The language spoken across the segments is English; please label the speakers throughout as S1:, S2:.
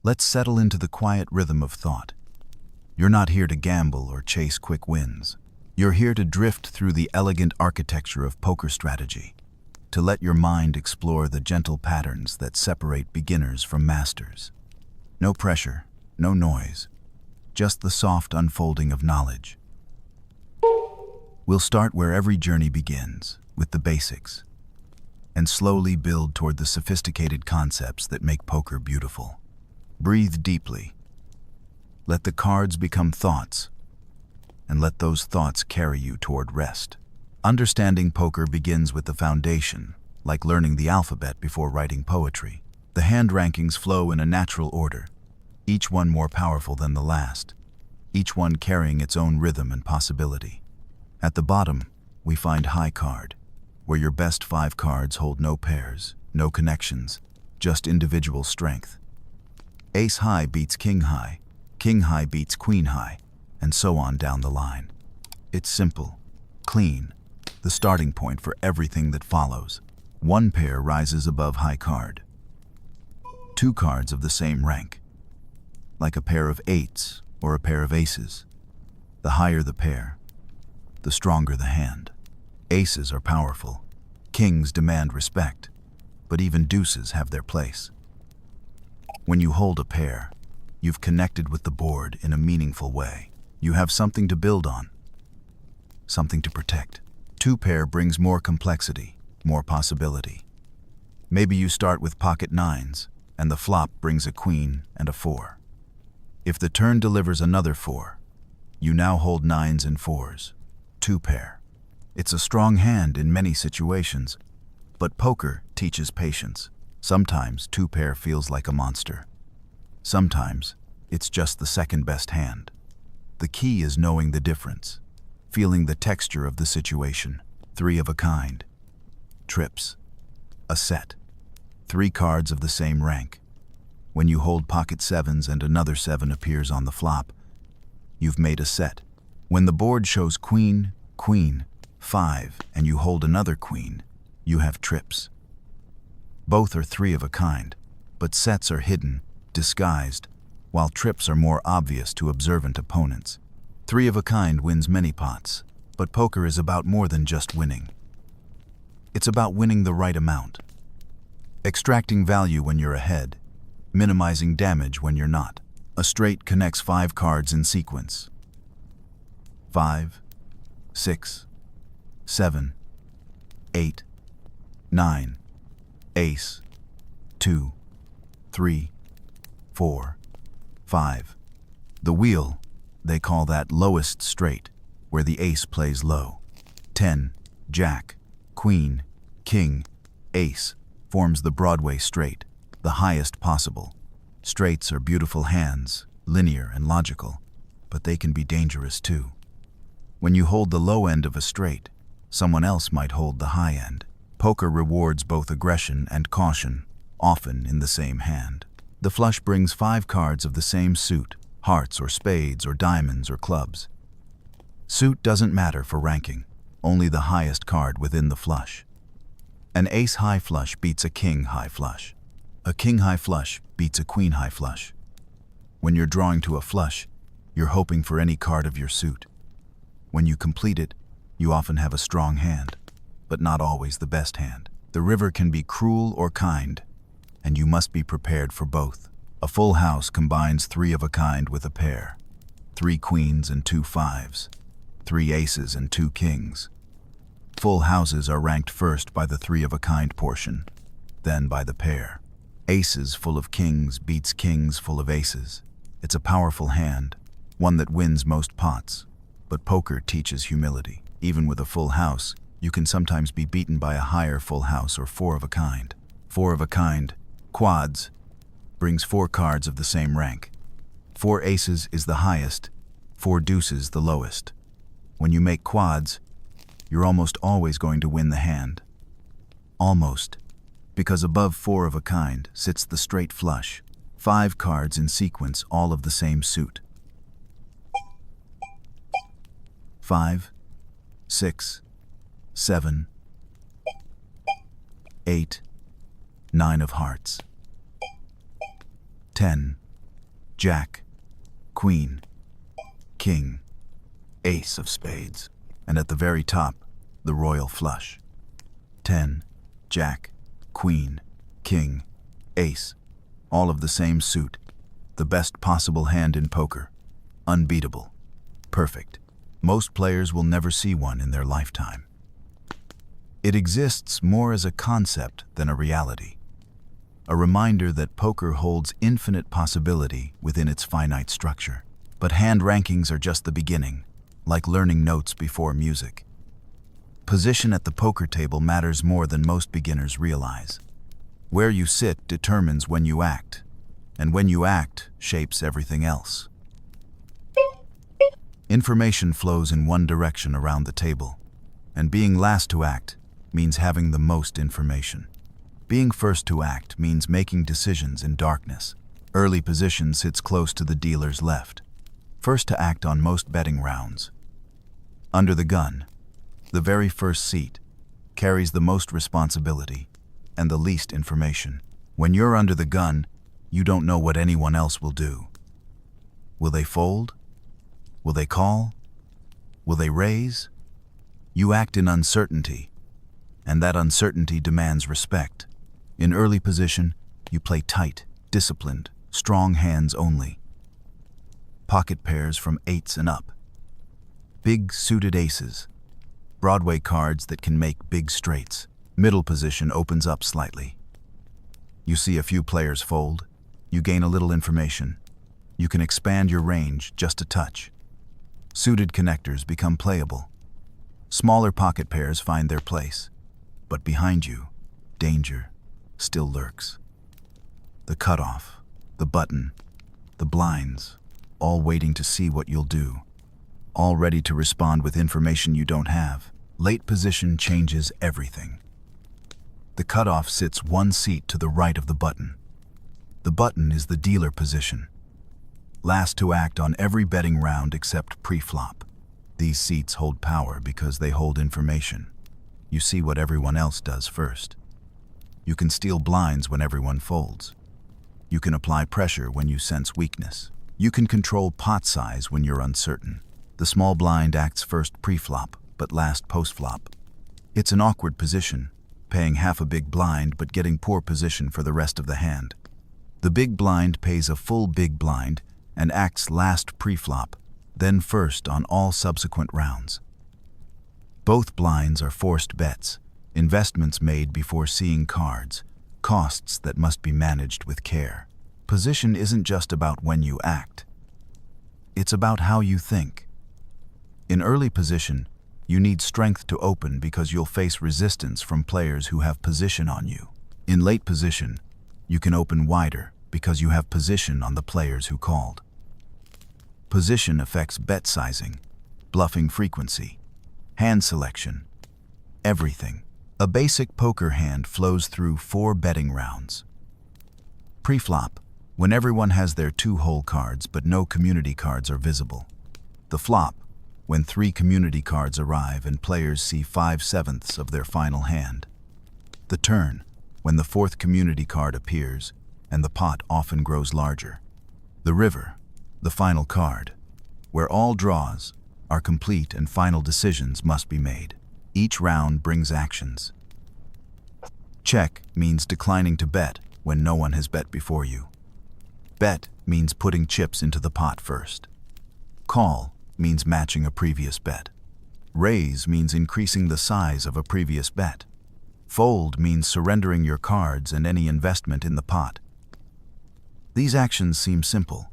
S1: Let's settle into the quiet rhythm of thought. You're not here to gamble or chase quick wins. You're here to drift through the elegant architecture of poker strategy, to let your mind explore the gentle patterns that separate beginners from masters. No pressure, no noise, just the soft unfolding of knowledge. We'll start where every journey begins, with the basics, and slowly build toward the sophisticated concepts that make poker beautiful. Breathe deeply. Let the cards become thoughts, and let those thoughts carry you toward rest. Understanding poker begins with the foundation, like learning the alphabet before writing poetry. The hand rankings flow in a natural order, each one more powerful than the last, each one carrying its own rhythm and possibility. At the bottom, we find high card, where your best 5 cards hold no pairs, no connections, just individual strength. Ace high beats king high beats queen high, and so on down the line. It's simple, clean, the starting point for everything that follows. 1 pair rises above high card. 2 cards of the same rank, like a pair of 8s or a pair of aces. The higher the pair, the stronger the hand. Aces are powerful. Kings demand respect, but even deuces have their place. When you hold a pair, you've connected with the board in a meaningful way. You have something to build on, something to protect. 2 pair brings more complexity, more possibility. Maybe you start with pocket 9s, and the flop brings a queen and a 4. If the turn delivers another 4, you now hold 9s and 4s. 2 pair. It's a strong hand in many situations, but poker teaches patience. Sometimes 2 pair feels like a monster. Sometimes it's just the second best hand. The key is knowing the difference, feeling the texture of the situation. 3 of a kind. Trips. A set. 3 cards of the same rank. When you hold pocket 7s and another 7 appears on the flop, you've made a set. When the board shows queen, queen, 5, and you hold another queen, you have trips. Both are 3 of a kind, but sets are hidden, disguised, while trips are more obvious to observant opponents. 3 of a kind wins many pots, but poker is about more than just winning. It's about winning the right amount, extracting value when you're ahead, minimizing damage when you're not. A straight connects 5 cards in sequence. 5, 6, 7, 8, 9, ace, 2, 3, 4, 5. The wheel, they call that lowest straight, where the ace plays low. 10, jack, queen, king, ace, forms the Broadway straight, the highest possible. Straights are beautiful hands, linear and logical, but they can be dangerous too. When you hold the low end of a straight, someone else might hold the high end. Poker rewards both aggression and caution, often in the same hand. The flush brings 5 cards of the same suit, hearts or spades or diamonds or clubs. Suit doesn't matter for ranking, only the highest card within the flush. An ace high flush beats a king high flush. A king high flush beats a queen high flush. When you're drawing to a flush, you're hoping for any card of your suit. When you complete it, you often have a strong hand, but not always the best hand. The river can be cruel or kind, and you must be prepared for both. A full house combines 3 of a kind with a pair, 3 queens and 2 5s, 3 aces and 2 kings. Full houses are ranked first by the 3 of a kind portion, then by the pair. Aces full of kings beats kings full of aces. It's a powerful hand, one that wins most pots, but poker teaches humility. Even with a full house, you can sometimes be beaten by a higher full house or 4 of a kind. 4 of a kind, quads, brings 4 cards of the same rank. 4 aces is the highest, 4 deuces the lowest. When you make quads, you're almost always going to win the hand. Almost, because above 4 of a kind sits the straight flush, 5 cards in sequence, all of the same suit. 5, 6, 7, 8, 9 of hearts. 10, Jack, Queen, King, Ace of spades, and at the very top, the royal flush. 10, Jack, Queen, King, Ace, all of the same suit, the best possible hand in poker. Unbeatable. Perfect. Most players will never see one in their lifetime. It exists more as a concept than a reality. A reminder that poker holds infinite possibility within its finite structure. But hand rankings are just the beginning, like learning notes before music. Position at the poker table matters more than most beginners realize. Where you sit determines when you act, and when you act shapes everything else. Information flows in one direction around the table, and being last to act means having the most information. Being first to act means making decisions in darkness. Early position sits close to the dealer's left, first to act on most betting rounds. Under the gun, the very first seat, carries the most responsibility and the least information. When you're under the gun, you don't know what anyone else will do. Will they fold? Will they call? Will they raise? You act in uncertainty, and that uncertainty demands respect. In early position, you play tight, disciplined, strong hands only. Pocket pairs from 8s and up. Big suited aces. Broadway cards that can make big straights. Middle position opens up slightly. You see a few players fold. You gain a little information. You can expand your range just a touch. Suited connectors become playable. Smaller pocket pairs find their place. But behind you, danger still lurks. The cutoff, the button, the blinds, all waiting to see what you'll do. All ready to respond with information you don't have. Late position changes everything. The cutoff sits one seat to the right of the button. The button is the dealer position. Last to act on every betting round except pre-flop. These seats hold power because they hold information. You see what everyone else does first. You can steal blinds when everyone folds. You can apply pressure when you sense weakness. You can control pot size when you're uncertain. The small blind acts first pre-flop, but last post-flop. It's an awkward position, paying half a big blind but getting poor position for the rest of the hand. The big blind pays a full big blind and acts last pre-flop, then first on all subsequent rounds. Both blinds are forced bets, investments made before seeing cards, costs that must be managed with care. Position isn't just about when you act. It's about how you think. In early position, you need strength to open because you'll face resistance from players who have position on you. In late position, you can open wider because you have position on the players who called. Position affects bet sizing, bluffing frequency, hand selection, everything. A basic poker hand flows through 4 betting rounds. Pre-flop, when everyone has their 2 hole cards but no community cards are visible. The flop, when 3 community cards arrive and players see 5/7 of their final hand. The turn, when the 4th community card appears and the pot often grows larger. The river, the final card, where all draws are complete and final decisions must be made. Each round brings actions. Check means declining to bet when no one has bet before you. Bet means putting chips into the pot first. Call means matching a previous bet. Raise means increasing the size of a previous bet. Fold means surrendering your cards and any investment in the pot. These actions seem simple,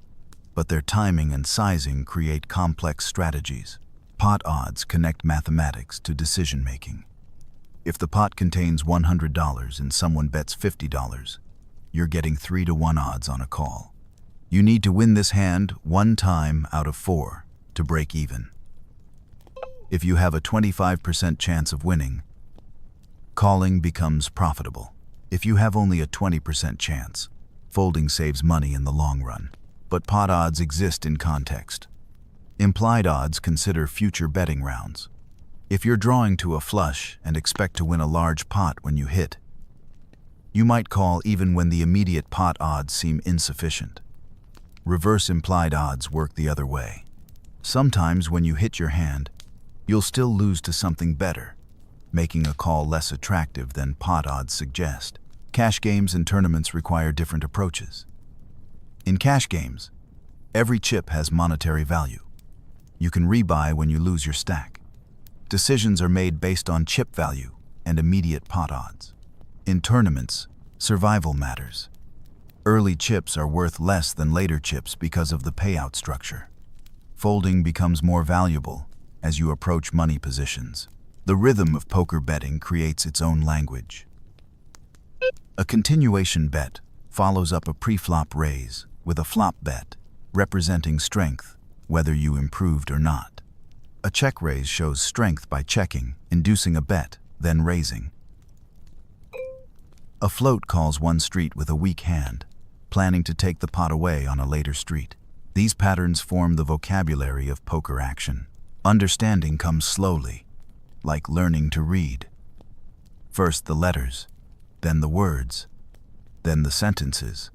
S1: but their timing and sizing create complex strategies. Pot odds connect mathematics to decision-making. If the pot contains $100 and someone bets $50, you're getting 3-to-1 odds on a call. You need to win this hand 1 time out of 4 to break even. If you have a 25% chance of winning, calling becomes profitable. If you have only a 20% chance, folding saves money in the long run. But pot odds exist in context. Implied odds consider future betting rounds. If you're drawing to a flush and expect to win a large pot when you hit, you might call even when the immediate pot odds seem insufficient. Reverse implied odds work the other way. Sometimes when you hit your hand, you'll still lose to something better, making a call less attractive than pot odds suggest. Cash games and tournaments require different approaches. In cash games, every chip has monetary value. You can rebuy when you lose your stack. Decisions are made based on chip value and immediate pot odds. In tournaments, survival matters. Early chips are worth less than later chips because of the payout structure. Folding becomes more valuable as you approach money positions. The rhythm of poker betting creates its own language. A continuation bet follows up a pre-flop raise with a flop bet, representing strength, whether you improved or not. A check raise shows strength by checking, inducing a bet, then raising. A float calls one street with a weak hand, planning to take the pot away on a later street. These patterns form the vocabulary of poker action. Understanding comes slowly, like learning to read. First the letters, then the words, then the sentences,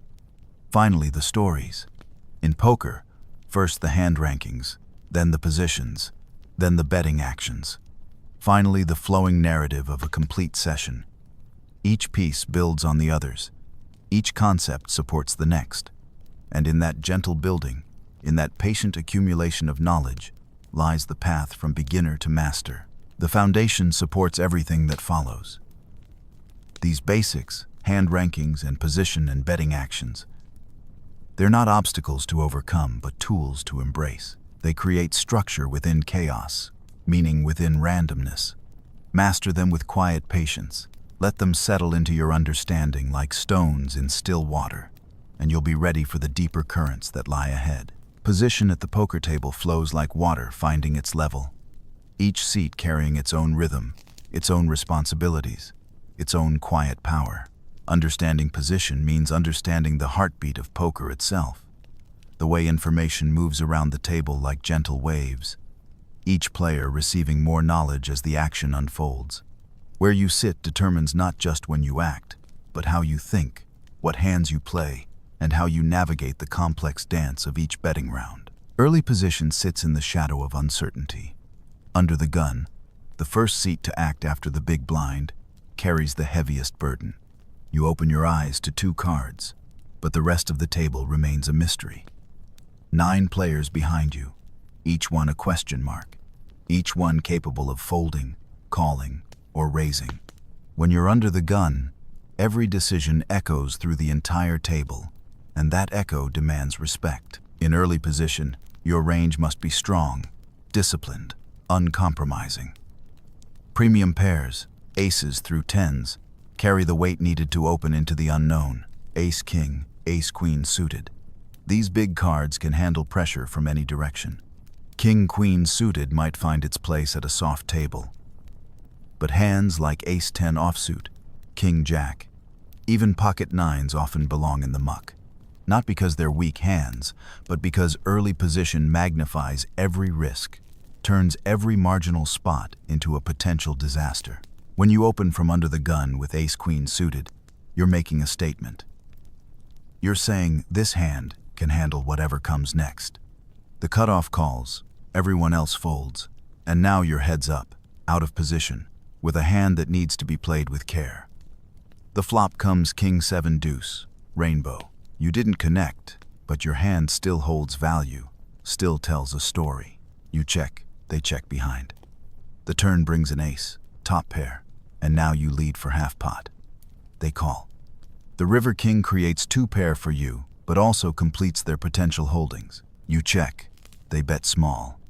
S1: finally the stories. In poker, first the hand rankings, then the positions, then the betting actions, finally the flowing narrative of a complete session. Each piece builds on the others. Each concept supports the next. And in that gentle building, in that patient accumulation of knowledge, lies the path from beginner to master. The foundation supports everything that follows. These basics, hand rankings and position and betting actions, they're not obstacles to overcome, but tools to embrace. They create structure within chaos, meaning within randomness. Master them with quiet patience. Let them settle into your understanding like stones in still water, and you'll be ready for the deeper currents that lie ahead. Position at the poker table flows like water finding its level, each seat carrying its own rhythm, its own responsibilities, its own quiet power. Understanding position means understanding the heartbeat of poker itself, the way information moves around the table like gentle waves, each player receiving more knowledge as the action unfolds. Where you sit determines not just when you act, but how you think, what hands you play, and how you navigate the complex dance of each betting round. Early position sits in the shadow of uncertainty. Under the gun, the first seat to act after the big blind, carries the heaviest burden. You open your eyes to 2 cards, but the rest of the table remains a mystery. 9 players behind you, each one a question mark, each one capable of folding, calling, or raising. When you're under the gun, every decision echoes through the entire table, and that echo demands respect. In early position, your range must be strong, disciplined, uncompromising. Premium pairs, aces through tens, carry the weight needed to open into the unknown. Ace-king, ace-queen suited. These big cards can handle pressure from any direction. King-queen suited might find its place at a soft table. But hands like ace-10 offsuit, king-jack, even pocket nines often belong in the muck. Not because they're weak hands, but because early position magnifies every risk, turns every marginal spot into a potential disaster. When you open from under the gun with ace-queen suited, you're making a statement. You're saying this hand can handle whatever comes next. The cutoff calls, everyone else folds, and now you're heads up, out of position, with a hand that needs to be played with care. The flop comes king-7 deuce, rainbow. You didn't connect, but your hand still holds value, still tells a story. You check, they check behind. The turn brings an ace, top pair, and now you lead for half pot. They call. The river king creates 2 pair for you, but also completes their potential holdings. You check, they bet small.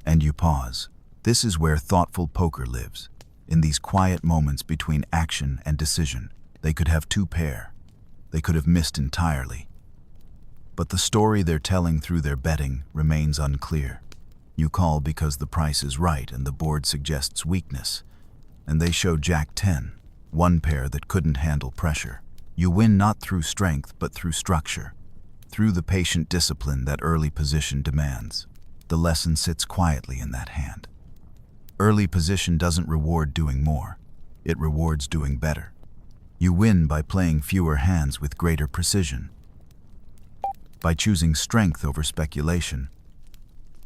S1: And you pause. This is where thoughtful poker lives. In these quiet moments between action and decision, they could have 2 pair. They could have missed entirely. But the story they're telling through their betting remains unclear. You call because the price is right and the board suggests weakness, and they show Jack-10, 1 pair that couldn't handle pressure. You win not through strength but through structure, through the patient discipline that early position demands. The lesson sits quietly in that hand. Early position doesn't reward doing more, it rewards doing better. You win by playing fewer hands with greater precision. by choosing strength over speculation,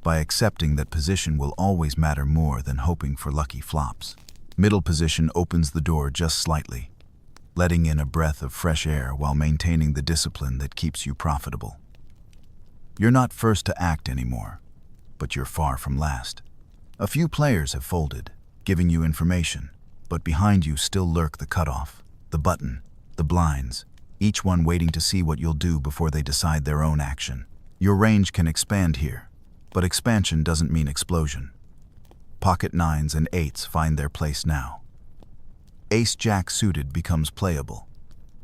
S1: by accepting that position will always matter more than hoping for lucky flops. Middle position opens the door just slightly, letting in a breath of fresh air while maintaining the discipline that keeps you profitable. You're not first to act anymore, but you're far from last. A few players have folded, giving you information, but behind you still lurk the cutoff, the button, the blinds, each one waiting to see what you'll do before they decide their own action. Your range can expand here, but expansion doesn't mean explosion. Pocket nines and eights find their place now. Ace-Jack suited becomes playable.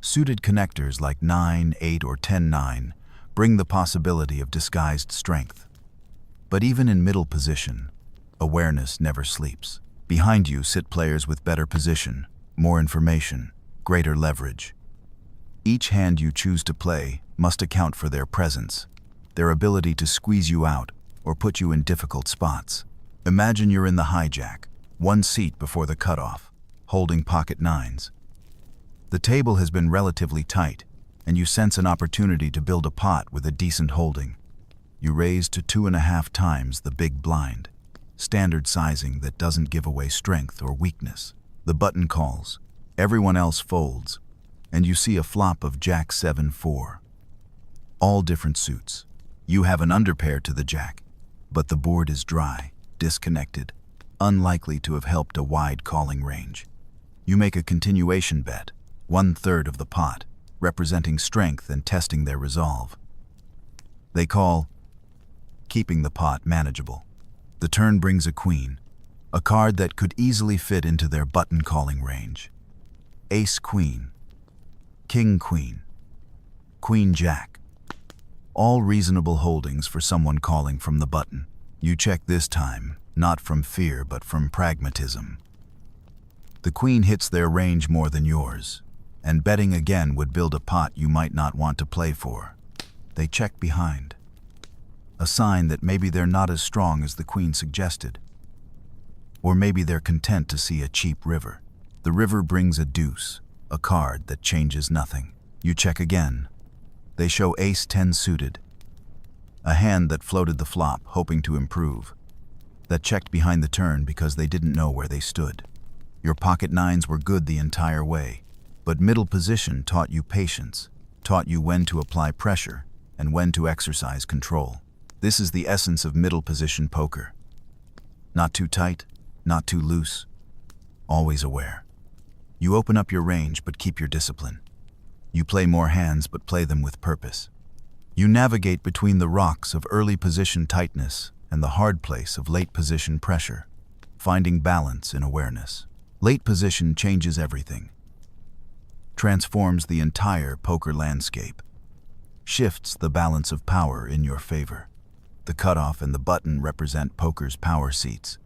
S1: Suited connectors like 9, 8, or 10-9 bring the possibility of disguised strength. But even in middle position, awareness never sleeps. Behind you sit players with better position, more information, greater leverage. Each hand you choose to play must account for their presence, their ability to squeeze you out or put you in difficult spots. Imagine you're in the hijack, one seat before the cutoff, holding pocket nines. The table has been relatively tight, and you sense an opportunity to build a pot with a decent holding. You raise to 2.5 times the big blind, standard sizing that doesn't give away strength or weakness. The button calls, everyone else folds, and you see a flop of Jack 7-4. All different suits. You have an underpair to the Jack, but the board is dry, disconnected, unlikely to have helped a wide calling range. You make a continuation bet, 1/3 of the pot, representing strength and testing their resolve. They call, keeping the pot manageable. The turn brings a queen, a card that could easily fit into their button calling range. Ace-Queen, King-Queen, Queen-Jack. All reasonable holdings for someone calling from the button. You check this time, not from fear but from pragmatism. The queen hits their range more than yours, and betting again would build a pot you might not want to play for. They check behind. A sign that maybe they're not as strong as the queen suggested. Or maybe they're content to see a cheap river. The river brings a deuce, a card that changes nothing. You check again. They show Ace-10 suited, a hand that floated the flop, hoping to improve, that checked behind the turn because they didn't know where they stood. Your pocket nines were good the entire way, but middle position taught you patience, taught you when to apply pressure and when to exercise control. This is the essence of middle position poker. Not too tight, not too loose, always aware. You open up your range but keep your discipline. You play more hands but play them with purpose. You navigate between the rocks of early position tightness and the hard place of late position pressure, finding balance in awareness. Late position changes everything, transforms the entire poker landscape, shifts the balance of power in your favor. The cutoff and the button represent poker's power seats,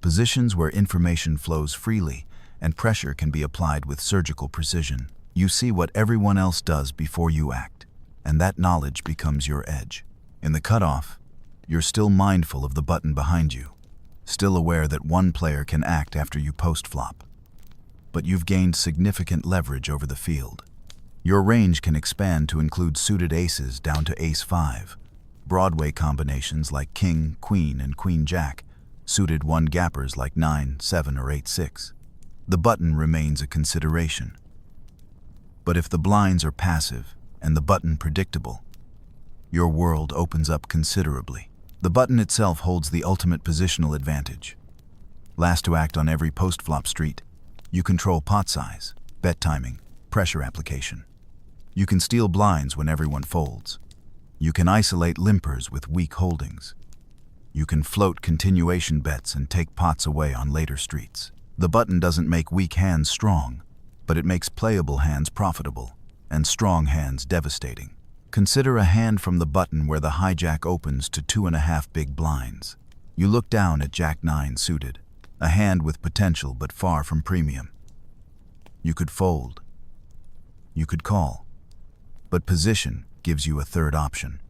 S1: positions where information flows freely and pressure can be applied with surgical precision. You see what everyone else does before you act, and that knowledge becomes your edge. In the cutoff, you're still mindful of the button behind you, still aware that one player can act after you post-flop. But you've gained significant leverage over the field. Your range can expand to include suited aces down to Ace-5, Broadway combinations like King, Queen, and Queen-Jack, suited one-gappers like 9, 7, or 8-6. The button remains a consideration. But if the blinds are passive and the button predictable, your world opens up considerably. The button itself holds the ultimate positional advantage. Last to act on every post-flop street, you control pot size, bet timing, pressure application. You can steal blinds when everyone folds. You can isolate limpers with weak holdings. You can float continuation bets and take pots away on later streets. The button doesn't make weak hands strong, but it makes playable hands profitable and strong hands devastating. Consider a hand from the button where the hijack opens to 2.5 big blinds. You look down at Jack 9 suited, a hand with potential but far from premium. You could fold. You could call. But position gives you a third option.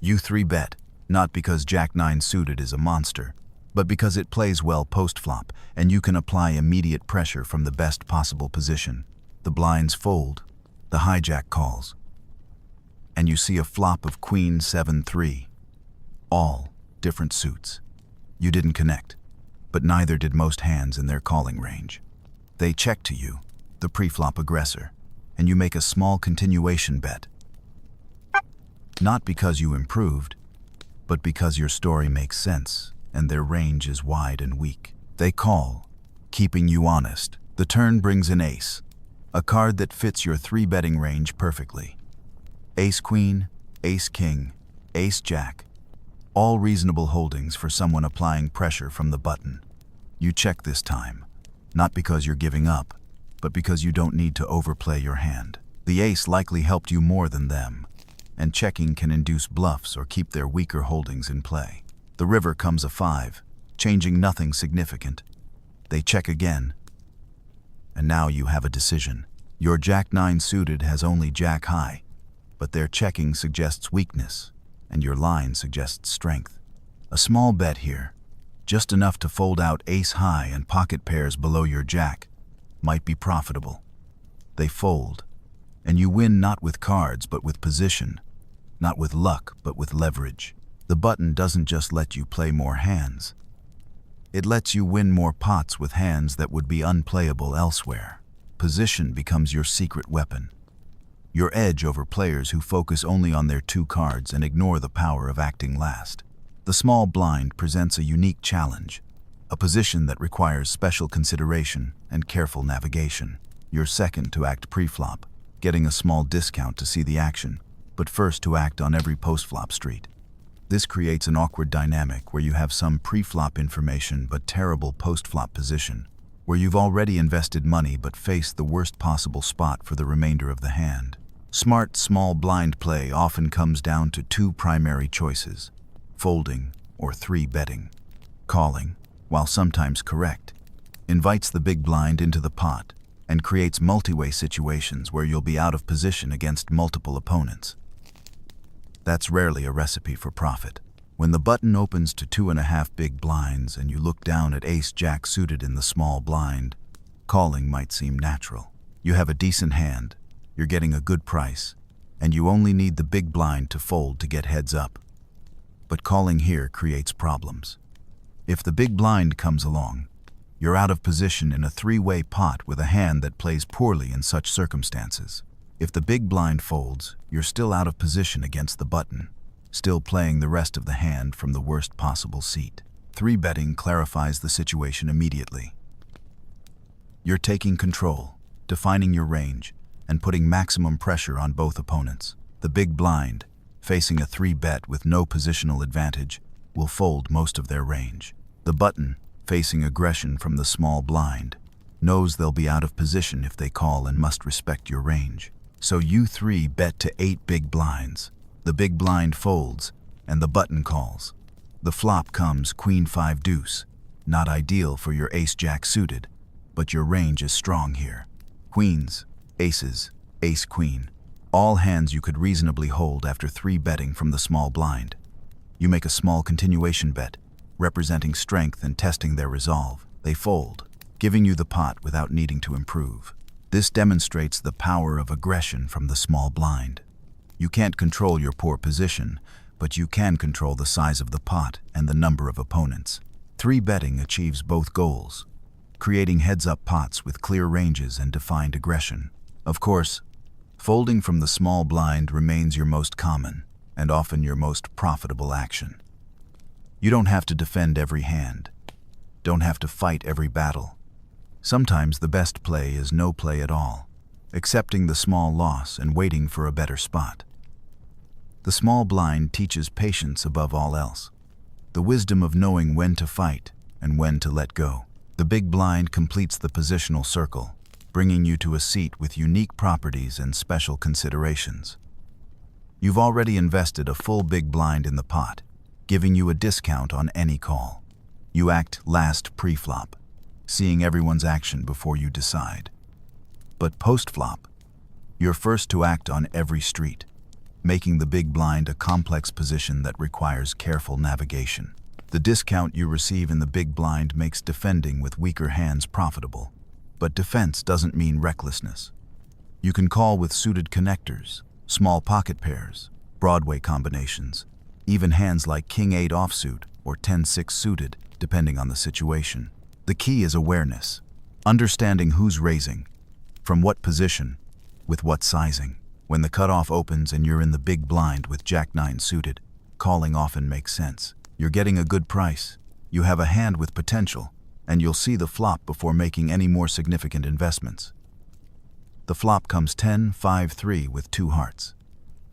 S1: You 3-bet, not because Jack 9 suited is a monster, but because it plays well post-flop and you can apply immediate pressure from the best possible position. The blinds fold, the hijack calls, and you see a flop of Queen 7-3. All different suits. You didn't connect, but neither did most hands in their calling range. They check to you, the pre-flop aggressor, and you make a small continuation bet. Not because you improved, but because your story makes sense and their range is wide and weak. They call, keeping you honest. The turn brings an ace, a card that fits your 3-betting range perfectly. Ace-queen, ace-king, ace-jack, all reasonable holdings for someone applying pressure from the button. You check this time, not because you're giving up, but because you don't need to overplay your hand. The ace likely helped you more than them, and checking can induce bluffs or keep their weaker holdings in play. The river comes a 5, changing nothing significant. They check again, and now you have a decision. Your Jack-9 suited has only Jack-high, but their checking suggests weakness, and your line suggests strength. A small bet here, just enough to fold out ace-high and pocket pairs below your Jack, might be profitable. They fold, and you win not with cards but with position, not with luck but with leverage. The button doesn't just let you play more hands. It lets you win more pots with hands that would be unplayable elsewhere. Position becomes your secret weapon, your edge over players who focus only on their 2 cards and ignore the power of acting last. The small blind presents a unique challenge, a position that requires special consideration and careful navigation. You're second to act pre-flop, getting a small discount to see the action, but first to act on every post-flop street. This creates an awkward dynamic where you have some pre-flop information but terrible post-flop position, where you've already invested money but face the worst possible spot for the remainder of the hand. Smart small blind play often comes down to 2 primary choices: folding or 3-betting. Calling, while sometimes correct, invites the big blind into the pot and creates multi-way situations where you'll be out of position against multiple opponents. That's rarely a recipe for profit. When the button opens to 2.5 big blinds and you look down at ace-jack suited in the small blind, calling might seem natural. You have a decent hand, you're getting a good price, and you only need the big blind to fold to get heads up. But calling here creates problems. If the big blind comes along, you're out of position in a 3-way pot with a hand that plays poorly in such circumstances. If the big blind folds, you're still out of position against the button, still playing the rest of the hand from the worst possible seat. 3-betting clarifies the situation immediately. You're taking control, defining your range, and putting maximum pressure on both opponents. The big blind, facing a 3-bet with no positional advantage, will fold most of their range. The button, facing aggression from the small blind, knows they'll be out of position if they call and must respect your range. So you 3-bet to 8 big blinds. The big blind folds, and the button calls. The flop comes Queen 5 deuce, not ideal for your ace-jack suited, but your range is strong here. Queens, aces, ace-queen, all hands you could reasonably hold after 3-betting from the small blind. You make a small continuation bet, representing strength and testing their resolve. They fold, giving you the pot without needing to improve. This demonstrates the power of aggression from the small blind. You can't control your poor position, but you can control the size of the pot and the number of opponents. 3-betting achieves both goals, creating heads-up pots with clear ranges and defined aggression. Of course, folding from the small blind remains your most common and often your most profitable action. You don't have to defend every hand, don't have to fight every battle. Sometimes the best play is no play at all, accepting the small loss and waiting for a better spot. The small blind teaches patience above all else, the wisdom of knowing when to fight and when to let go. The big blind completes the positional circle, bringing you to a seat with unique properties and special considerations. You've already invested a full big blind in the pot, giving you a discount on any call. You act last pre-flop, seeing everyone's action before you decide. But post-flop, you're first to act on every street, making the big blind a complex position that requires careful navigation. The discount you receive in the big blind makes defending with weaker hands profitable. But defense doesn't mean recklessness. You can call with suited connectors, small pocket pairs, Broadway combinations, even hands like King-8 offsuit or 10-6 suited, depending on the situation. The key is awareness, understanding who's raising, from what position, with what sizing. When the cutoff opens and you're in the big blind with Jack-9 suited, calling often makes sense. You're getting a good price, you have a hand with potential, and you'll see the flop before making any more significant investments. The flop comes 10-5-3 with 2 hearts.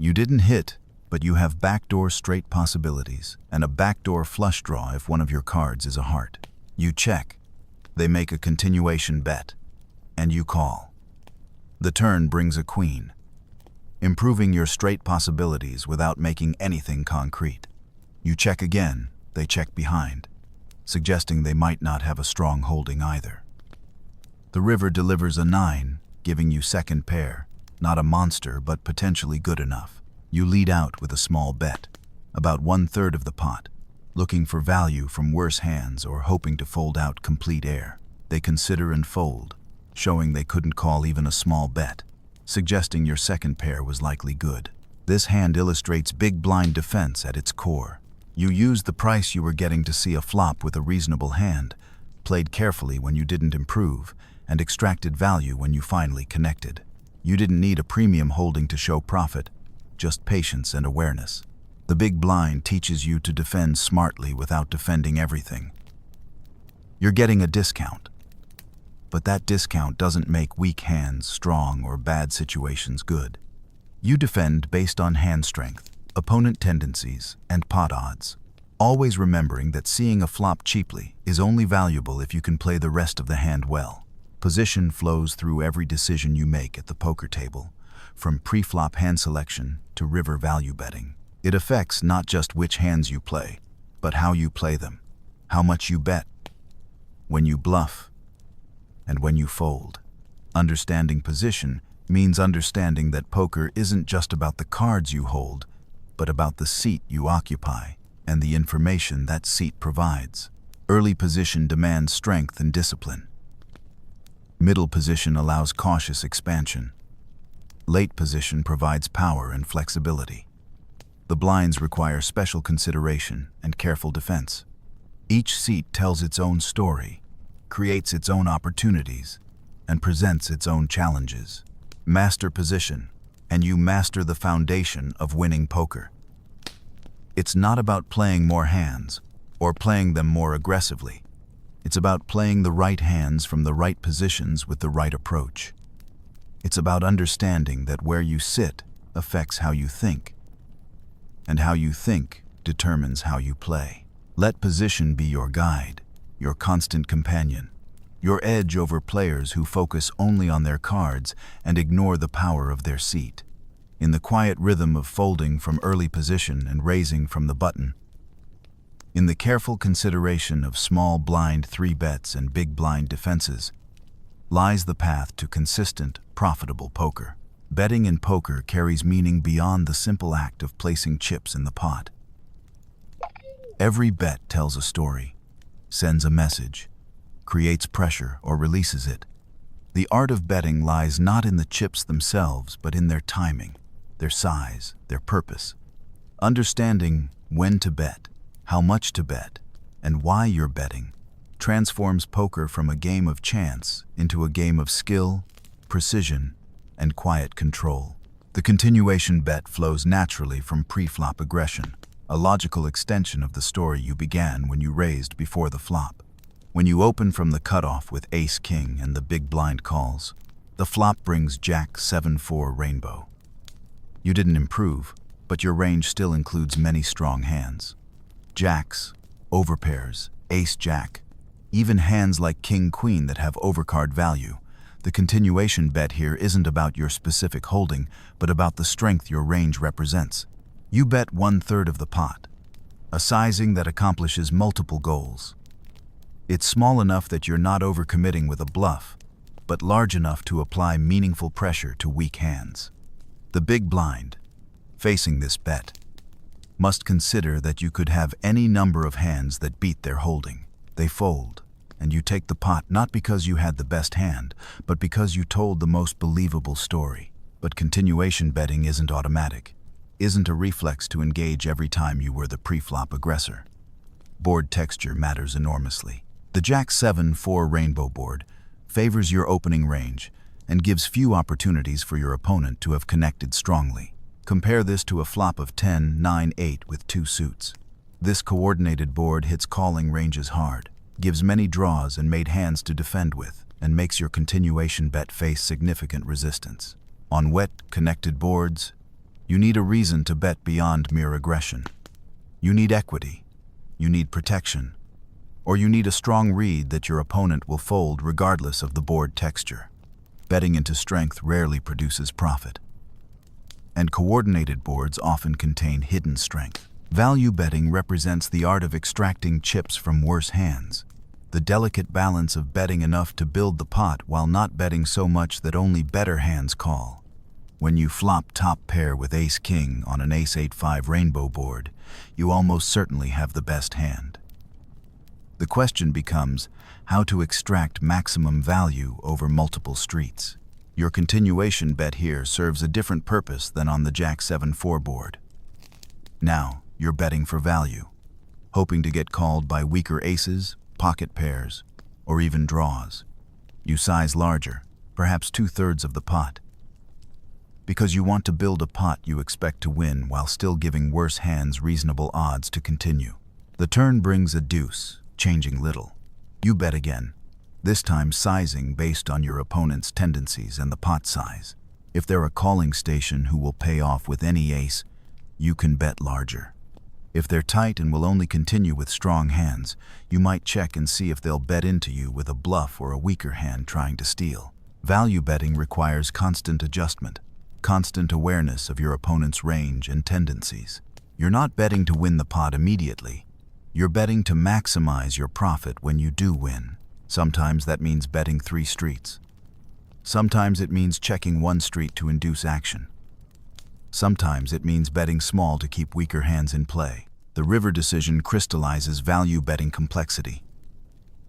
S1: You didn't hit, but you have backdoor straight possibilities and a backdoor flush draw if one of your cards is a heart. You check, they make a continuation bet, and you call. The turn brings a queen, improving your straight possibilities without making anything concrete. You check again, they check behind, suggesting they might not have a strong holding either. The river delivers a 9, giving you second pair, not a monster but potentially good enough. You lead out with a small bet, about 1/3 of the pot, looking for value from worse hands or hoping to fold out complete air. They consider and fold, showing they couldn't call even a small bet, suggesting your second pair was likely good. This hand illustrates big blind defense at its core. You used the price you were getting to see a flop with a reasonable hand, played carefully when you didn't improve, and extracted value when you finally connected. You didn't need a premium holding to show profit, just patience and awareness. The big blind teaches you to defend smartly without defending everything. You're getting a discount, but that discount doesn't make weak hands strong or bad situations good. You defend based on hand strength, opponent tendencies, and pot odds, always remembering that seeing a flop cheaply is only valuable if you can play the rest of the hand well. Position flows through every decision you make at the poker table, from pre-flop hand selection to river value betting. It affects not just which hands you play, but how you play them, how much you bet, when you bluff, and when you fold. Understanding position means understanding that poker isn't just about the cards you hold, but about the seat you occupy and the information that seat provides. Early position demands strength and discipline. Middle position allows cautious expansion. Late position provides power and flexibility. The blinds require special consideration and careful defense. Each seat tells its own story, creates its own opportunities, and presents its own challenges. Master position, and you master the foundation of winning poker. It's not about playing more hands or playing them more aggressively. It's about playing the right hands from the right positions with the right approach. It's about understanding that where you sit affects how you think, and how you think determines how you play. Let position be your guide, your constant companion, your edge over players who focus only on their cards and ignore the power of their seat. In the quiet rhythm of folding from early position and raising from the button, in the careful consideration of small blind 3 bets and big blind defenses, lies the path to consistent, profitable poker. Betting in poker carries meaning beyond the simple act of placing chips in the pot. Every bet tells a story, sends a message, creates pressure or releases it. The art of betting lies not in the chips themselves, but in their timing, their size, their purpose. Understanding when to bet, how much to bet, and why you're betting transforms poker from a game of chance into a game of skill, precision, and quiet control. The continuation bet flows naturally from pre-flop aggression, a logical extension of the story you began when you raised before the flop. When you open from the cutoff with ace-king and the big blind calls, the flop brings Jack 7-4 rainbow. You didn't improve, but your range still includes many strong hands. Jacks, overpairs, ace-jack, even hands like king-queen that have overcard value. The continuation bet here isn't about your specific holding, but about the strength your range represents. You bet 1/3 of the pot, a sizing that accomplishes multiple goals. It's small enough that you're not overcommitting with a bluff, but large enough to apply meaningful pressure to weak hands. The big blind, facing this bet, must consider that you could have any number of hands that beat their holding. They fold, and you take the pot not because you had the best hand, but because you told the most believable story. But continuation betting isn't automatic. isn't a reflex to engage every time you were the pre-flop aggressor. Board texture matters enormously. The Jack 7-4 rainbow board favors your opening range and gives few opportunities for your opponent to have connected strongly. Compare this to a flop of 10-9-8 with two suits. This coordinated board hits calling ranges hard, gives many draws and made hands to defend with, and makes your continuation bet face significant resistance. On wet, connected boards, you need a reason to bet beyond mere aggression. You need equity, you need protection, or you need a strong read that your opponent will fold regardless of the board texture. Betting into strength rarely produces profit, and coordinated boards often contain hidden strength. Value betting represents the art of extracting chips from worse hands, the delicate balance of betting enough to build the pot while not betting so much that only better hands call. When you flop top pair with ace-king on an ace-8-5 rainbow board, you almost certainly have the best hand. The question becomes how to extract maximum value over multiple streets. Your continuation bet here serves a different purpose than on the Jack 7-4 board. Now, you're betting for value, hoping to get called by weaker aces, pocket pairs, or even draws. You size larger, perhaps 2/3 of the pot, because you want to build a pot you expect to win while still giving worse hands reasonable odds to continue. The turn brings a deuce, changing little. You bet again, this time sizing based on your opponent's tendencies and the pot size. If they're a calling station who will pay off with any ace, you can bet larger. If they're tight and will only continue with strong hands, you might check and see if they'll bet into you with a bluff or a weaker hand trying to steal. Value betting requires constant adjustment, constant awareness of your opponent's range and tendencies. You're not betting to win the pot immediately. You're betting to maximize your profit when you do win. Sometimes that means betting 3 streets. Sometimes it means checking 1 street to induce action. Sometimes it means betting small to keep weaker hands in play. The river decision crystallizes value betting complexity.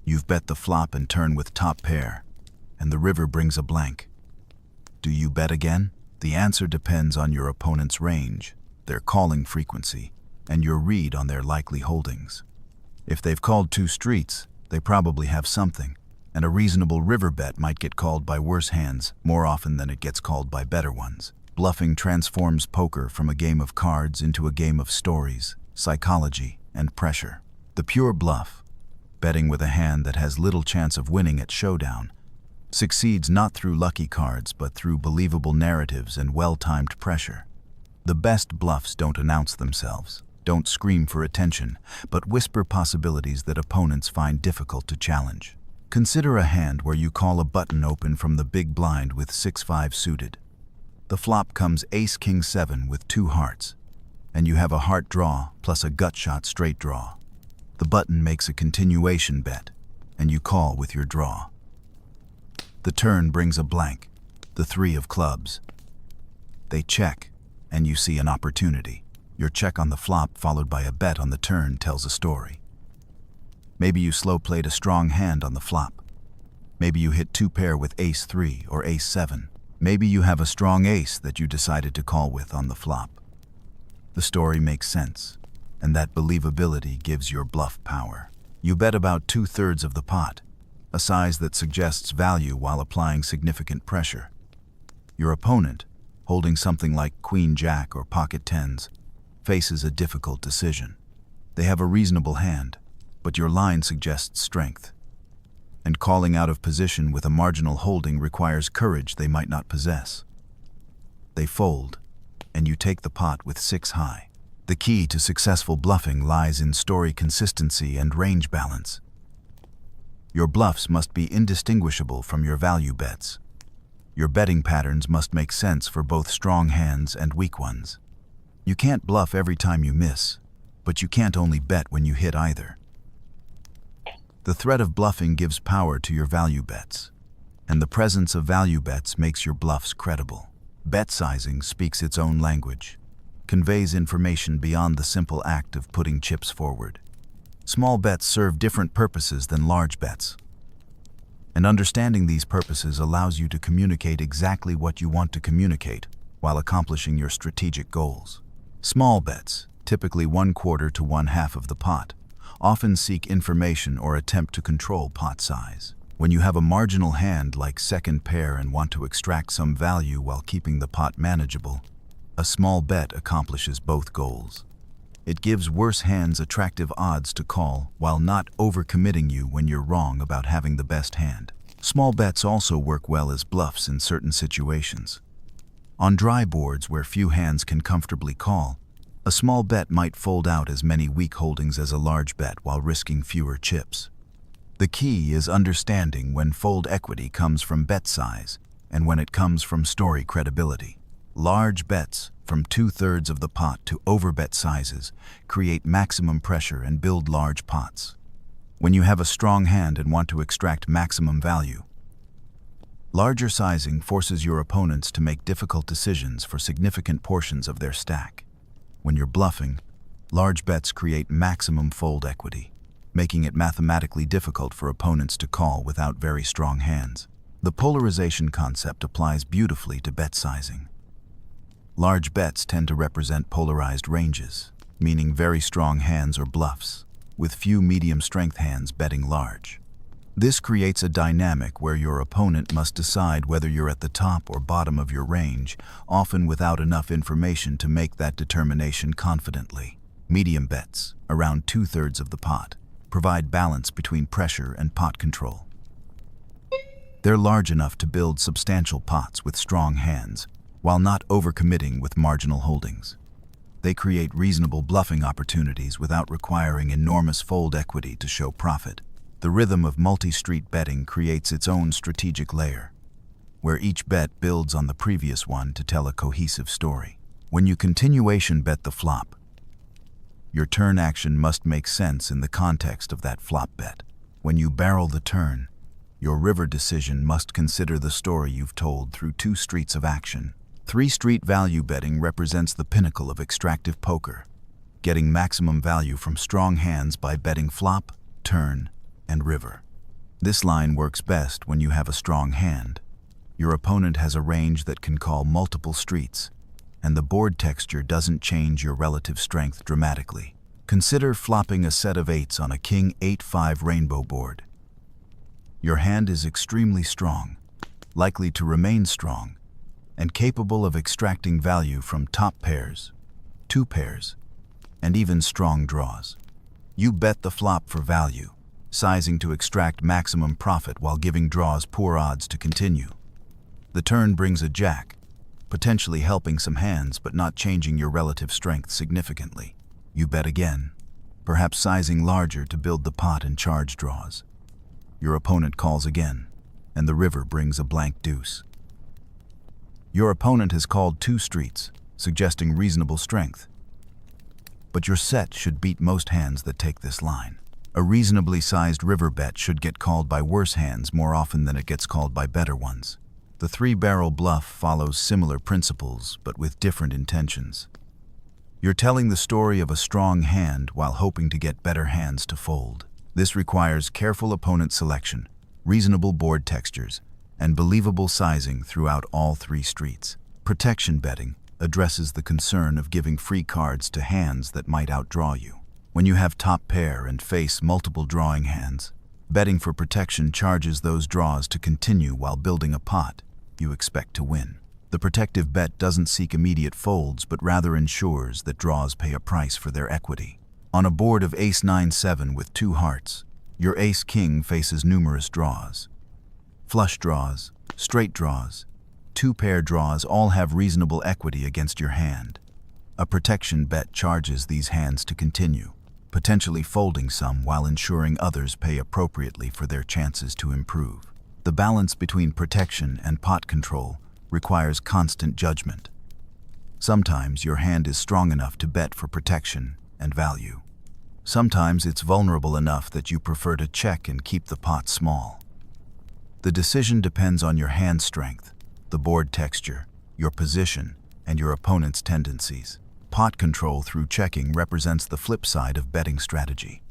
S1: You've bet the flop and turn with top pair, and the river brings a blank. Do you bet again? The answer depends on your opponent's range, their calling frequency, and your read on their likely holdings. If they've called 2 streets, they probably have something, and a reasonable river bet might get called by worse hands more often than it gets called by better ones. Bluffing transforms poker from a game of cards into a game of stories, psychology, and pressure. The pure bluff, betting with a hand that has little chance of winning at showdown, succeeds not through lucky cards but through believable narratives and well-timed pressure. The best bluffs don't announce themselves, don't scream for attention, but whisper possibilities that opponents find difficult to challenge. Consider a hand where you call a button open from the big blind with 6-5 suited. The flop comes ace-king 7 with 2 hearts, and you have a heart draw plus a gut shot straight draw. The button makes a continuation bet, and you call with your draw. The turn brings a blank, the 3 of clubs. They check, and you see an opportunity. Your check on the flop followed by a bet on the turn tells a story. Maybe you slow played a strong hand on the flop. Maybe you hit 2 pair with ace-3 or ace-7. Maybe you have a strong ace that you decided to call with on the flop. The story makes sense, and that believability gives your bluff power. You bet about 2/3 of the pot, a size that suggests value while applying significant pressure. Your opponent, holding something like queen-jack or pocket tens, faces a difficult decision. They have a reasonable hand, but your line suggests strength. And calling out of position with a marginal holding requires courage they might not possess. They fold, and you take the pot with 6 high. The key to successful bluffing lies in story consistency and range balance. Your bluffs must be indistinguishable from your value bets. Your betting patterns must make sense for both strong hands and weak ones. You can't bluff every time you miss, but you can't only bet when you hit either. The threat of bluffing gives power to your value bets, and the presence of value bets makes your bluffs credible. Bet sizing speaks its own language, conveys information beyond the simple act of putting chips forward. Small bets serve different purposes than large bets, and understanding these purposes allows you to communicate exactly what you want to communicate while accomplishing your strategic goals. Small bets, typically 1/4 to 1/2 of the pot, often seek information or attempt to control pot size. When you have a marginal hand like second pair and want to extract some value while keeping the pot manageable, a small bet accomplishes both goals. It gives worse hands attractive odds to call while not overcommitting you when you're wrong about having the best hand. Small bets also work well as bluffs in certain situations. On dry boards where few hands can comfortably call, a small bet might fold out as many weak holdings as a large bet while risking fewer chips. The key is understanding when fold equity comes from bet size and when it comes from story credibility. Large bets, from 2/3 of the pot to overbet sizes, create maximum pressure and build large pots. When you have a strong hand and want to extract maximum value, larger sizing forces your opponents to make difficult decisions for significant portions of their stack. When you're bluffing, large bets create maximum fold equity, making it mathematically difficult for opponents to call without very strong hands. The polarization concept applies beautifully to bet sizing. Large bets tend to represent polarized ranges, meaning very strong hands or bluffs, with few medium-strength hands betting large. This creates a dynamic where your opponent must decide whether you're at the top or bottom of your range, often without enough information to make that determination confidently. Medium bets, around 2/3 of the pot, provide balance between pressure and pot control. They're large enough to build substantial pots with strong hands, while not overcommitting with marginal holdings. They create reasonable bluffing opportunities without requiring enormous fold equity to show profit. The rhythm of multi-street betting creates its own strategic layer, where each bet builds on the previous one to tell a cohesive story. When you continuation bet the flop, your turn action must make sense in the context of that flop bet. When you barrel the turn, your river decision must consider the story you've told through 2 streets of action. 3-street value betting represents the pinnacle of extractive poker, getting maximum value from strong hands by betting flop, turn, and river. This line works best when you have a strong hand. Your opponent has a range that can call multiple streets, and the board texture doesn't change your relative strength dramatically. Consider flopping a set of 8s on a King 8-5 rainbow board. Your hand is extremely strong, likely to remain strong, and capable of extracting value from top pairs, 2 pairs, and even strong draws. You bet the flop for value, sizing to extract maximum profit while giving draws poor odds to continue. The turn brings a jack, potentially helping some hands but not changing your relative strength significantly. You bet again, perhaps sizing larger to build the pot and charge draws. Your opponent calls again, and the river brings a blank deuce. Your opponent has called 2 streets, suggesting reasonable strength. But your set should beat most hands that take this line. A reasonably sized river bet should get called by worse hands more often than it gets called by better ones. The 3-barrel bluff follows similar principles, but with different intentions. You're telling the story of a strong hand while hoping to get better hands to fold. This requires careful opponent selection, reasonable board textures, and believable sizing throughout all 3 streets. Protection betting addresses the concern of giving free cards to hands that might outdraw you. When you have top pair and face multiple drawing hands, betting for protection charges those draws to continue while building a pot you expect to win. The protective bet doesn't seek immediate folds but rather ensures that draws pay a price for their equity. On a board of Ace 9-7 with 2 hearts, your Ace King faces numerous draws. Flush draws, straight draws, 2-pair draws all have reasonable equity against your hand. A protection bet charges these hands to continue, potentially folding some while ensuring others pay appropriately for their chances to improve. The balance between protection and pot control requires constant judgment. Sometimes your hand is strong enough to bet for protection and value. Sometimes it's vulnerable enough that you prefer to check and keep the pot small. The decision depends on your hand strength, the board texture, your position, and your opponent's tendencies. Pot control through checking represents the flip side of betting strategy.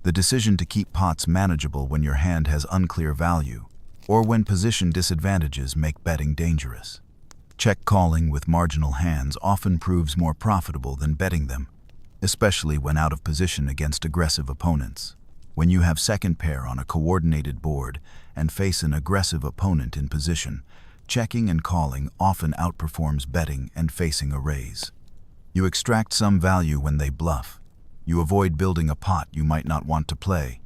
S1: The decision to keep pots manageable when your hand has unclear value, or when position disadvantages make betting dangerous. Check calling with marginal hands often proves more profitable than betting them, especially when out of position against aggressive opponents. When you have second pair on a coordinated board and face an aggressive opponent in position, checking and calling often outperforms betting and facing a raise. You extract some value when they bluff. You avoid building a pot you might not want to play,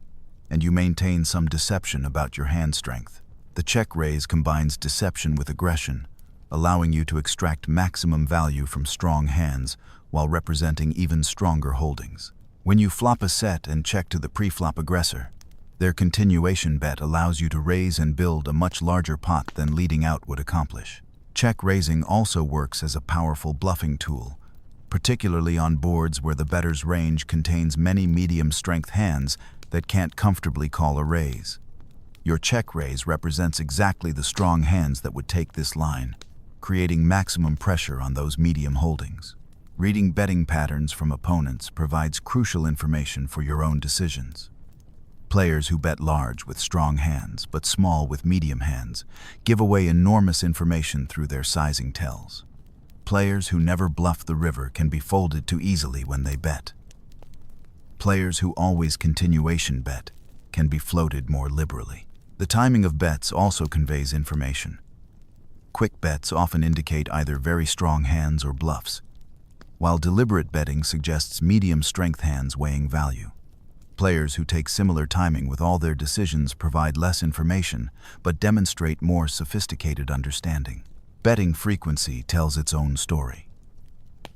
S1: and you maintain some deception about your hand strength. The check raise combines deception with aggression, allowing you to extract maximum value from strong hands while representing even stronger holdings. When you flop a set and check to the pre-flop aggressor, their continuation bet allows you to raise and build a much larger pot than leading out would accomplish. Check raising also works as a powerful bluffing tool, particularly on boards where the bettor's range contains many medium-strength hands that can't comfortably call a raise. Your check raise represents exactly the strong hands that would take this line, creating maximum pressure on those medium holdings. Reading betting patterns from opponents provides crucial information for your own decisions. Players who bet large with strong hands but small with medium hands give away enormous information through their sizing tells. Players who never bluff the river can be folded too easily when they bet. Players who always continuation bet can be floated more liberally. The timing of bets also conveys information. Quick bets often indicate either very strong hands or bluffs, while deliberate betting suggests medium-strength hands weighing value. Players who take similar timing with all their decisions provide less information, but demonstrate more sophisticated understanding. Betting frequency tells its own story.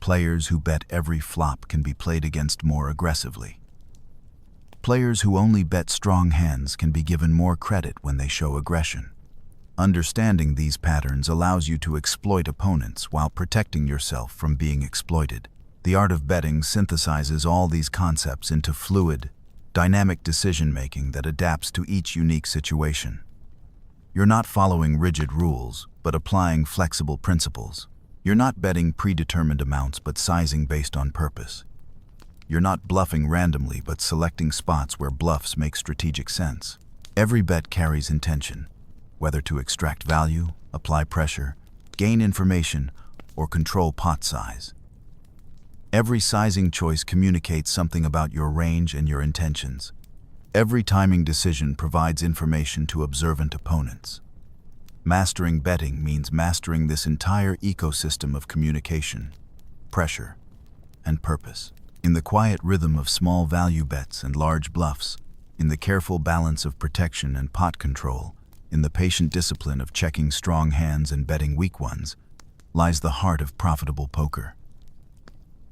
S1: Players who bet every flop can be played against more aggressively. Players who only bet strong hands can be given more credit when they show aggression. Understanding these patterns allows you to exploit opponents while protecting yourself from being exploited. The art of betting synthesizes all these concepts into fluid, dynamic decision-making that adapts to each unique situation. You're not following rigid rules, but applying flexible principles. You're not betting predetermined amounts, but sizing based on purpose. You're not bluffing randomly, but selecting spots where bluffs make strategic sense. Every bet carries intention, whether to extract value, apply pressure, gain information, or control pot size. Every sizing choice communicates something about your range and your intentions. Every timing decision provides information to observant opponents. Mastering betting means mastering this entire ecosystem of communication, pressure, and purpose. In the quiet rhythm of small value bets and large bluffs, in the careful balance of protection and pot control, in the patient discipline of checking strong hands and betting weak ones, lies the heart of profitable poker.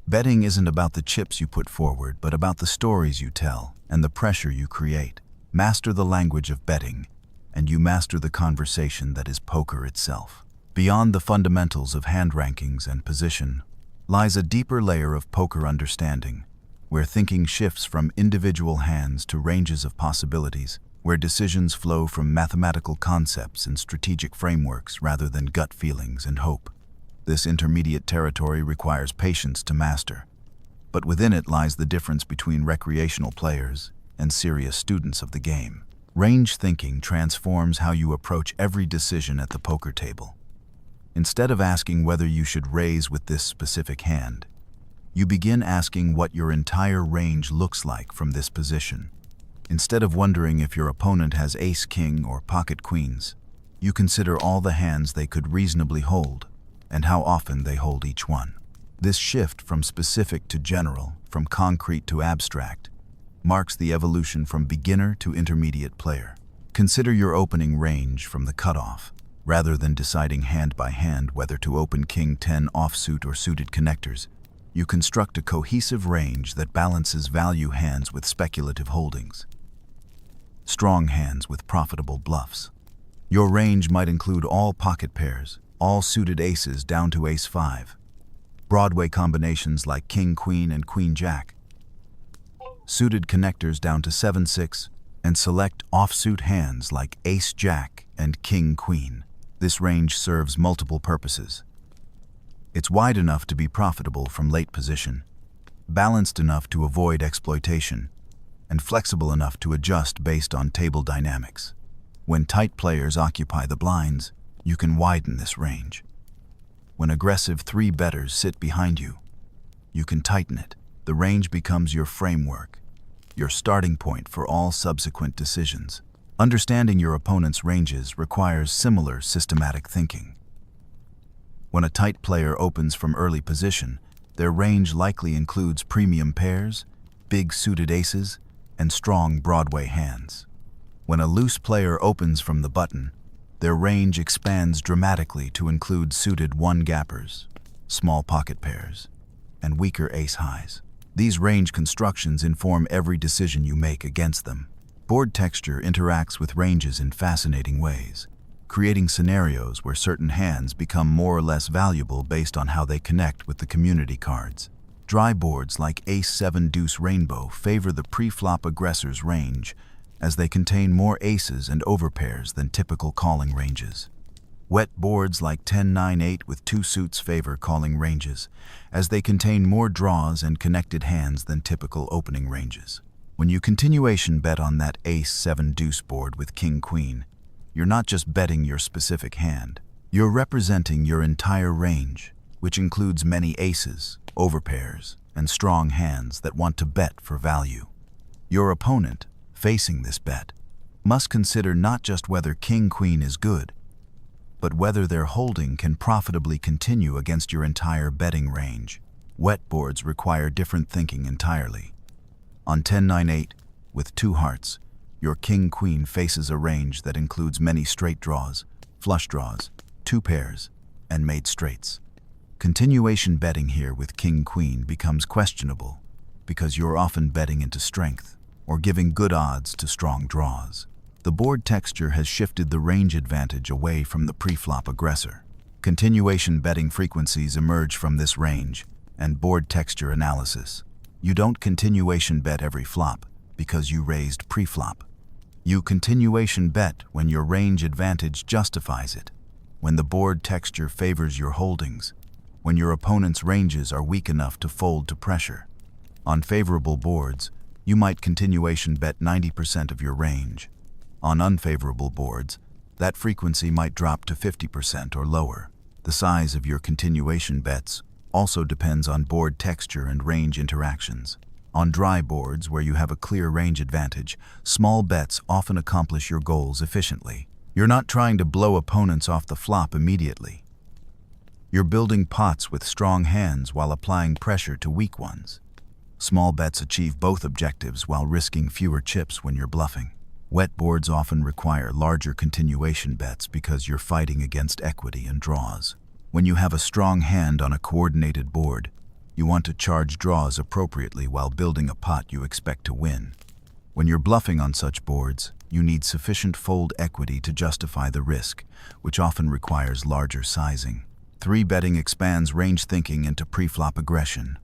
S1: Betting isn't about the chips you put forward, but about the stories you tell and the pressure you create. Master the language of betting, and you master the conversation that is poker itself. Beyond the fundamentals of hand rankings and position lies a deeper layer of poker understanding, where thinking shifts from individual hands to ranges of possibilities, where decisions flow from mathematical concepts and strategic frameworks rather than gut feelings and hope. This intermediate territory requires patience to master, but within it lies the difference between recreational players and serious students of the game. Range thinking transforms how you approach every decision at the poker table. Instead of asking whether you should raise with this specific hand, you begin asking what your entire range looks like from this position. Instead of wondering if your opponent has ace-king or pocket queens, you consider all the hands they could reasonably hold and how often they hold each one. This shift from specific to general, from concrete to abstract, marks the evolution from beginner to intermediate player. Consider your opening range from the cutoff, rather than deciding hand by hand whether to open king-10 offsuit or suited connectors. You construct a cohesive range that balances value hands with speculative holdings, strong hands with profitable bluffs. Your range might include all pocket pairs, all suited aces down to ace-5, Broadway combinations like king-queen and queen-jack, suited connectors down to 7-6, and select offsuit hands like ace-jack and king-queen. This range serves multiple purposes. It's wide enough to be profitable from late position, balanced enough to avoid exploitation, and flexible enough to adjust based on table dynamics. When tight players occupy the blinds, you can widen this range. When aggressive three-betters sit behind you, you can tighten it. The range becomes your framework, your starting point for all subsequent decisions. Understanding your opponent's ranges requires similar systematic thinking. When a tight player opens from early position, their range likely includes premium pairs, big suited aces, and strong Broadway hands. When a loose player opens from the button, their range expands dramatically to include suited one-gappers, small pocket pairs, and weaker ace-highs. These range constructions inform every decision you make against them. Board texture interacts with ranges in fascinating ways, creating scenarios where certain hands become more or less valuable based on how they connect with the community cards. Dry boards like Ace-7 Deuce Rainbow favor the pre-flop aggressor's range, as they contain more aces and overpairs than typical calling ranges. Wet boards like 10-9-8 with two suits favor calling ranges, as they contain more draws and connected hands than typical opening ranges. When you continuation bet on that Ace-7 Deuce board with King-Queen, you're not just betting your specific hand, you're representing your entire range, which includes many aces, overpairs, and strong hands that want to bet for value. Your opponent, facing this bet, must consider not just whether King-Queen is good, but whether their holding can profitably continue against your entire betting range. Wet boards require different thinking entirely. On 10-9-8, with two hearts, your King-Queen faces a range that includes many straight draws, flush draws, two pairs, and made straights. Continuation betting here with King-Queen becomes questionable because you're often betting into strength or giving good odds to strong draws. The board texture has shifted the range advantage away from the pre-flop aggressor. Continuation betting frequencies emerge from this range and board texture analysis. You don't continuation bet every flop because you raised pre-flop. You continuation bet when your range advantage justifies it, when the board texture favors your holdings, when your opponent's ranges are weak enough to fold to pressure. On favorable boards, you might continuation bet 90% of your range. On unfavorable boards, that frequency might drop to 50% or lower. The size of your continuation bets also depends on board texture and range interactions. On dry boards where you have a clear range advantage, small bets often accomplish your goals efficiently. You're not trying to blow opponents off the flop immediately. You're building pots with strong hands while applying pressure to weak ones. Small bets achieve both objectives while risking fewer chips when you're bluffing. Wet boards often require larger continuation bets because you're fighting against equity and draws. When you have a strong hand on a coordinated board, you want to charge draws appropriately while building a pot you expect to win. When you're bluffing on such boards, you need sufficient fold equity to justify the risk, which often requires larger sizing. Three-betting expands range thinking into pre-flop aggression,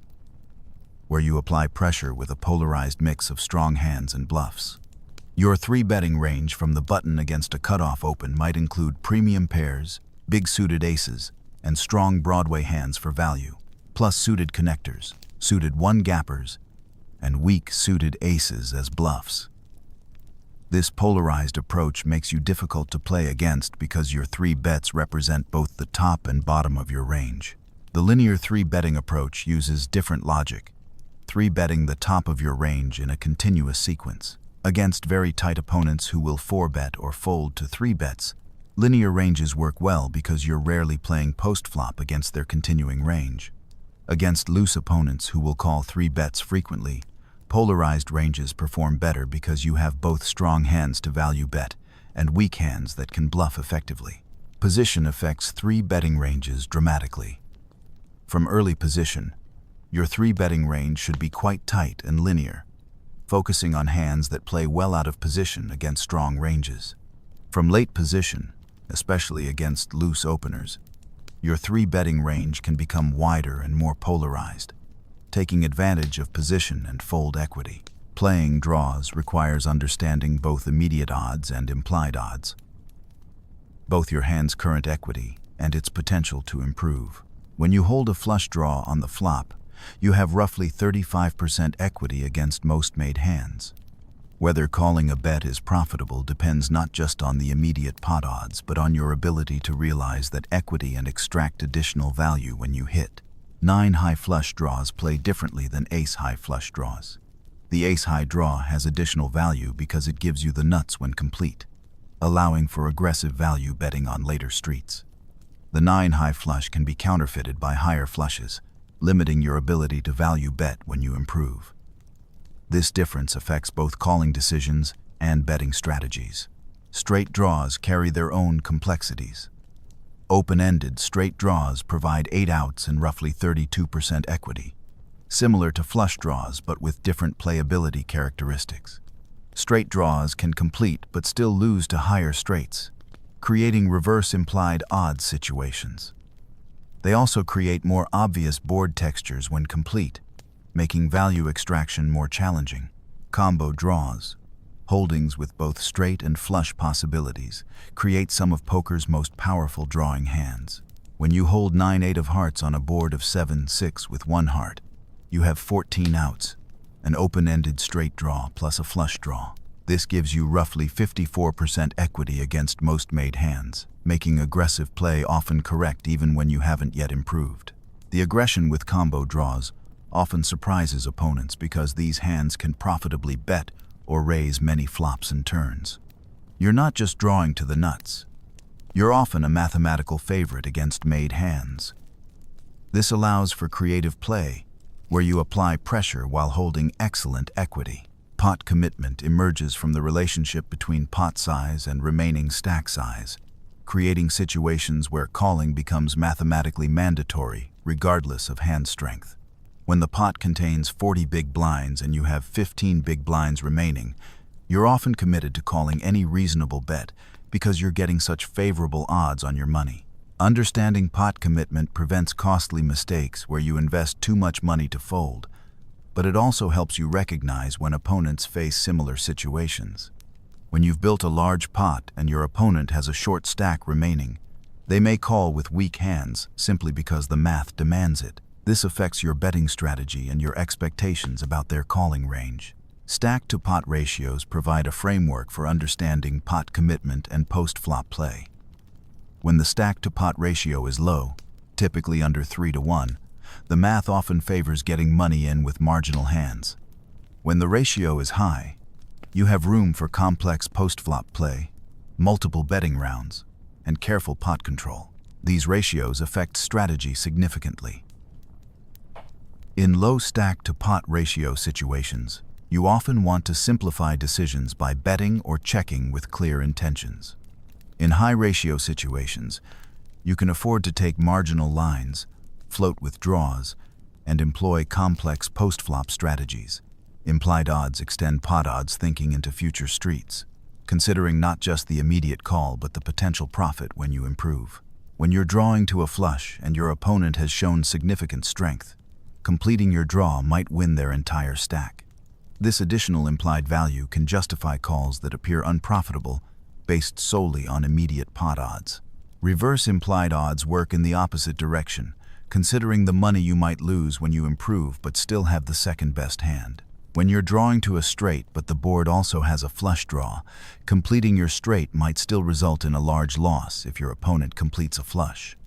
S1: where you apply pressure with a polarized mix of strong hands and bluffs. Your three-betting range from the button against a cutoff open might include premium pairs, big suited aces, and strong Broadway hands for value, plus suited connectors, suited one-gappers, and weak suited aces as bluffs. This polarized approach makes you difficult to play against because your three bets represent both the top and bottom of your range. The linear three-betting approach uses different logic, three-betting the top of your range in a continuous sequence. Against very tight opponents who will four-bet or fold to three bets, linear ranges work well because you're rarely playing post-flop against their continuing range. Against loose opponents who will call three bets frequently, polarized ranges perform better because you have both strong hands to value bet and weak hands that can bluff effectively. Position affects three-betting ranges dramatically. From early position, your three-betting range should be quite tight and linear, focusing on hands that play well out of position against strong ranges. From late position, especially against loose openers, your three-betting range can become wider and more polarized, taking advantage of position and fold equity. Playing draws requires understanding both immediate odds and implied odds, both your hand's current equity and its potential to improve. When you hold a flush draw on the flop, you have roughly 35% equity against most made hands. Whether calling a bet is profitable depends not just on the immediate pot odds, but on your ability to realize that equity and extract additional value when you hit. 9 high flush draws play differently than ace high flush draws. The ace high draw has additional value because it gives you the nuts when complete, allowing for aggressive value betting on later streets. The 9 high flush can be counterfeited by higher flushes, limiting your ability to value bet when you improve. This difference affects both calling decisions and betting strategies. Straight draws carry their own complexities. Open-ended straight draws provide 8 outs and roughly 32% equity, similar to flush draws but with different playability characteristics. Straight draws can complete but still lose to higher straights, creating reverse implied odds situations. They also create more obvious board textures when complete, making value extraction more challenging. Combo draws, holdings with both straight and flush possibilities, create some of poker's most powerful drawing hands. When you hold 9-8 of hearts on a board of 7-6 with 1 heart, you have 14 outs, an open-ended straight draw plus a flush draw. This gives you roughly 54% equity against most made hands, making aggressive play often correct even when you haven't yet improved. The aggression with combo draws often surprises opponents because these hands can profitably bet or raise many flops and turns. You're not just drawing to the nuts. You're often a mathematical favorite against made hands. This allows for creative play, where you apply pressure while holding excellent equity. Pot commitment emerges from the relationship between pot size and remaining stack size, creating situations where calling becomes mathematically mandatory regardless of hand strength. When the pot contains 40 big blinds and you have 15 big blinds remaining, you're often committed to calling any reasonable bet because you're getting such favorable odds on your money. Understanding pot commitment prevents costly mistakes where you invest too much money to fold, but it also helps you recognize when opponents face similar situations. When you've built a large pot and your opponent has a short stack remaining, they may call with weak hands simply because the math demands it. This affects your betting strategy and your expectations about their calling range. Stack-to-pot ratios provide a framework for understanding pot commitment and post-flop play. When the stack-to-pot ratio is low, typically under 3-to-1, the math often favors getting money in with marginal hands. When the ratio is high, you have room for complex post-flop play, multiple betting rounds, and careful pot control. These ratios affect strategy significantly. In low stack-to-pot ratio situations, you often want to simplify decisions by betting or checking with clear intentions. In high-ratio situations, you can afford to take marginal lines, float with draws, and employ complex post-flop strategies. Implied odds extend pot odds thinking into future streets, considering not just the immediate call but the potential profit when you improve. When you're drawing to a flush and your opponent has shown significant strength, completing your draw might win their entire stack. This additional implied value can justify calls that appear unprofitable based solely on immediate pot odds. Reverse implied odds work in the opposite direction, considering the money you might lose when you improve but still have the second best hand. When you're drawing to a straight but the board also has a flush draw, completing your straight might still result in a large loss if your opponent completes a flush.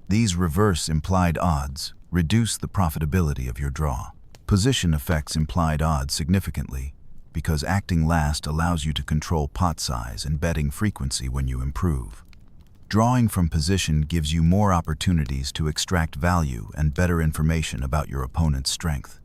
S1: These reverse implied odds reduce the profitability of your draw. Position affects implied odds significantly because acting last allows you to control pot size and betting frequency when you improve. Drawing from position gives you more opportunities to extract value and better information about your opponent's strength.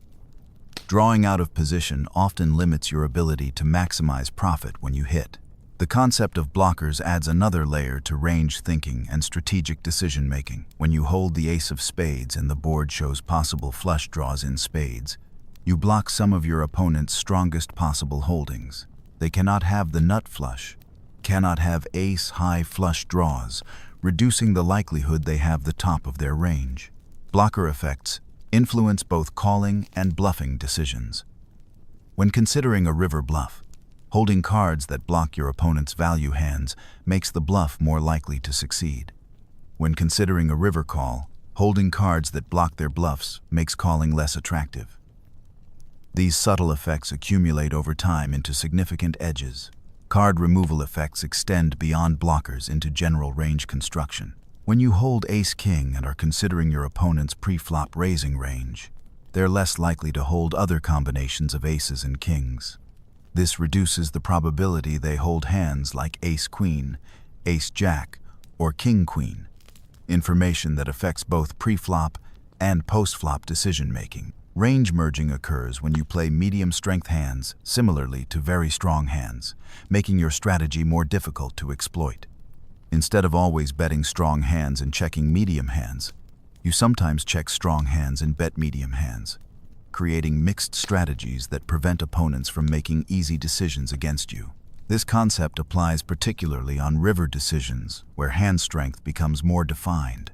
S1: Drawing out of position often limits your ability to maximize profit when you hit. The concept of blockers adds another layer to range thinking and strategic decision-making. When you hold the ace of spades and the board shows possible flush draws in spades, you block some of your opponent's strongest possible holdings. They cannot have the nut flush, cannot have ace-high flush draws, reducing the likelihood they have the top of their range. Blocker effects influence both calling and bluffing decisions. When considering a river bluff, holding cards that block your opponent's value hands makes the bluff more likely to succeed. When considering a river call, holding cards that block their bluffs makes calling less attractive. These subtle effects accumulate over time into significant edges. Card removal effects extend beyond blockers into general range construction. When you hold ace-king and are considering your opponent's pre-flop raising range, they're less likely to hold other combinations of aces and kings. This reduces the probability they hold hands like ace-queen, ace-jack, or king-queen, information that affects both pre-flop and post-flop decision-making. Range merging occurs when you play medium-strength hands similarly to very strong hands, making your strategy more difficult to exploit. Instead of always betting strong hands and checking medium hands, you sometimes check strong hands and bet medium hands, creating mixed strategies that prevent opponents from making easy decisions against you. This concept applies particularly on river decisions, where hand strength becomes more defined.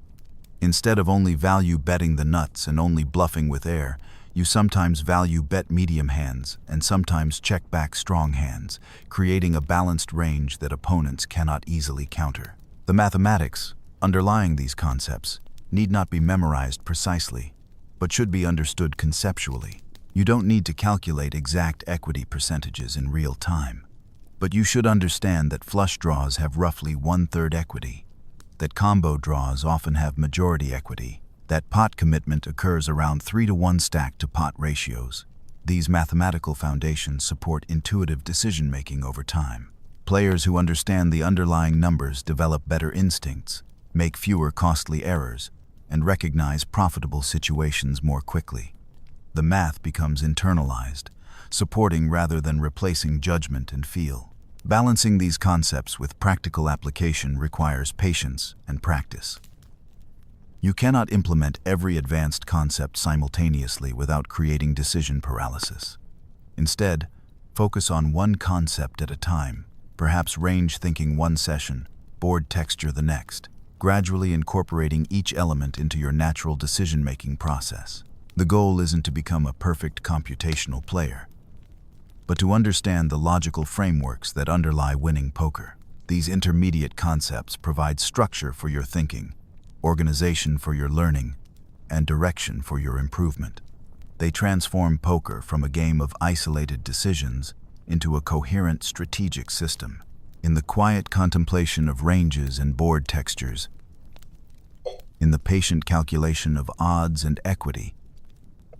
S1: Instead of only value betting the nuts and only bluffing with air, you sometimes value bet medium hands and sometimes check back strong hands, creating a balanced range that opponents cannot easily counter. The mathematics underlying these concepts need not be memorized precisely, but should be understood conceptually. You don't need to calculate exact equity percentages in real time, but you should understand that flush draws have roughly 1/3 equity, that combo draws often have majority equity, that pot commitment occurs around 3-to-1 stack to pot ratios. These mathematical foundations support intuitive decision-making over time. Players who understand the underlying numbers develop better instincts, make fewer costly errors, and recognize profitable situations more quickly. The math becomes internalized, supporting rather than replacing judgment and feel. Balancing these concepts with practical application requires patience and practice. You cannot implement every advanced concept simultaneously without creating decision paralysis. Instead, focus on one concept at a time, perhaps range thinking one session, board texture the next, gradually incorporating each element into your natural decision-making process. The goal isn't to become a perfect computational player, but to understand the logical frameworks that underlie winning poker. These intermediate concepts provide structure for your thinking, organization for your learning, and direction for your improvement. They transform poker from a game of isolated decisions into a coherent strategic system. In the quiet contemplation of ranges and board textures, in the patient calculation of odds and equity,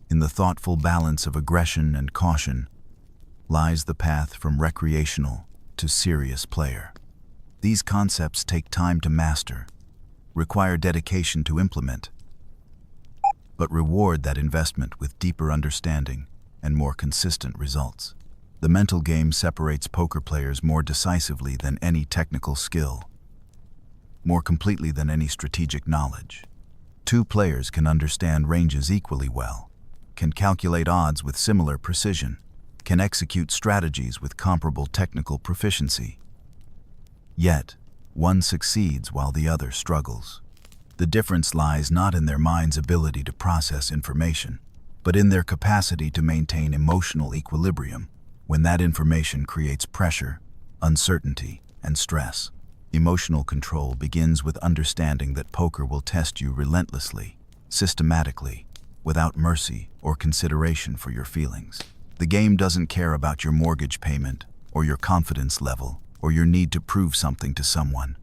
S1: in the thoughtful balance of aggression and caution, lies the path from recreational to serious player. These concepts take time to master, require dedication to implement, but reward that investment with deeper understanding and more consistent results. The mental game separates poker players more decisively than any technical skill, more completely than any strategic knowledge. Two players can understand ranges equally well, can calculate odds with similar precision, can execute strategies with comparable technical proficiency. Yet, one succeeds while the other struggles. The difference lies not in their mind's ability to process information, but in their capacity to maintain emotional equilibrium when that information creates pressure, uncertainty, and stress. Emotional control begins with understanding that poker will test you relentlessly, systematically, without mercy or consideration for your feelings. The game doesn't care about your mortgage payment, or your confidence level, or your need to prove something to someone.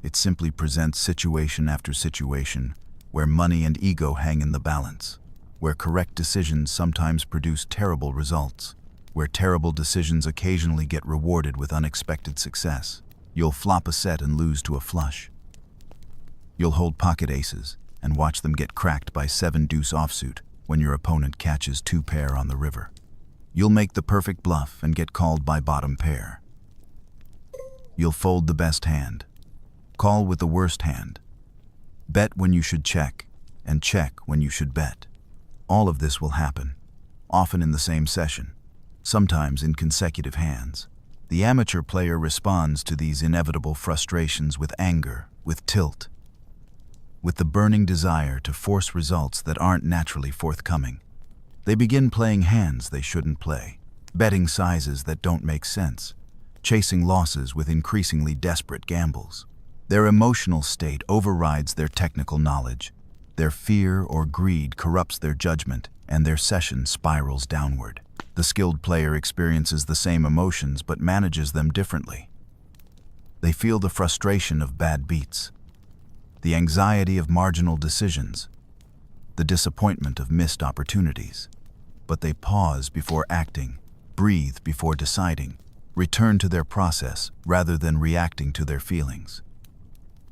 S1: It simply presents situation after situation where money and ego hang in the balance, where correct decisions sometimes produce terrible results, where terrible decisions occasionally get rewarded with unexpected success. You'll flop a set and lose to a flush. You'll hold pocket aces and watch them get cracked by 7-deuce offsuit when your opponent catches 2-pair on the river. You'll make the perfect bluff and get called by bottom pair. You'll fold the best hand, call with the worst hand, bet when you should check, and check when you should bet. All of this will happen, often in the same session, sometimes in consecutive hands. The amateur player responds to these inevitable frustrations with anger, with tilt, with the burning desire to force results that aren't naturally forthcoming. They begin playing hands they shouldn't play, betting sizes that don't make sense, chasing losses with increasingly desperate gambles. Their emotional state overrides their technical knowledge, their fear or greed corrupts their judgment, and their session spirals downward. The skilled player experiences the same emotions but manages them differently. They feel the frustration of bad beats, the anxiety of marginal decisions, the disappointment of missed opportunities. But they pause before acting, breathe before deciding, return to their process rather than reacting to their feelings.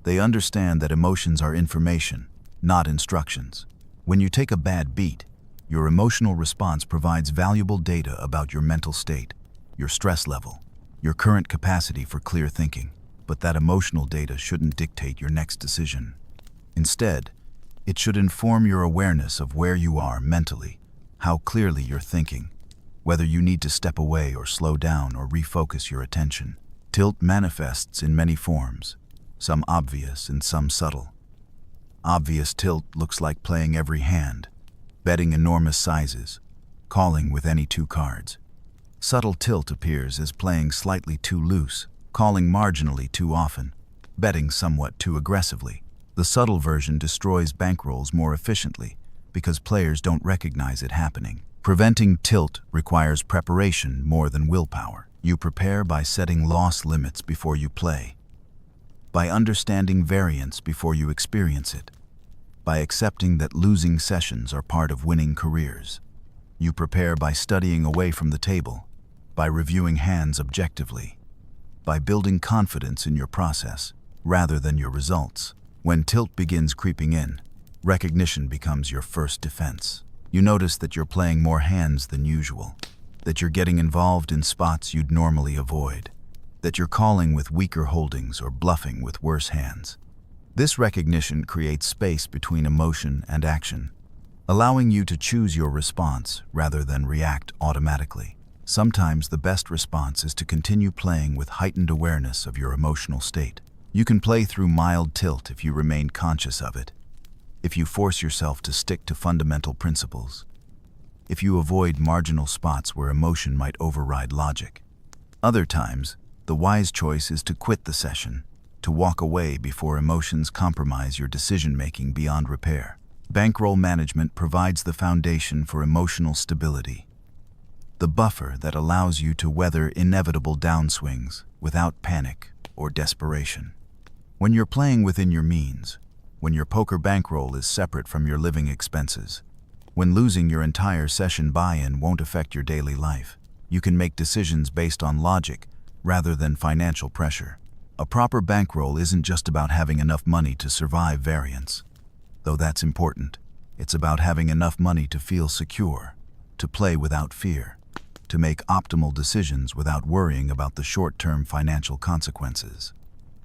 S1: They understand that emotions are information, not instructions. When you take a bad beat, your emotional response provides valuable data about your mental state, your stress level, your current capacity for clear thinking. But that emotional data shouldn't dictate your next decision. Instead, it should inform your awareness of where you are mentally, how clearly you're thinking, whether you need to step away or slow down or refocus your attention. Tilt manifests in many forms, some obvious and some subtle. Obvious tilt looks like playing every hand, betting enormous sizes, calling with any two cards. Subtle tilt appears as playing slightly too loose, calling marginally too often, betting somewhat too aggressively. The subtle version destroys bankrolls more efficiently because players don't recognize it happening. Preventing tilt requires preparation more than willpower. You prepare by setting loss limits before you play, by understanding variance before you experience it, by accepting that losing sessions are part of winning careers. You prepare by studying away from the table, by reviewing hands objectively, by building confidence in your process rather than your results. When tilt begins creeping in, recognition becomes your first defense. You notice that you're playing more hands than usual, that you're getting involved in spots you'd normally avoid, that you're calling with weaker holdings or bluffing with worse hands. This recognition creates space between emotion and action, allowing you to choose your response rather than react automatically. Sometimes the best response is to continue playing with heightened awareness of your emotional state. You can play through mild tilt if you remain conscious of it, if you force yourself to stick to fundamental principles, if you avoid marginal spots where emotion might override logic. Other times, the wise choice is to quit the session, to walk away before emotions compromise your decision-making beyond repair. Bankroll management provides the foundation for emotional stability, the buffer that allows you to weather inevitable downswings without panic or desperation. When you're playing within your means, when your poker bankroll is separate from your living expenses, when losing your entire session buy-in won't affect your daily life, you can make decisions based on logic rather than financial pressure. A proper bankroll isn't just about having enough money to survive variance, though that's important. It's about having enough money to feel secure, to play without fear, to make optimal decisions without worrying about the short-term financial consequences.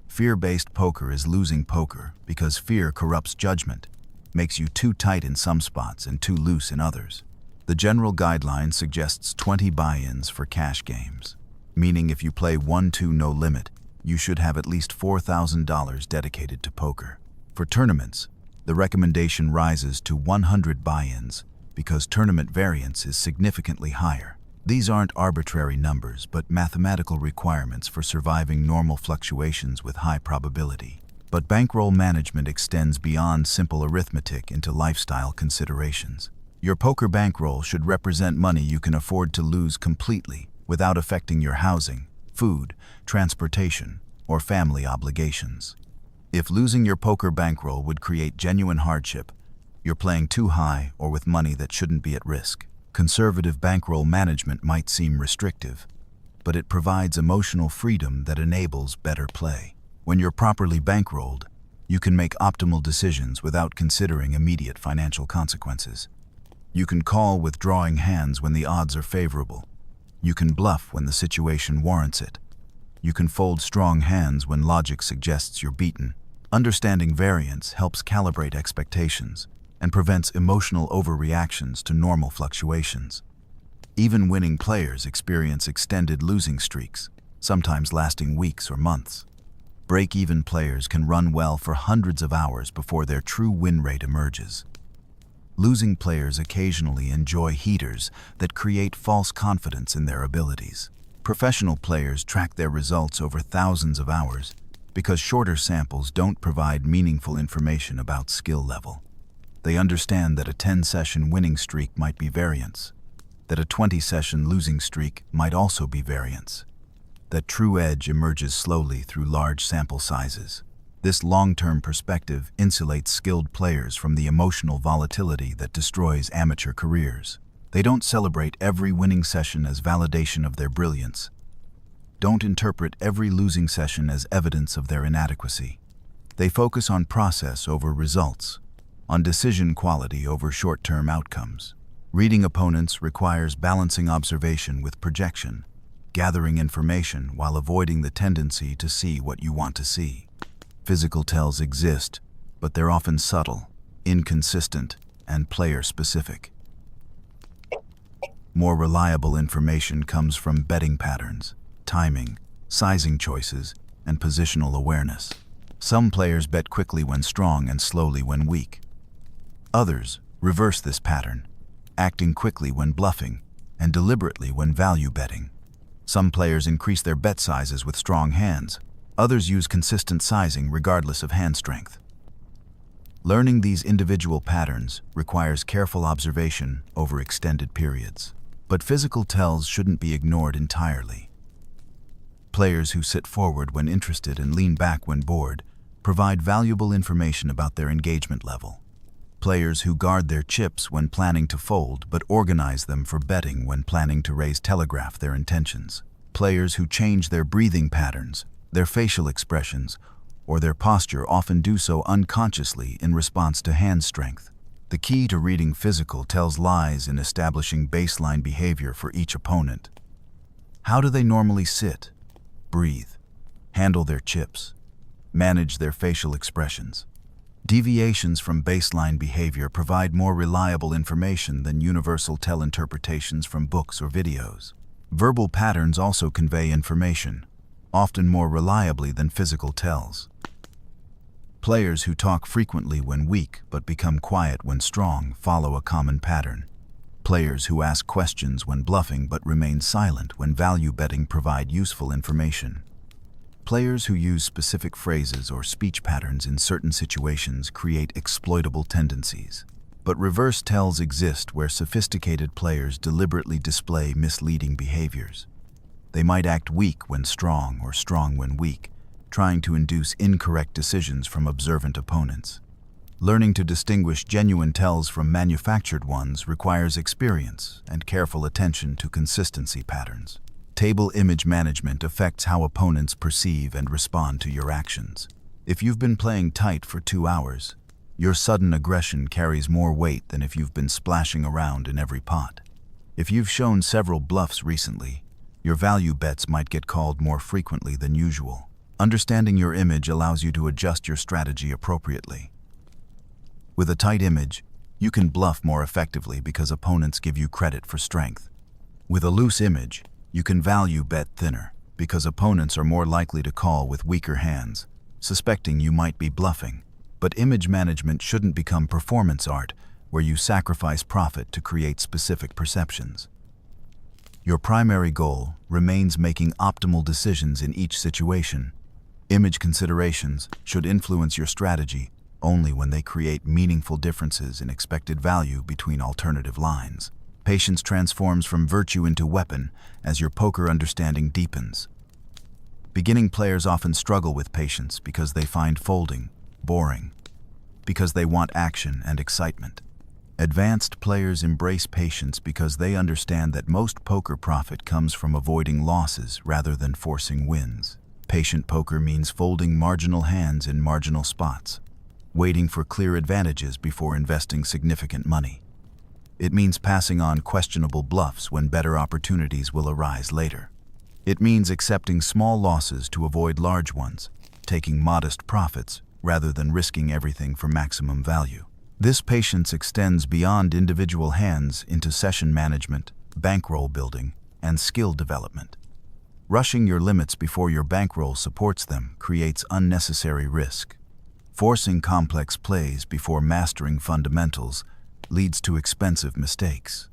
S1: Fear-based poker is losing poker because fear corrupts judgment, makes you too tight in some spots and too loose in others. The general guideline suggests 20 buy-ins for cash games, meaning if you play 1-2 no limit, you should have at least $4,000 dedicated to poker. For tournaments, the recommendation rises to 100 buy-ins because tournament variance is significantly higher. These aren't arbitrary numbers, but mathematical requirements for surviving normal fluctuations with high probability. But bankroll management extends beyond simple arithmetic into lifestyle considerations. Your poker bankroll should represent money you can afford to lose completely without affecting your housing, food, transportation, or family obligations. If losing your poker bankroll would create genuine hardship, you're playing too high or with money that shouldn't be at risk. Conservative bankroll management might seem restrictive, but it provides emotional freedom that enables better play. When you're properly bankrolled, you can make optimal decisions without considering immediate financial consequences. You can call withdrawing hands when the odds are favorable. You can bluff when the situation warrants it. You can fold strong hands when logic suggests you're beaten. Understanding variance helps calibrate expectations and prevents emotional overreactions to normal fluctuations. Even winning players experience extended losing streaks, sometimes lasting weeks or months. Break-even players can run well for hundreds of hours before their true win rate emerges. Losing players occasionally enjoy heaters that create false confidence in their abilities. Professional players track their results over thousands of hours because shorter samples don't provide meaningful information about skill level. They understand that a 10-session winning streak might be variance, that a 20-session losing streak might also be variance. That true edge emerges slowly through large sample sizes. This long-term perspective insulates skilled players from the emotional volatility that destroys amateur careers. They don't celebrate every winning session as validation of their brilliance. Don't interpret every losing session as evidence of their inadequacy. They focus on process over results, on decision quality over short-term outcomes. Reading opponents requires balancing observation with projection, gathering information while avoiding the tendency to see what you want to see. Physical tells exist, but they're often subtle, inconsistent, and player-specific. More reliable information comes from betting patterns, timing, sizing choices, and positional awareness. Some players bet quickly when strong and slowly when weak. Others reverse this pattern, acting quickly when bluffing and deliberately when value betting. Some players increase their bet sizes with strong hands. Others use consistent sizing regardless of hand strength. Learning these individual patterns requires careful observation over extended periods. But physical tells shouldn't be ignored entirely. Players who sit forward when interested and lean back when bored provide valuable information about their engagement level. Players who guard their chips when planning to fold but organize them for betting when planning to raise telegraph their intentions. Players who change their breathing patterns, their facial expressions, or their posture often do so unconsciously in response to hand strength. The key to reading physical tells lies in establishing baseline behavior for each opponent. How do they normally sit, breathe, handle their chips, manage their facial expressions? Deviations from baseline behavior provide more reliable information than universal tell interpretations from books or videos. Verbal patterns also convey information, often more reliably than physical tells. Players who talk frequently when weak but become quiet when strong follow a common pattern. Players who ask questions when bluffing but remain silent when value betting provide useful information. Players who use specific phrases or speech patterns in certain situations create exploitable tendencies. But reverse tells exist where sophisticated players deliberately display misleading behaviors. They might act weak when strong or strong when weak, trying to induce incorrect decisions from observant opponents. Learning to distinguish genuine tells from manufactured ones requires experience and careful attention to consistency patterns. Table image management affects how opponents perceive and respond to your actions. If you've been playing tight for 2 hours, your sudden aggression carries more weight than if you've been splashing around in every pot. If you've shown several bluffs recently, your value bets might get called more frequently than usual. Understanding your image allows you to adjust your strategy appropriately. With a tight image, you can bluff more effectively because opponents give you credit for strength. With a loose image, you can value bet thinner because opponents are more likely to call with weaker hands, suspecting you might be bluffing. But image management shouldn't become performance art, where you sacrifice profit to create specific perceptions. Your primary goal remains making optimal decisions in each situation. Image considerations should influence your strategy only when they create meaningful differences in expected value between alternative lines. Patience transforms from virtue into weapon as your poker understanding deepens. Beginning players often struggle with patience because they find folding boring, because they want action and excitement. Advanced players embrace patience because they understand that most poker profit comes from avoiding losses rather than forcing wins. Patient poker means folding marginal hands in marginal spots, waiting for clear advantages before investing significant money. It means passing on questionable bluffs when better opportunities will arise later. It means accepting small losses to avoid large ones, taking modest profits rather than risking everything for maximum value. This patience extends beyond individual hands into session management, bankroll building, and skill development. Rushing your limits before your bankroll supports them creates unnecessary risk. Forcing complex plays before mastering fundamentals leads to expensive mistakes.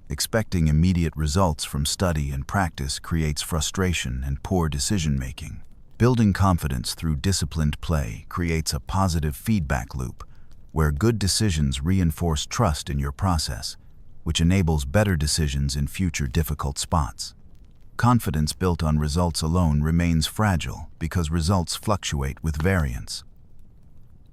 S1: Expecting immediate results from study and practice creates frustration and poor decision-making. Building confidence through disciplined play creates a positive feedback loop where good decisions reinforce trust in your process which enables better decisions in future difficult spots. Confidence built on results alone remains fragile because results fluctuate with variance.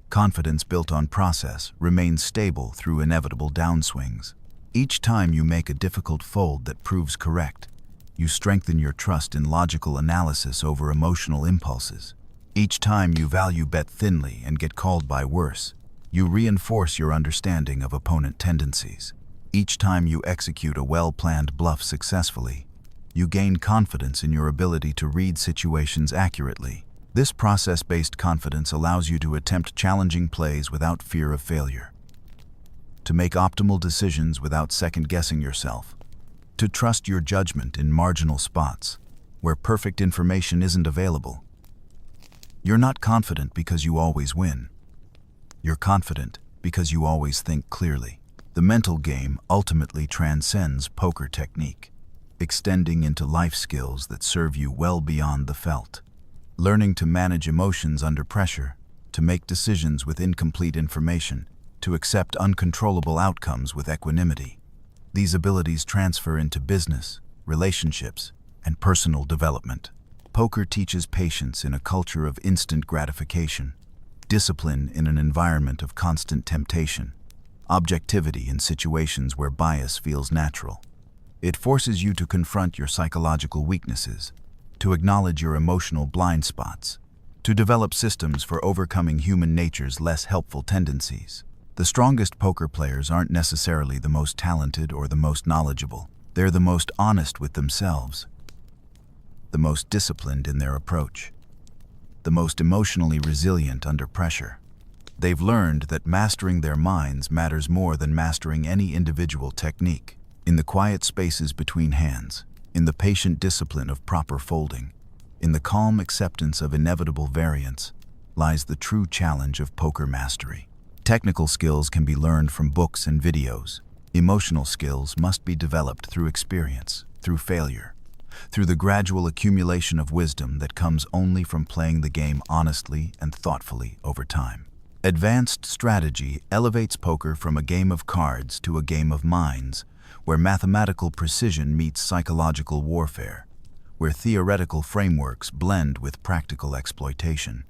S1: Confidence built on process remains stable through inevitable downswings. Each time you make a difficult fold that proves correct, you strengthen your trust in logical analysis over emotional impulses. Each time you value bet thinly and get called by worse, you reinforce your understanding of opponent tendencies. Each time you execute a well-planned bluff successfully, you gain confidence in your ability to read situations accurately. This process-based confidence allows you to attempt challenging plays without fear of failure, to make optimal decisions without second-guessing yourself, to trust your judgment in marginal spots where perfect information isn't available. You're not confident because you always win. You're confident because you always think clearly. The mental game ultimately transcends poker technique, extending into life skills that serve you well beyond the felt. Learning to manage emotions under pressure, to make decisions with incomplete information, to accept uncontrollable outcomes with equanimity. These abilities transfer into business, relationships, and personal development. Poker teaches patience in a culture of instant gratification, discipline in an environment of constant temptation, objectivity in situations where bias feels natural. It forces you to confront your psychological weaknesses, to acknowledge your emotional blind spots, to develop systems for overcoming human nature's less helpful tendencies. The strongest poker players aren't necessarily the most talented or the most knowledgeable. They're the most honest with themselves, the most disciplined in their approach, the most emotionally resilient under pressure. They've learned that mastering their minds matters more than mastering any individual technique. In the quiet spaces between hands, in the patient discipline of proper folding, in the calm acceptance of inevitable variance, lies the true challenge of poker mastery. Technical skills can be learned from books and videos. Emotional skills must be developed through experience, through failure, through the gradual accumulation of wisdom that comes only from playing the game honestly and thoughtfully over time. Advanced strategy elevates poker from a game of cards to a game of minds, where mathematical precision meets psychological warfare, where theoretical frameworks blend with practical exploitation.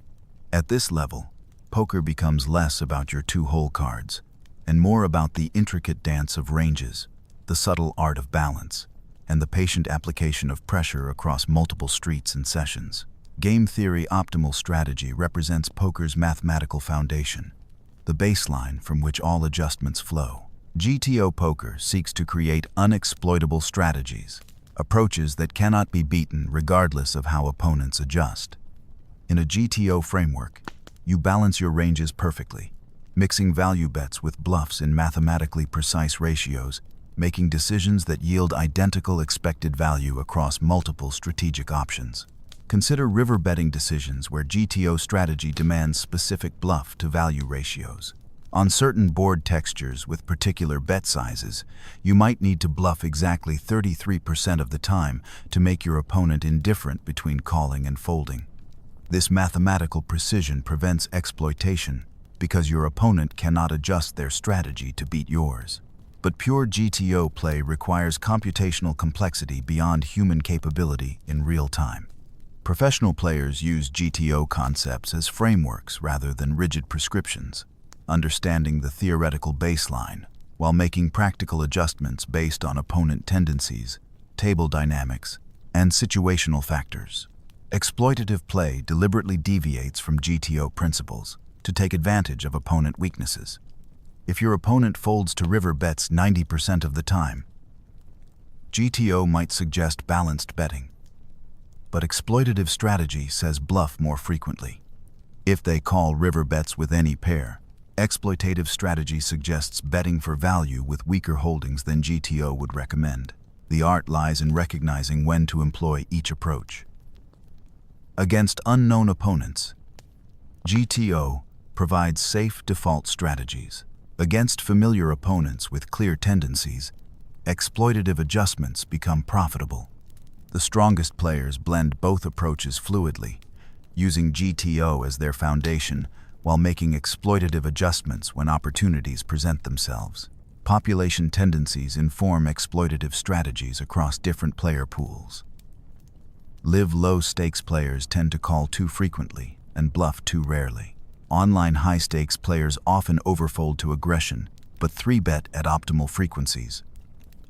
S1: At this level, poker becomes less about your two hole cards and more about the intricate dance of ranges, the subtle art of balance, and the patient application of pressure across multiple streets and sessions. Game theory optimal strategy represents poker's mathematical foundation, the baseline from which all adjustments flow. GTO poker seeks to create unexploitable strategies, approaches that cannot be beaten regardless of how opponents adjust. In a GTO framework, you balance your ranges perfectly, mixing value bets with bluffs in mathematically precise ratios, making decisions that yield identical expected value across multiple strategic options. Consider river betting decisions where GTO strategy demands specific bluff to value ratios. On certain board textures with particular bet sizes, you might need to bluff exactly 33% of the time to make your opponent indifferent between calling and folding. This mathematical precision prevents exploitation because your opponent cannot adjust their strategy to beat yours. But pure GTO play requires computational complexity beyond human capability in real time. Professional players use GTO concepts as frameworks rather than rigid prescriptions, understanding the theoretical baseline while making practical adjustments based on opponent tendencies, table dynamics, and situational factors. Exploitative play deliberately deviates from GTO principles to take advantage of opponent weaknesses. If your opponent folds to river bets 90% of the time, GTO might suggest balanced betting. But exploitative strategy says bluff more frequently. If they call river bets with any pair, exploitative strategy suggests betting for value with weaker holdings than GTO would recommend. The art lies in recognizing when to employ each approach. Against unknown opponents, GTO provides safe default strategies. Against familiar opponents with clear tendencies, exploitative adjustments become profitable. The strongest players blend both approaches fluidly, using GTO as their foundation while making exploitative adjustments when opportunities present themselves. Population tendencies inform exploitative strategies across different player pools. Live low-stakes players tend to call too frequently and bluff too rarely. Online high-stakes players often overfold to aggression, but 3-bet at optimal frequencies.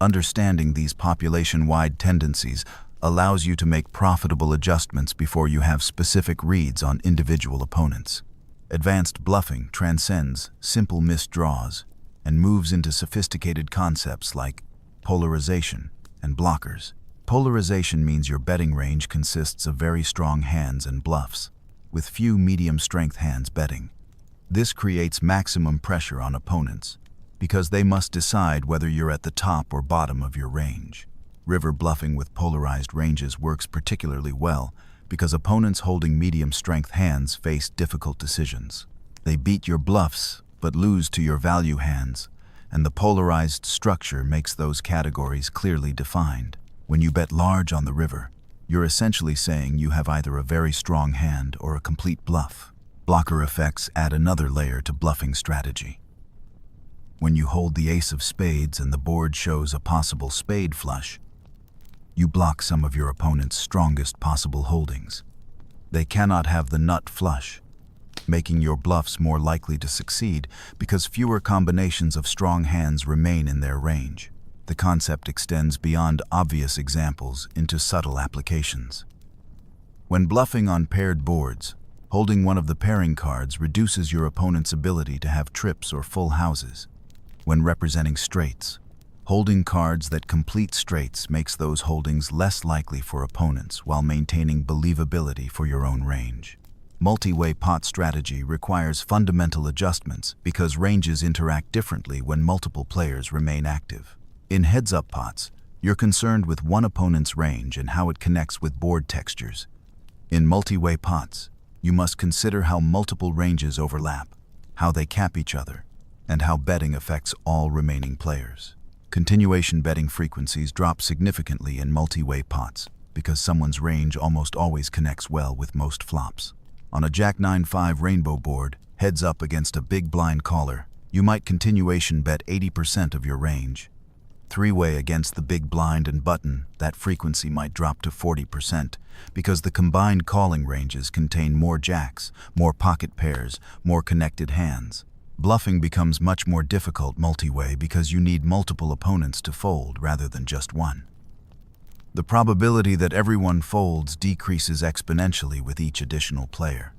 S1: Understanding these population-wide tendencies allows you to make profitable adjustments before you have specific reads on individual opponents. Advanced bluffing transcends simple missed draws and moves into sophisticated concepts like polarization and blockers. Polarization means your betting range consists of very strong hands and bluffs, with few medium-strength hands betting. This creates maximum pressure on opponents, because they must decide whether you're at the top or bottom of your range. River bluffing with polarized ranges works particularly well because opponents holding medium-strength hands face difficult decisions. They beat your bluffs but lose to your value hands, and the polarized structure makes those categories clearly defined. When you bet large on the river, you're essentially saying you have either a very strong hand or a complete bluff. Blocker effects add another layer to bluffing strategy. When you hold the ace of spades and the board shows a possible spade flush, you block some of your opponent's strongest possible holdings. They cannot have the nut flush, making your bluffs more likely to succeed because fewer combinations of strong hands remain in their range. The concept extends beyond obvious examples into subtle applications. When bluffing on paired boards, holding one of the pairing cards reduces your opponent's ability to have trips or full houses. When representing straights, holding cards that complete straights makes those holdings less likely for opponents while maintaining believability for your own range. Multi-way pot strategy requires fundamental adjustments because ranges interact differently when multiple players remain active. In heads-up pots, you're concerned with one opponent's range and how it connects with board textures. In multi-way pots, you must consider how multiple ranges overlap, how they cap each other, and how betting affects all remaining players. Continuation betting frequencies drop significantly in multi-way pots because someone's range almost always connects well with most flops. On a Jack-9-5 rainbow board, heads up against a big blind caller, you might continuation bet 80% of your range. Three-way against the big blind and button, that frequency might drop to 40% because the combined calling ranges contain more jacks, more pocket pairs, more connected hands. Bluffing becomes much more difficult multi-way because you need multiple opponents to fold rather than just one. The probability that everyone folds decreases exponentially with each additional player.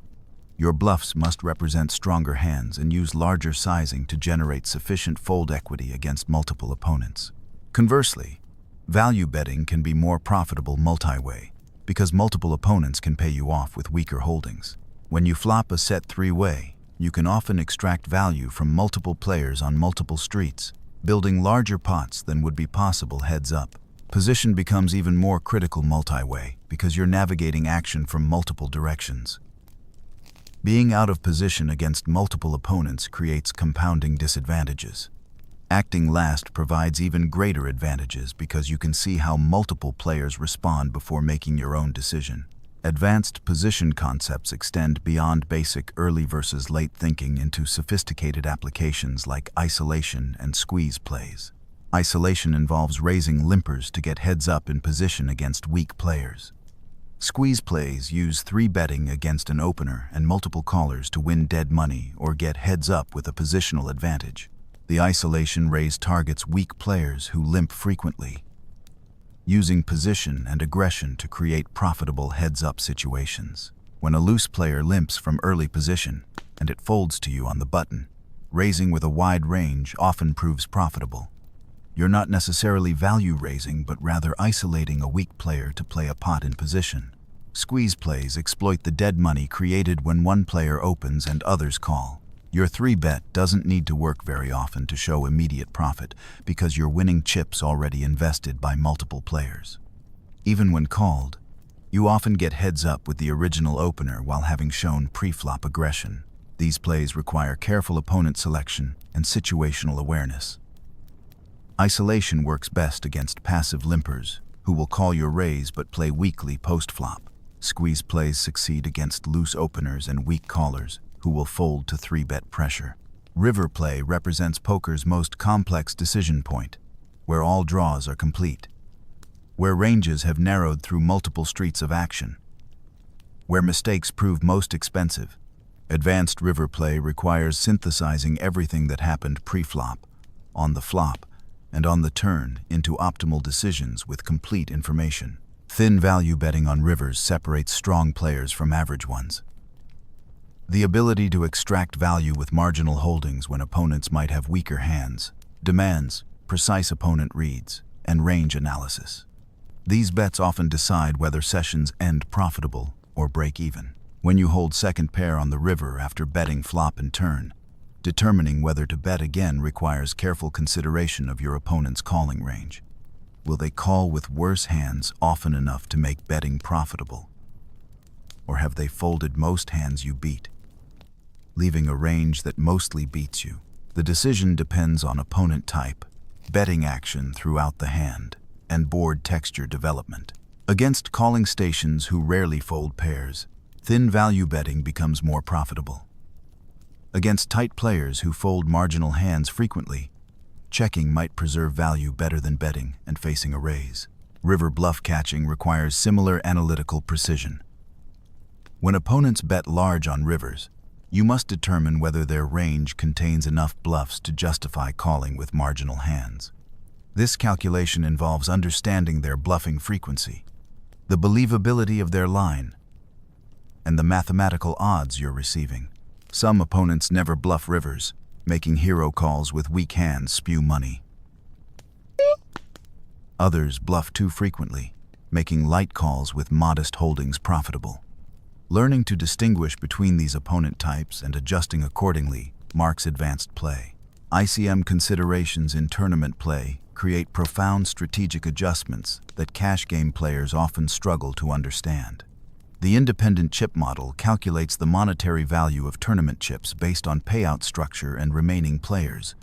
S1: Your bluffs must represent stronger hands and use larger sizing to generate sufficient fold equity against multiple opponents. Conversely, value betting can be more profitable multi-way because multiple opponents can pay you off with weaker holdings. When you flop a set three-way, you can often extract value from multiple players on multiple streets, building larger pots than would be possible heads up. Position becomes even more critical multi-way because you're navigating action from multiple directions. Being out of position against multiple opponents creates compounding disadvantages. Acting last provides even greater advantages because you can see how multiple players respond before making your own decision. Advanced position concepts extend beyond basic early versus late thinking into sophisticated applications like isolation and squeeze plays. Isolation involves raising limpers to get heads up in position against weak players. Squeeze plays use 3-betting against an opener and multiple callers to win dead money or get heads up with a positional advantage. The isolation raise targets weak players who limp frequently, using position and aggression to create profitable heads-up situations. When a loose player limps from early position and it folds to you on the button, raising with a wide range often proves profitable. You're not necessarily value raising, but rather isolating a weak player to play a pot in position. Squeeze plays exploit the dead money created when one player opens and others call. Your 3-bet doesn't need to work very often to show immediate profit because you're winning chips already invested by multiple players. Even when called, you often get heads up with the original opener while having shown pre-flop aggression. These plays require careful opponent selection and situational awareness. Isolation works best against passive limpers who will call your raise but play weakly post-flop. Squeeze plays succeed against loose openers and weak callers who will fold to 3-bet pressure. River play represents poker's most complex decision point, where all draws are complete, where ranges have narrowed through multiple streets of action, where mistakes prove most expensive. Advanced river play requires synthesizing everything that happened pre-flop, on the flop, and on the turn into optimal decisions with complete information. Thin value betting on rivers separates strong players from average ones. The ability to extract value with marginal holdings when opponents might have weaker hands demands precise opponent reads and range analysis. These bets often decide whether sessions end profitable or break even. When you hold second pair on the river after betting flop and turn, determining whether to bet again requires careful consideration of your opponent's calling range. Will they call with worse hands often enough to make betting profitable? Or have they folded most hands you beat, leaving a range that mostly beats you? The decision depends on opponent type, betting action throughout the hand, and board texture development. Against calling stations who rarely fold pairs, thin value betting becomes more profitable. Against tight players who fold marginal hands frequently, checking might preserve value better than betting and facing a raise. River bluff catching requires similar analytical precision. When opponents bet large on rivers, you must determine whether their range contains enough bluffs to justify calling with marginal hands. This calculation involves understanding their bluffing frequency, the believability of their line, and the mathematical odds you're receiving. Some opponents never bluff rivers, making hero calls with weak hands spew money. Others bluff too frequently, making light calls with modest holdings profitable. Learning to distinguish between these opponent types and adjusting accordingly marks advanced play. ICM considerations in tournament play create profound strategic adjustments that cash game players often struggle to understand. The independent chip model calculates the monetary value of tournament chips based on payout structure and remaining players,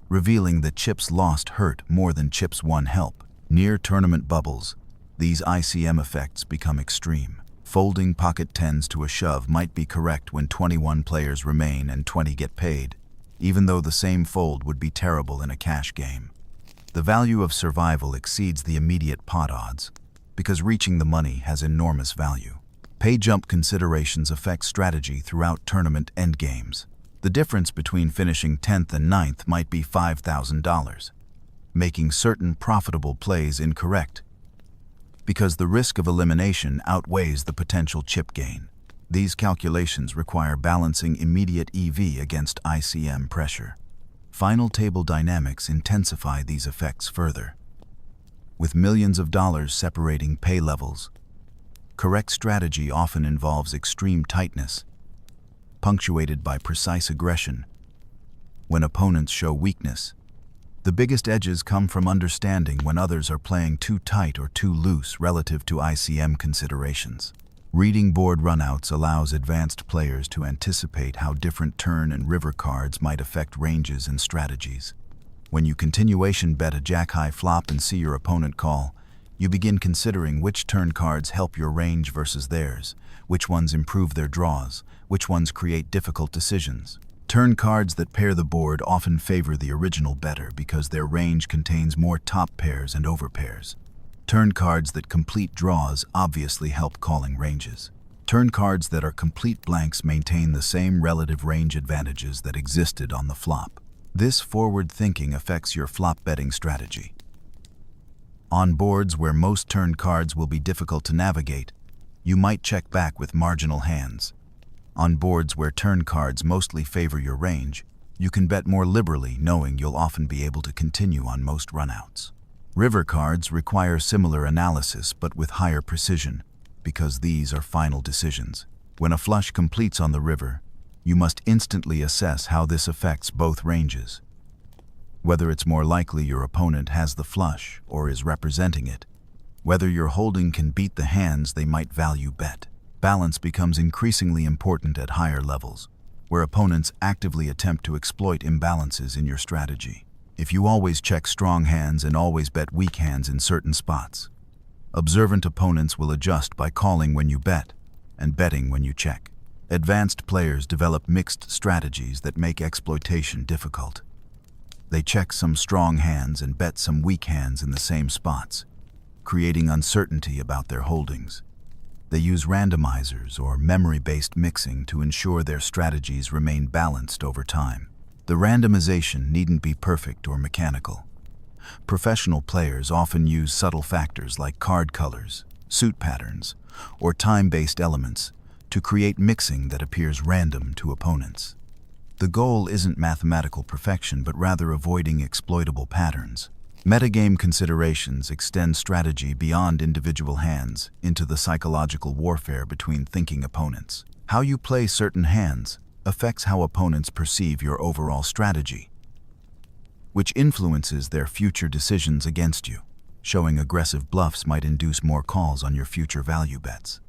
S1: revealing that chips lost hurt more than chips won help. Near tournament bubbles, these ICM effects become extreme. Folding pocket tens to a shove might be correct when 21 players remain and 20 get paid, even though the same fold would be terrible in a cash game. The value of survival exceeds the immediate pot odds, because reaching the money has enormous value. Pay jump considerations affect strategy throughout tournament endgames. The difference between finishing 10th and 9th might be $5,000, making certain profitable plays incorrect, because the risk of elimination outweighs the potential chip gain. These calculations require balancing immediate EV against ICM pressure. Final table dynamics intensify these effects further. With millions of dollars separating pay levels, correct strategy often involves extreme tightness, punctuated by precise aggression. When opponents show weakness, the biggest edges come from understanding when others are playing too tight or too loose relative to ICM considerations. Reading board runouts allows advanced players to anticipate how different turn and river cards might affect ranges and strategies. When you continuation bet a jack-high flop and see your opponent call, you begin considering which turn cards help your range versus theirs, which ones improve their draws, which ones create difficult decisions. Turn cards that pair the board often favor the original bettor because their range contains more top pairs and overpairs. Turn cards that complete draws obviously help calling ranges. Turn cards that are complete blanks maintain the same relative range advantages that existed on the flop. This forward thinking affects your flop betting strategy. On boards where most turn cards will be difficult to navigate, you might check back with marginal hands. On boards where turn cards mostly favor your range, you can bet more liberally knowing you'll often be able to continue on most runouts. River cards require similar analysis but with higher precision, because these are final decisions. When a flush completes on the river, you must instantly assess how this affects both ranges. Whether it's more likely your opponent has the flush or is representing it, whether your holding can beat the hands they might value bet. Balance becomes increasingly important at higher levels, where opponents actively attempt to exploit imbalances in your strategy. If you always check strong hands and always bet weak hands in certain spots, observant opponents will adjust by calling when you bet and betting when you check. Advanced players develop mixed strategies that make exploitation difficult. They check some strong hands and bet some weak hands in the same spots, creating uncertainty about their holdings. They use randomizers or memory-based mixing to ensure their strategies remain balanced over time. The randomization needn't be perfect or mechanical. Professional players often use subtle factors like card colors, suit patterns, or time-based elements to create mixing that appears random to opponents. The goal isn't mathematical perfection, but rather avoiding exploitable patterns. Metagame considerations extend strategy beyond individual hands into the psychological warfare between thinking opponents. How you play certain hands affects how opponents perceive your overall strategy, which influences their future decisions against you. Showing aggressive bluffs might induce more calls on your future value bets.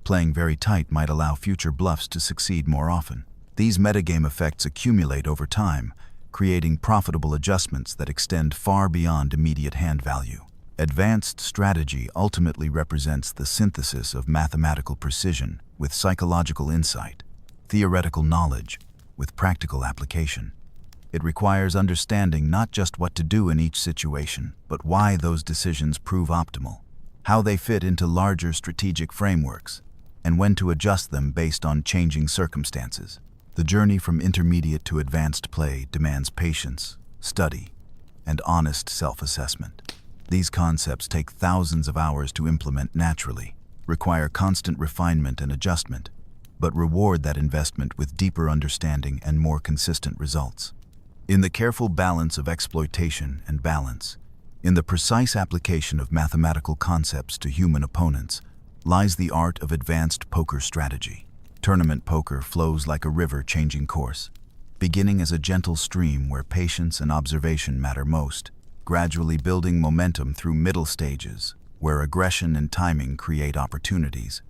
S1: Playing very tight might allow future bluffs to succeed more often. These metagame effects accumulate over time, creating profitable adjustments that extend far beyond immediate hand value. Advanced strategy ultimately represents the synthesis of mathematical precision with psychological insight, theoretical knowledge with practical application. It requires understanding not just what to do in each situation, but why those decisions prove optimal, how they fit into larger strategic frameworks, and when to adjust them based on changing circumstances. The journey from intermediate to advanced play demands patience, study, and honest self-assessment. These concepts take thousands of hours to implement naturally, require constant refinement and adjustment, but reward that investment with deeper understanding and more consistent results. In the careful balance of exploitation and balance, in the precise application of mathematical concepts to human opponents, lies the art of advanced poker strategy. Tournament poker flows like a river changing course, beginning as a gentle stream where patience and observation matter most, gradually building momentum through middle stages, where aggression and timing create opportunities,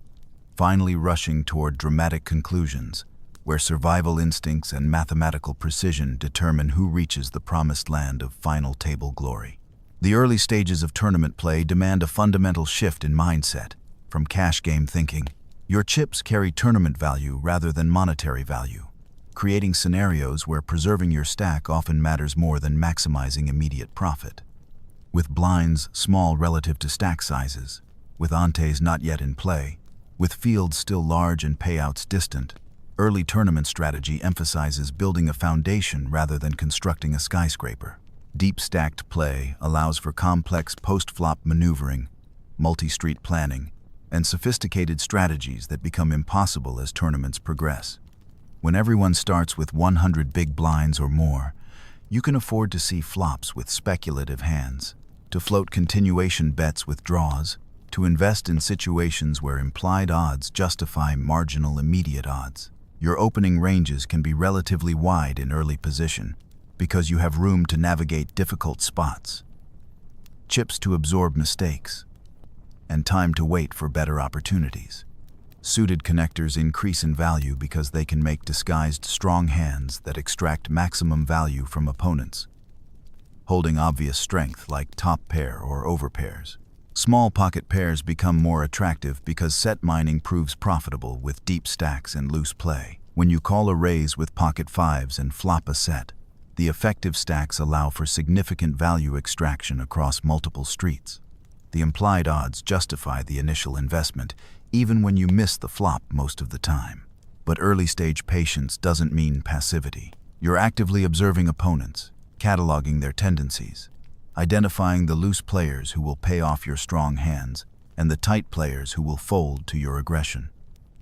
S1: finally rushing toward dramatic conclusions, where survival instincts and mathematical precision determine who reaches the promised land of final table glory. The early stages of tournament play demand a fundamental shift in mindset, from cash game thinking. Your chips carry tournament value rather than monetary value, creating scenarios where preserving your stack often matters more than maximizing immediate profit. With blinds small relative to stack sizes, with antes not yet in play, with fields still large and payouts distant, early tournament strategy emphasizes building a foundation rather than constructing a skyscraper. Deep stacked play allows for complex post-flop maneuvering, multi-street planning, and sophisticated strategies that become impossible as tournaments progress. When everyone starts with 100 big blinds or more, you can afford to see flops with speculative hands, to float continuation bets with draws, to invest in situations where implied odds justify marginal immediate odds. Your opening ranges can be relatively wide in early position because you have room to navigate difficult spots, chips to absorb mistakes, and time to wait for better opportunities. Suited connectors increase in value because they can make disguised strong hands that extract maximum value from opponents, holding obvious strength like top pair or overpairs. Small pocket pairs become more attractive because set mining proves profitable with deep stacks and loose play. When you call a raise with pocket fives and flop a set, the effective stacks allow for significant value extraction across multiple streets. The implied odds justify the initial investment, even when you miss the flop most of the time. But early-stage patience doesn't mean passivity. You're actively observing opponents, cataloging their tendencies, identifying the loose players who will pay off your strong hands and the tight players who will fold to your aggression.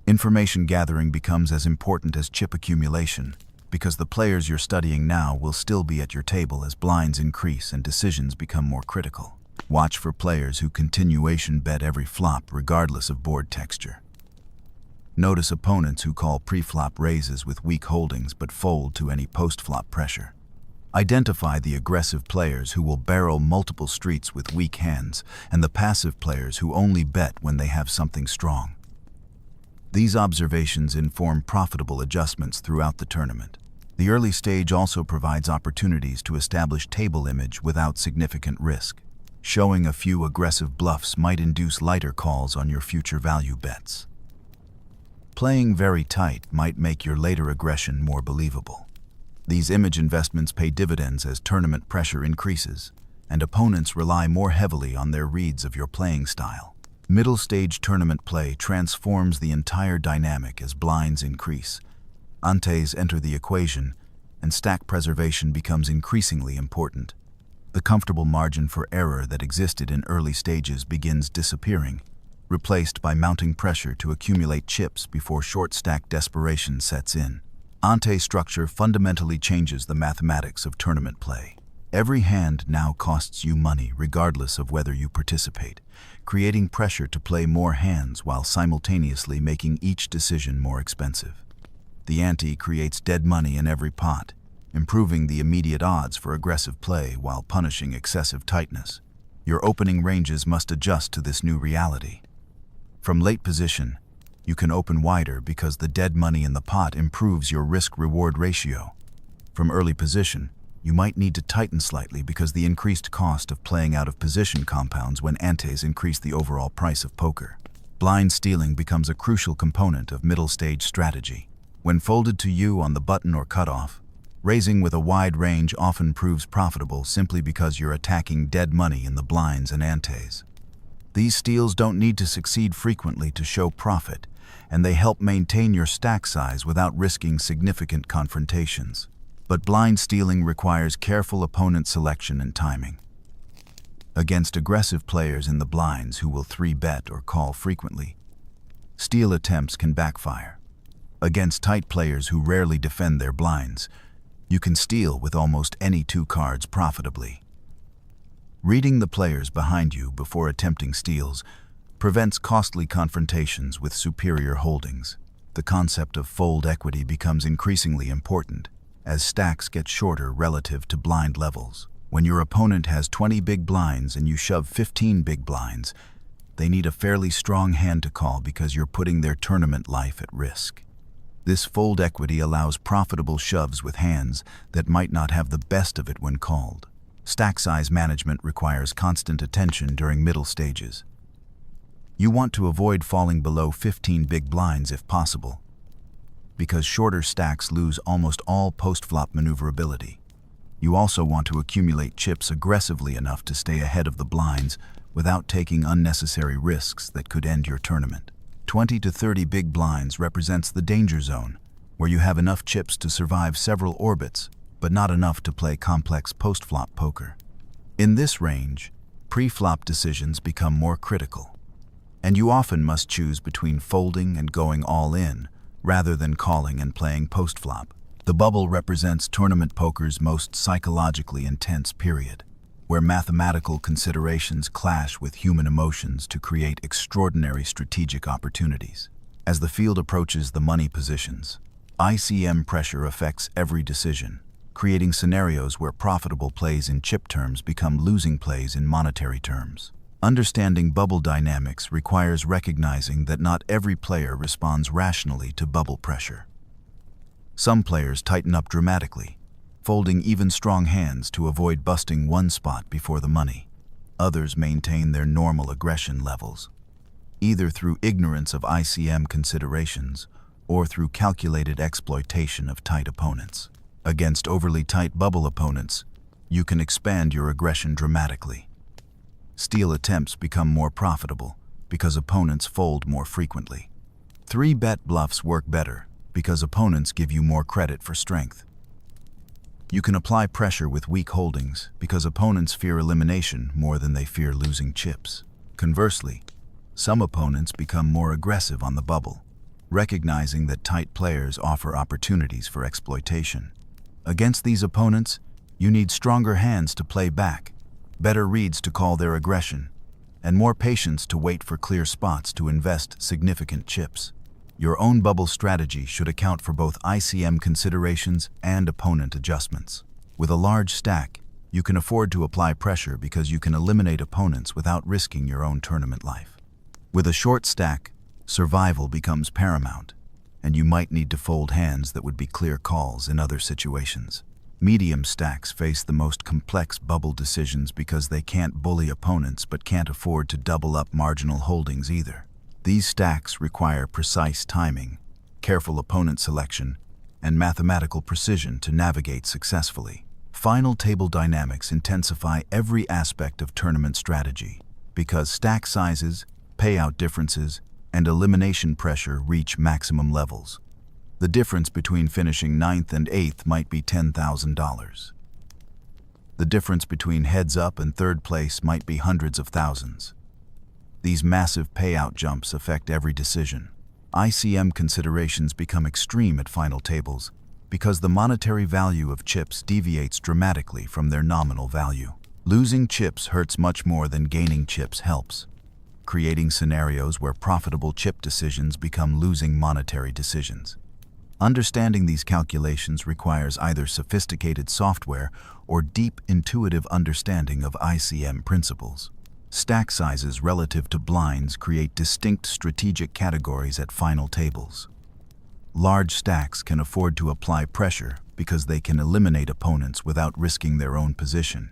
S1: Information gathering becomes as important as chip accumulation because the players you're studying now will still be at your table as blinds increase and decisions become more critical. Watch for players who continuation bet every flop regardless of board texture. Notice opponents who call pre-flop raises with weak holdings but fold to any post-flop pressure. Identify the aggressive players who will barrel multiple streets with weak hands and the passive players who only bet when they have something strong. These observations inform profitable adjustments throughout the tournament. The early stage also provides opportunities to establish table image without significant risk. Showing a few aggressive bluffs might induce lighter calls on your future value bets. Playing very tight might make your later aggression more believable. These image investments pay dividends as tournament pressure increases, and opponents rely more heavily on their reads of your playing style. Middle stage tournament play transforms the entire dynamic as blinds increase. Antes enter the equation, and stack preservation becomes increasingly important. The comfortable margin for error that existed in early stages begins disappearing, replaced by mounting pressure to accumulate chips before short stack desperation sets in. Ante structure fundamentally changes the mathematics of tournament play. Every hand now costs you money regardless of whether you participate, creating pressure to play more hands while simultaneously making each decision more expensive. The ante creates dead money in every pot, improving the immediate odds for aggressive play while punishing excessive tightness. Your opening ranges must adjust to this new reality. From late position, you can open wider because the dead money in the pot improves your risk-reward ratio. From early position, you might need to tighten slightly because the increased cost of playing out of position compounds when antes increase the overall price of poker. Blind stealing becomes a crucial component of middle stage strategy. When folded to you on the button or cutoff, raising with a wide range often proves profitable simply because you're attacking dead money in the blinds and antes. These steals don't need to succeed frequently to show profit, and they help maintain your stack size without risking significant confrontations. But blind stealing requires careful opponent selection and timing. Against aggressive players in the blinds who will 3-bet or call frequently, steal attempts can backfire. Against tight players who rarely defend their blinds, you can steal with almost any 2 cards profitably. Reading the players behind you before attempting steals prevents costly confrontations with superior holdings. The concept of fold equity becomes increasingly important as stacks get shorter relative to blind levels. When your opponent has 20 big blinds and you shove 15 big blinds, they need a fairly strong hand to call because you're putting their tournament life at risk. This fold equity allows profitable shoves with hands that might not have the best of it when called. Stack size management requires constant attention during middle stages. You want to avoid falling below 15 big blinds if possible, because shorter stacks lose almost all post-flop maneuverability. You also want to accumulate chips aggressively enough to stay ahead of the blinds without taking unnecessary risks that could end your tournament. 20 to 30 big blinds represents the danger zone, where you have enough chips to survive several orbits, but not enough to play complex post-flop poker. In this range, pre-flop decisions become more critical, and you often must choose between folding and going all in, rather than calling and playing post-flop. The bubble represents tournament poker's most psychologically intense period, where mathematical considerations clash with human emotions to create extraordinary strategic opportunities. As the field approaches the money positions, ICM pressure affects every decision, creating scenarios where profitable plays in chip terms become losing plays in monetary terms. Understanding bubble dynamics requires recognizing that not every player responds rationally to bubble pressure. Some players tighten up dramatically, folding even strong hands to avoid busting one spot before the money. Others maintain their normal aggression levels, either through ignorance of ICM considerations or through calculated exploitation of tight opponents. Against overly tight bubble opponents, you can expand your aggression dramatically. Steal attempts become more profitable because opponents fold more frequently. 3-bet bluffs work better because opponents give you more credit for strength. You can apply pressure with weak holdings because opponents fear elimination more than they fear losing chips. Conversely, some opponents become more aggressive on the bubble, recognizing that tight players offer opportunities for exploitation. Against these opponents, you need stronger hands to play back, better reads to call their aggression, and more patience to wait for clear spots to invest significant chips. Your own bubble strategy should account for both ICM considerations and opponent adjustments. With a large stack, you can afford to apply pressure because you can eliminate opponents without risking your own tournament life. With a short stack, survival becomes paramount, and you might need to fold hands that would be clear calls in other situations. Medium stacks face the most complex bubble decisions because they can't bully opponents but can't afford to double up marginal holdings either. These stacks require precise timing, careful opponent selection, and mathematical precision to navigate successfully. Final table dynamics intensify every aspect of tournament strategy because stack sizes, payout differences, and elimination pressure reach maximum levels. The difference between finishing 9th and 8th might be $10,000. The difference between heads-up and third place might be hundreds of thousands. These massive payout jumps affect every decision. ICM considerations become extreme at final tables because the monetary value of chips deviates dramatically from their nominal value. Losing chips hurts much more than gaining chips helps, creating scenarios where profitable chip decisions become losing monetary decisions. Understanding these calculations requires either sophisticated software or deep intuitive understanding of ICM principles. Stack sizes relative to blinds create distinct strategic categories at final tables. Large stacks can afford to apply pressure because they can eliminate opponents without risking their own position.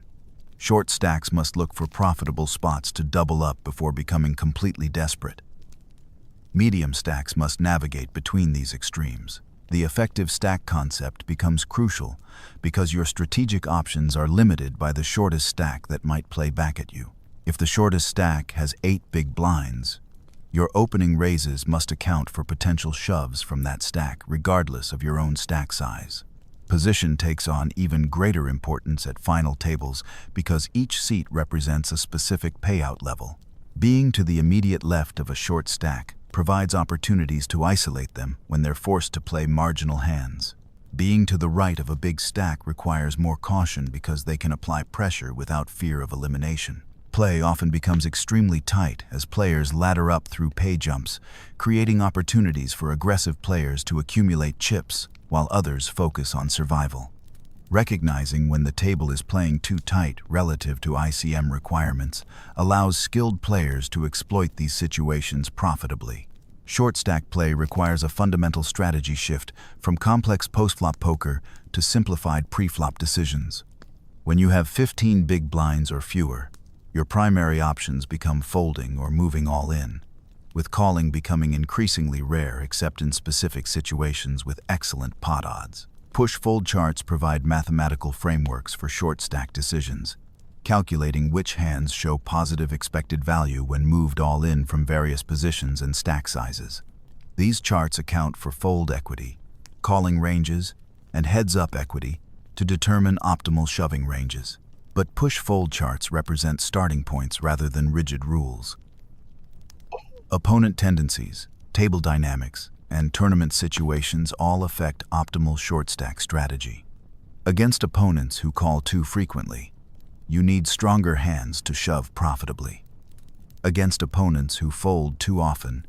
S1: Short stacks must look for profitable spots to double up before becoming completely desperate. Medium stacks must navigate between these extremes. The effective stack concept becomes crucial because your strategic options are limited by the shortest stack that might play back at you. If the shortest stack has 8 big blinds, your opening raises must account for potential shoves from that stack regardless of your own stack size. Position takes on even greater importance at final tables because each seat represents a specific payout level. Being to the immediate left of a short stack provides opportunities to isolate them when they're forced to play marginal hands. Being to the right of a big stack requires more caution because they can apply pressure without fear of elimination. Play often becomes extremely tight as players ladder up through pay jumps, creating opportunities for aggressive players to accumulate chips while others focus on survival. Recognizing when the table is playing too tight relative to ICM requirements allows skilled players to exploit these situations profitably. Short stack play requires a fundamental strategy shift from complex post-flop poker to simplified pre-flop decisions. When you have 15 big blinds or fewer, your primary options become folding or moving all in, with calling becoming increasingly rare except in specific situations with excellent pot odds. Push-fold charts provide mathematical frameworks for short stack decisions, calculating which hands show positive expected value when moved all in from various positions and stack sizes. These charts account for fold equity, calling ranges, and heads-up equity to determine optimal shoving ranges. But push-fold charts represent starting points rather than rigid rules. Opponent tendencies, table dynamics, and tournament situations all affect optimal short stack strategy. Against opponents who call too frequently, you need stronger hands to shove profitably. Against opponents who fold too often,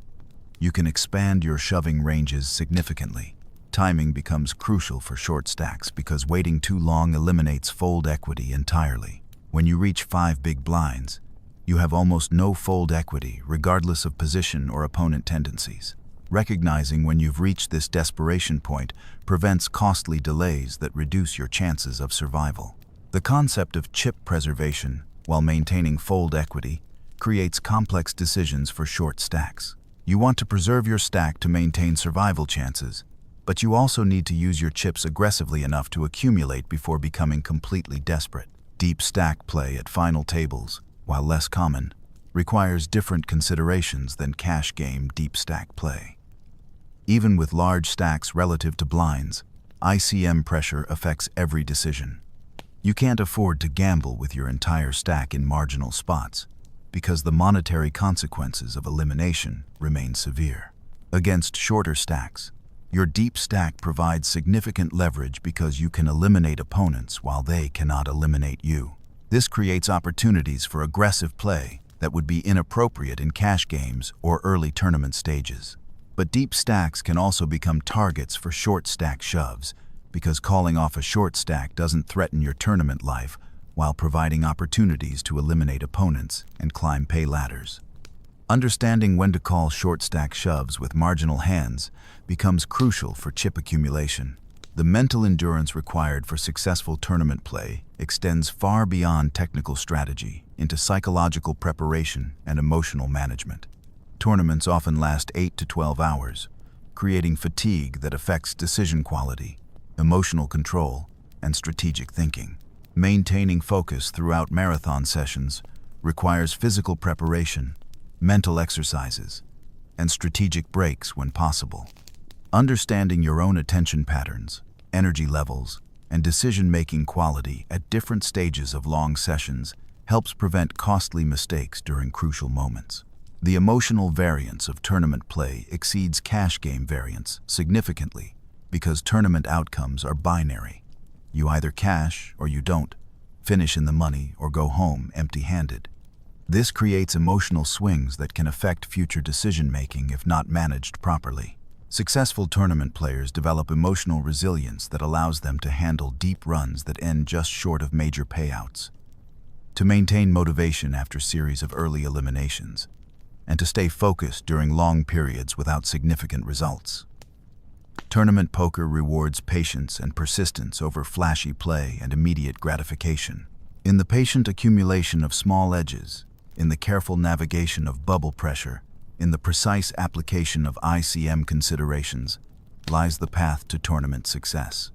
S1: you can expand your shoving ranges significantly. Timing becomes crucial for short stacks because waiting too long eliminates fold equity entirely. When you reach 5 big blinds, you have almost no fold equity regardless of position or opponent tendencies. Recognizing when you've reached this desperation point prevents costly delays that reduce your chances of survival. The concept of chip preservation, while maintaining fold equity, creates complex decisions for short stacks. You want to preserve your stack to maintain survival chances, but you also need to use your chips aggressively enough to accumulate before becoming completely desperate. Deep stack play at final tables, while less common, requires different considerations than cash game deep stack play. Even with large stacks relative to blinds, ICM pressure affects every decision. You can't afford to gamble with your entire stack in marginal spots because the monetary consequences of elimination remain severe. Against shorter stacks, your deep stack provides significant leverage because you can eliminate opponents while they cannot eliminate you. This creates opportunities for aggressive play that would be inappropriate in cash games or early tournament stages. But deep stacks can also become targets for short stack shoves because calling off a short stack doesn't threaten your tournament life while providing opportunities to eliminate opponents and climb pay ladders. Understanding when to call short stack shoves with marginal hands becomes crucial for chip accumulation. The mental endurance required for successful tournament play extends far beyond technical strategy into psychological preparation and emotional management. Tournaments often last 8 to 12 hours, creating fatigue that affects decision quality, emotional control, and strategic thinking. Maintaining focus throughout marathon sessions requires physical preparation, mental exercises, and strategic breaks when possible. Understanding your own attention patterns, energy levels, and decision-making quality at different stages of long sessions helps prevent costly mistakes during crucial moments. The emotional variance of tournament play exceeds cash game variance significantly because tournament outcomes are binary. You either cash or you don't, finish in the money or go home empty-handed. This creates emotional swings that can affect future decision-making if not managed properly. Successful tournament players develop emotional resilience that allows them to handle deep runs that end just short of major payouts, to maintain motivation after series of early eliminations, and to stay focused during long periods without significant results. Tournament poker rewards patience and persistence over flashy play and immediate gratification. In the patient accumulation of small edges, in the careful navigation of bubble pressure, in the precise application of ICM considerations, lies the path to tournament success.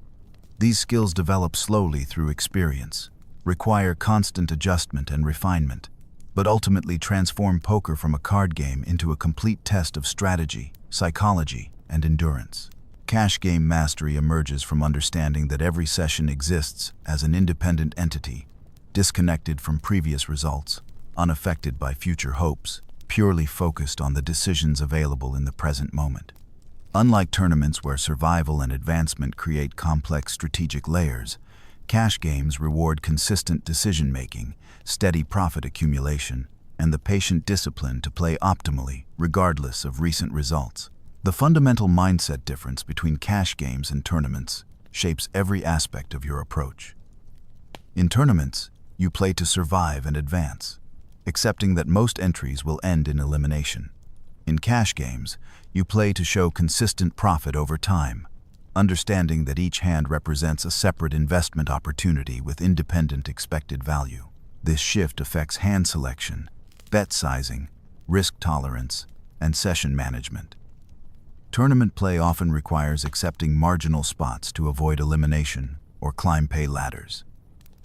S1: These skills develop slowly through experience, require constant adjustment and refinement, but ultimately transform poker from a card game into a complete test of strategy, psychology, and endurance. Cash game mastery emerges from understanding that every session exists as an independent entity, disconnected from previous results, unaffected by future hopes, purely focused on the decisions available in the present moment. Unlike tournaments where survival and advancement create complex strategic layers, cash games reward consistent decision-making, steady profit accumulation, and the patient discipline to play optimally, regardless of recent results. The fundamental mindset difference between cash games and tournaments shapes every aspect of your approach. In tournaments, you play to survive and advance, accepting that most entries will end in elimination. In cash games, you play to show consistent profit over time, understanding that each hand represents a separate investment opportunity with independent expected value. This shift affects hand selection, bet sizing, risk tolerance, and session management. Tournament play often requires accepting marginal spots to avoid elimination or climb pay ladders.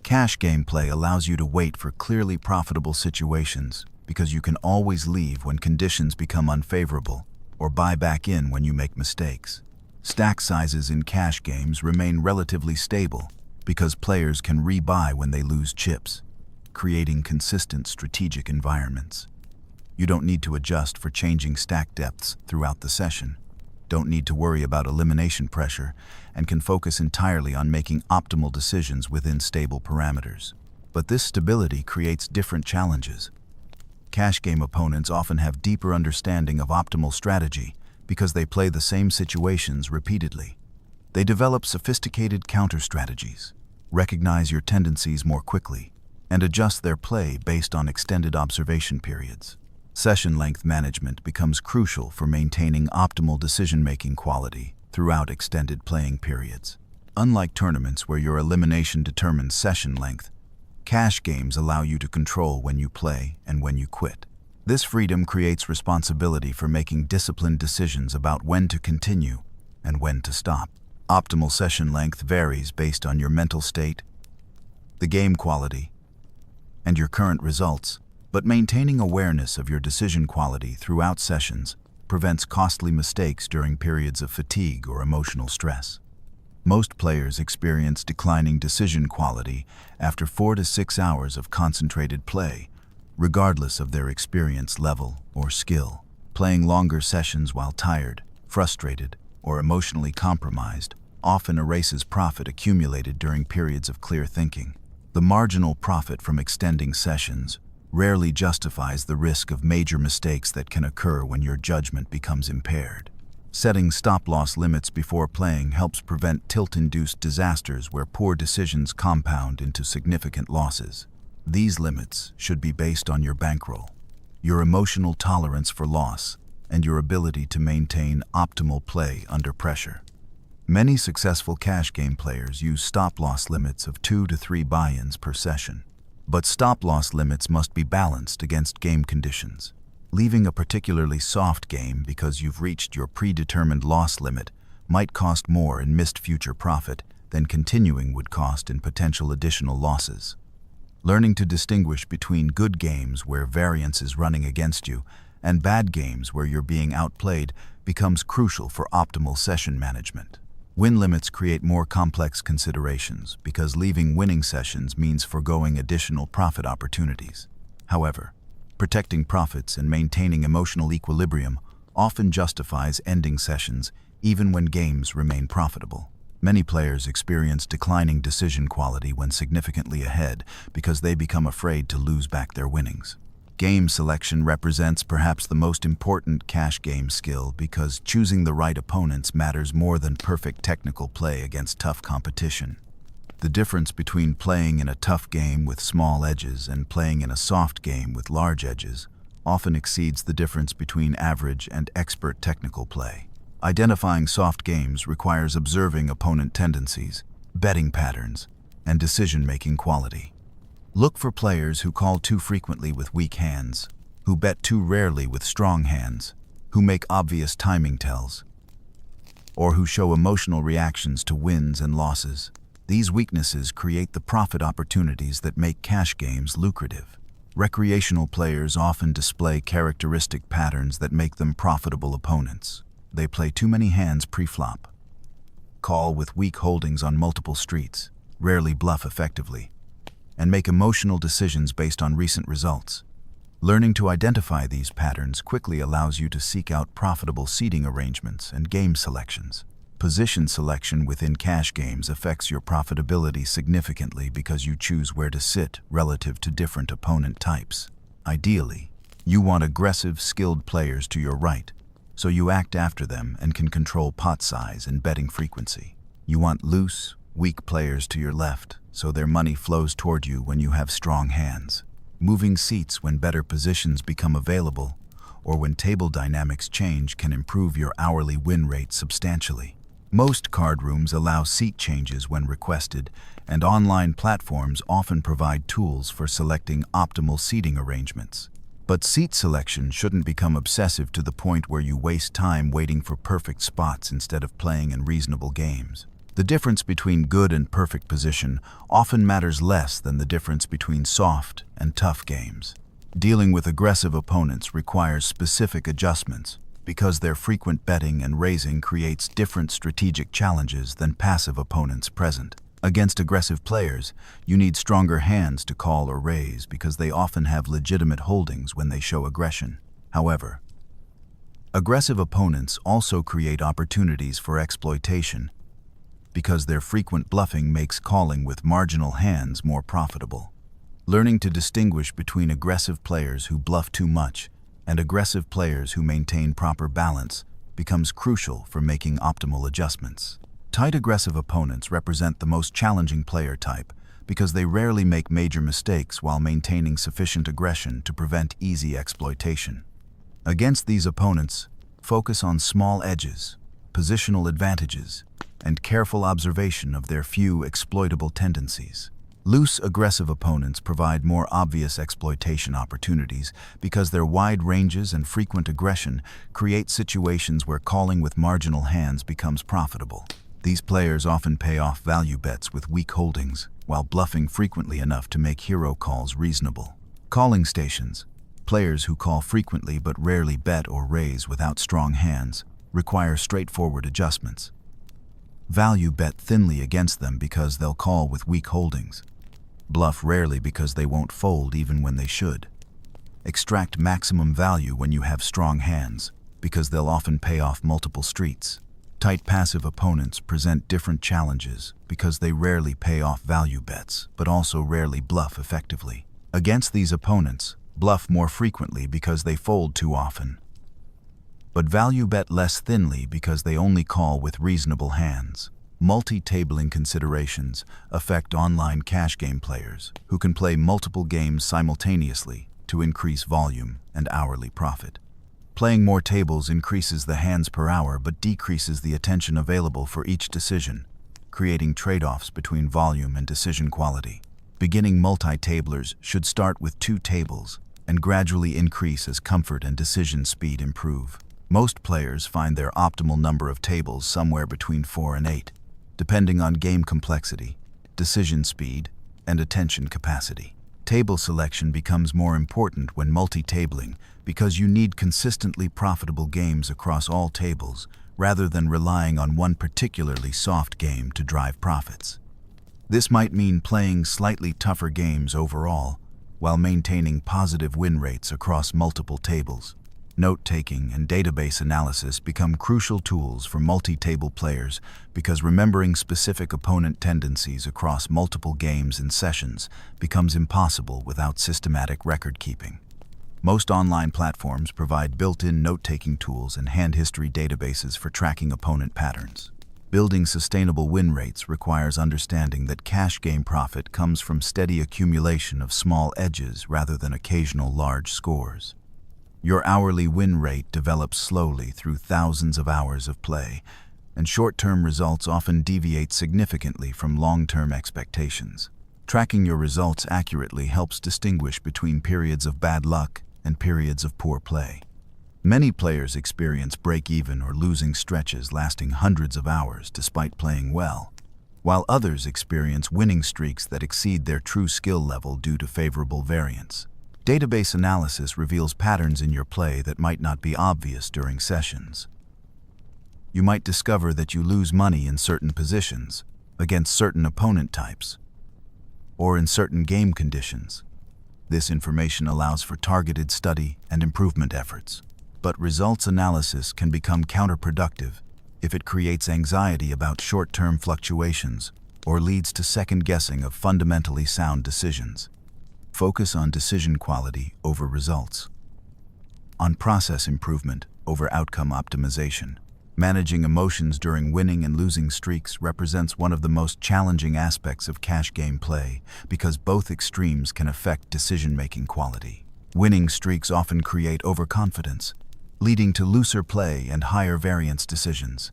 S1: Cash game play allows you to wait for clearly profitable situations because you can always leave when conditions become unfavorable or buy back in when you make mistakes. Stack sizes in cash games remain relatively stable because players can rebuy when they lose chips, creating consistent strategic environments. You don't need to adjust for changing stack depths throughout the session, don't need to worry about elimination pressure, and can focus entirely on making optimal decisions within stable parameters. But this stability creates different challenges. Cash game opponents often have deeper understanding of optimal strategy because they play the same situations repeatedly. They develop sophisticated counter strategies, recognize your tendencies more quickly, and adjust their play based on extended observation periods. Session length management becomes crucial for maintaining optimal decision-making quality throughout extended playing periods. Unlike tournaments where your elimination determines session length, cash games allow you to control when you play and when you quit. This freedom creates responsibility for making disciplined decisions about when to continue and when to stop. Optimal session length varies based on your mental state, the game quality, and your current results, but maintaining awareness of your decision quality throughout sessions prevents costly mistakes during periods of fatigue or emotional stress. Most players experience declining decision quality after 4 to 6 hours of concentrated play, regardless of their experience level or skill. Playing longer sessions while tired, frustrated, or emotionally compromised often erases profit accumulated during periods of clear thinking. The marginal profit from extending sessions rarely justifies the risk of major mistakes that can occur when your judgment becomes impaired. Setting stop-loss limits before playing helps prevent tilt-induced disasters where poor decisions compound into significant losses. These limits should be based on your bankroll, your emotional tolerance for loss, and your ability to maintain optimal play under pressure. Many successful cash game players use stop-loss limits of 2 to 3 buy-ins per session. But stop-loss limits must be balanced against game conditions. Leaving a particularly soft game because you've reached your predetermined loss limit might cost more in missed future profit than continuing would cost in potential additional losses. Learning to distinguish between good games where variance is running against you and bad games where you're being outplayed becomes crucial for optimal session management. Win limits create more complex considerations because leaving winning sessions means foregoing additional profit opportunities. However, protecting profits and maintaining emotional equilibrium often justifies ending sessions even when games remain profitable. Many players experience declining decision quality when significantly ahead because they become afraid to lose back their winnings. Game selection represents perhaps the most important cash game skill because choosing the right opponents matters more than perfect technical play against tough competition. The difference between playing in a tough game with small edges and playing in a soft game with large edges often exceeds the difference between average and expert technical play. Identifying soft games requires observing opponent tendencies, betting patterns, and decision-making quality. Look for players who call too frequently with weak hands, who bet too rarely with strong hands, who make obvious timing tells, or who show emotional reactions to wins and losses. These weaknesses create the profit opportunities that make cash games lucrative. Recreational players often display characteristic patterns that make them profitable opponents. They play too many hands pre-flop, call with weak holdings on multiple streets, rarely bluff effectively, and make emotional decisions based on recent results. Learning to identify these patterns quickly allows you to seek out profitable seating arrangements and game selections. Position selection within cash games affects your profitability significantly because you choose where to sit relative to different opponent types. Ideally, you want aggressive, skilled players to your right, so you act after them and can control pot size and betting frequency. You want loose, weak players to your left, so their money flows toward you when you have strong hands. Moving seats when better positions become available, or when table dynamics change, can improve your hourly win rate substantially. Most card rooms allow seat changes when requested, and online platforms often provide tools for selecting optimal seating arrangements. But seat selection shouldn't become obsessive to the point where you waste time waiting for perfect spots instead of playing in reasonable games. The difference between good and perfect position often matters less than the difference between soft and tough games. Dealing with aggressive opponents requires specific adjustments because their frequent betting and raising creates different strategic challenges than passive opponents present. Against aggressive players, you need stronger hands to call or raise because they often have legitimate holdings when they show aggression. However, aggressive opponents also create opportunities for exploitation because their frequent bluffing makes calling with marginal hands more profitable. Learning to distinguish between aggressive players who bluff too much and aggressive players who maintain proper balance becomes crucial for making optimal adjustments. Tight aggressive opponents represent the most challenging player type because they rarely make major mistakes while maintaining sufficient aggression to prevent easy exploitation. Against these opponents, focus on small edges, positional advantages, and careful observation of their few exploitable tendencies. Loose, aggressive opponents provide more obvious exploitation opportunities because their wide ranges and frequent aggression create situations where calling with marginal hands becomes profitable. These players often pay off value bets with weak holdings, while bluffing frequently enough to make hero calls reasonable. Calling stations, players who call frequently but rarely bet or raise without strong hands, require straightforward adjustments. Value bet thinly against them because they'll call with weak holdings. Bluff rarely because they won't fold even when they should. Extract maximum value when you have strong hands because they'll often pay off multiple streets. Tight passive opponents present different challenges because they rarely pay off value bets but also rarely bluff effectively. Against these opponents, bluff more frequently because they fold too often, but value bet less thinly because they only call with reasonable hands. Multi-tabling considerations affect online cash game players who can play multiple games simultaneously to increase volume and hourly profit. Playing more tables increases the hands per hour but decreases the attention available for each decision, creating trade-offs between volume and decision quality. Beginning multi-tablers should start with 2 tables and gradually increase as comfort and decision speed improve. Most players find their optimal number of tables somewhere between 4 and 8, depending on game complexity, decision speed, and attention capacity. Table selection becomes more important when multi-tabling because you need consistently profitable games across all tables rather than relying on one particularly soft game to drive profits. This might mean playing slightly tougher games overall while maintaining positive win rates across multiple tables. Note-taking and database analysis become crucial tools for multi-table players because remembering specific opponent tendencies across multiple games and sessions becomes impossible without systematic record-keeping. Most online platforms provide built-in note-taking tools and hand history databases for tracking opponent patterns. Building sustainable win rates requires understanding that cash game profit comes from steady accumulation of small edges rather than occasional large scores. Your hourly win rate develops slowly through thousands of hours of play, and short-term results often deviate significantly from long-term expectations. Tracking your results accurately helps distinguish between periods of bad luck and periods of poor play. Many players experience break-even or losing stretches lasting hundreds of hours despite playing well, while others experience winning streaks that exceed their true skill level due to favorable variance. Database analysis reveals patterns in your play that might not be obvious during sessions. You might discover that you lose money in certain positions, against certain opponent types, or in certain game conditions. This information allows for targeted study and improvement efforts. But results analysis can become counterproductive if it creates anxiety about short-term fluctuations or leads to second-guessing of fundamentally sound decisions. Focus on decision quality over results. On process improvement over outcome optimization. Managing emotions during winning and losing streaks represents one of the most challenging aspects of cash game play because both extremes can affect decision-making quality. Winning streaks often create overconfidence, leading to looser play and higher variance decisions.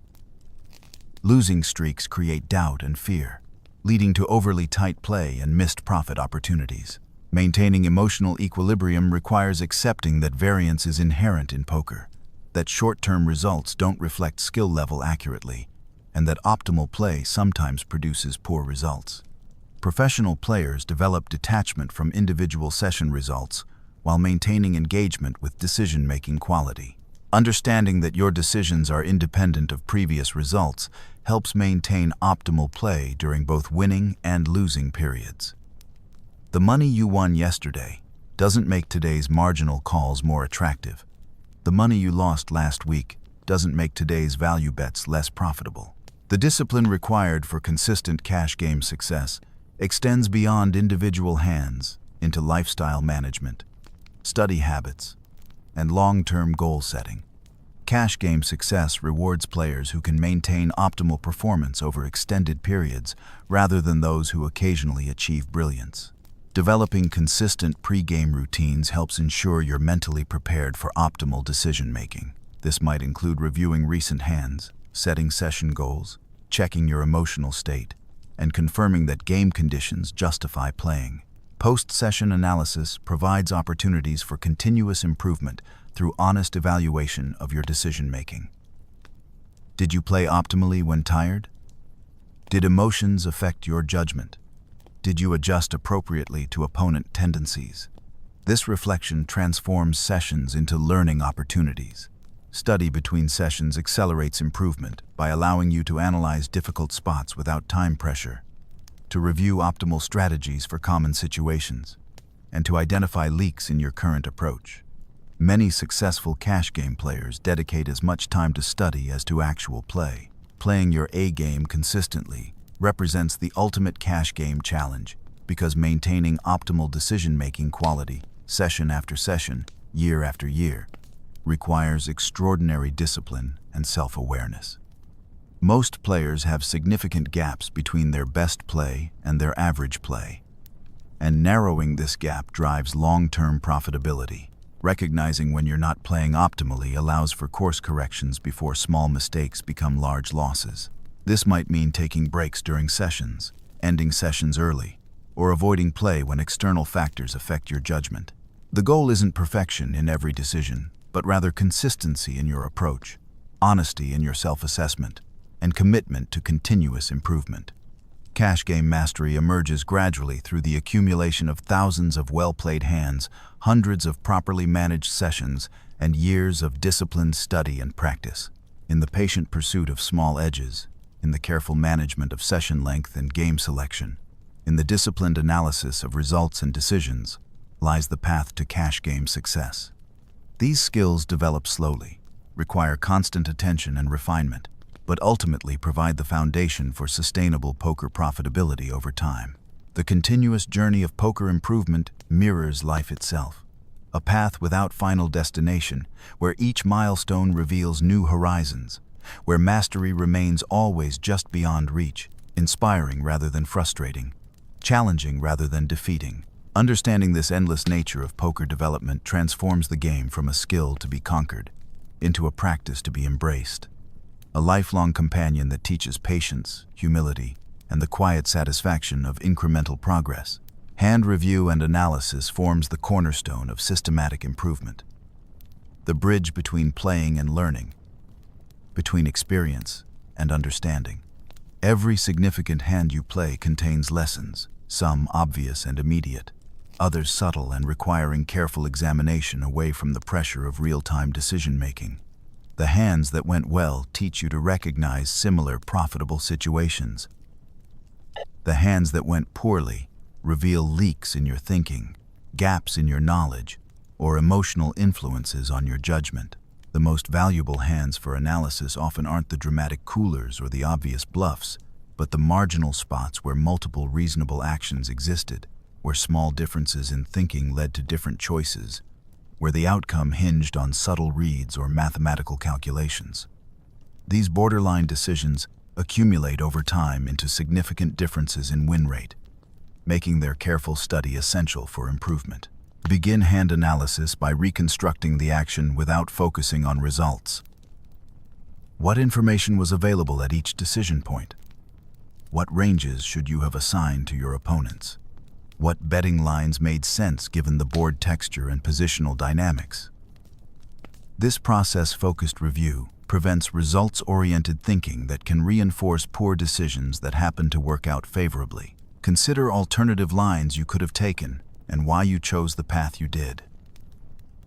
S1: Losing streaks create doubt and fear, leading to overly tight play and missed profit opportunities. Maintaining emotional equilibrium requires accepting that variance is inherent in poker, that short-term results don't reflect skill level accurately, and that optimal play sometimes produces poor results. Professional players develop detachment from individual session results while maintaining engagement with decision-making quality. Understanding that your decisions are independent of previous results helps maintain optimal play during both winning and losing periods. The money you won yesterday doesn't make today's marginal calls more attractive. The money you lost last week doesn't make today's value bets less profitable. The discipline required for consistent cash game success extends beyond individual hands into lifestyle management, study habits, and long-term goal setting. Cash game success rewards players who can maintain optimal performance over extended periods rather than those who occasionally achieve brilliance. Developing consistent pre-game routines helps ensure you're mentally prepared for optimal decision-making. This might include reviewing recent hands, setting session goals, checking your emotional state, and confirming that game conditions justify playing. Post-session analysis provides opportunities for continuous improvement through honest evaluation of your decision-making. Did you play optimally when tired? Did emotions affect your judgment? Did you adjust appropriately to opponent tendencies? This reflection transforms sessions into learning opportunities. Study between sessions accelerates improvement by allowing you to analyze difficult spots without time pressure, to review optimal strategies for common situations, and to identify leaks in your current approach. Many successful cash game players dedicate as much time to study as to actual play. Playing your A game consistently represents the ultimate cash game challenge because maintaining optimal decision-making quality, session after session, year after year, requires extraordinary discipline and self-awareness. Most players have significant gaps between their best play and their average play, and narrowing this gap drives long-term profitability. Recognizing when you're not playing optimally allows for course corrections before small mistakes become large losses. This might mean taking breaks during sessions, ending sessions early, or avoiding play when external factors affect your judgment. The goal isn't perfection in every decision, but rather consistency in your approach, honesty in your self-assessment, and commitment to continuous improvement. Cash game mastery emerges gradually through the accumulation of thousands of well-played hands, hundreds of properly managed sessions, and years of disciplined study and practice. In the patient pursuit of small edges, in the careful management of session length and game selection, in the disciplined analysis of results and decisions, lies the path to cash game success. These skills develop slowly, require constant attention and refinement, but ultimately provide the foundation for sustainable poker profitability over time. The continuous journey of poker improvement mirrors life itself, a path without final destination, where each milestone reveals new horizons, where mastery remains always just beyond reach, inspiring rather than frustrating, challenging rather than defeating. Understanding this endless nature of poker development transforms the game from a skill to be conquered into a practice to be embraced, a lifelong companion that teaches patience, humility, and the quiet satisfaction of incremental progress. Hand review and analysis forms the cornerstone of systematic improvement, the bridge between playing and learning, between experience and understanding. Every significant hand you play contains lessons, some obvious and immediate, others subtle and requiring careful examination away from the pressure of real-time decision-making. The hands that went well teach you to recognize similar profitable situations. The hands that went poorly reveal leaks in your thinking, gaps in your knowledge, or emotional influences on your judgment. The most valuable hands for analysis often aren't the dramatic coolers or the obvious bluffs, but the marginal spots where multiple reasonable actions existed, where small differences in thinking led to different choices, where the outcome hinged on subtle reads or mathematical calculations. These borderline decisions accumulate over time into significant differences in win rate, making their careful study essential for improvement. Begin hand analysis by reconstructing the action without focusing on results. What information was available at each decision point? What ranges should you have assigned to your opponents? What betting lines made sense given the board texture and positional dynamics? This process-focused review prevents results-oriented thinking that can reinforce poor decisions that happen to work out favorably. Consider alternative lines you could have taken and why you chose the path you did.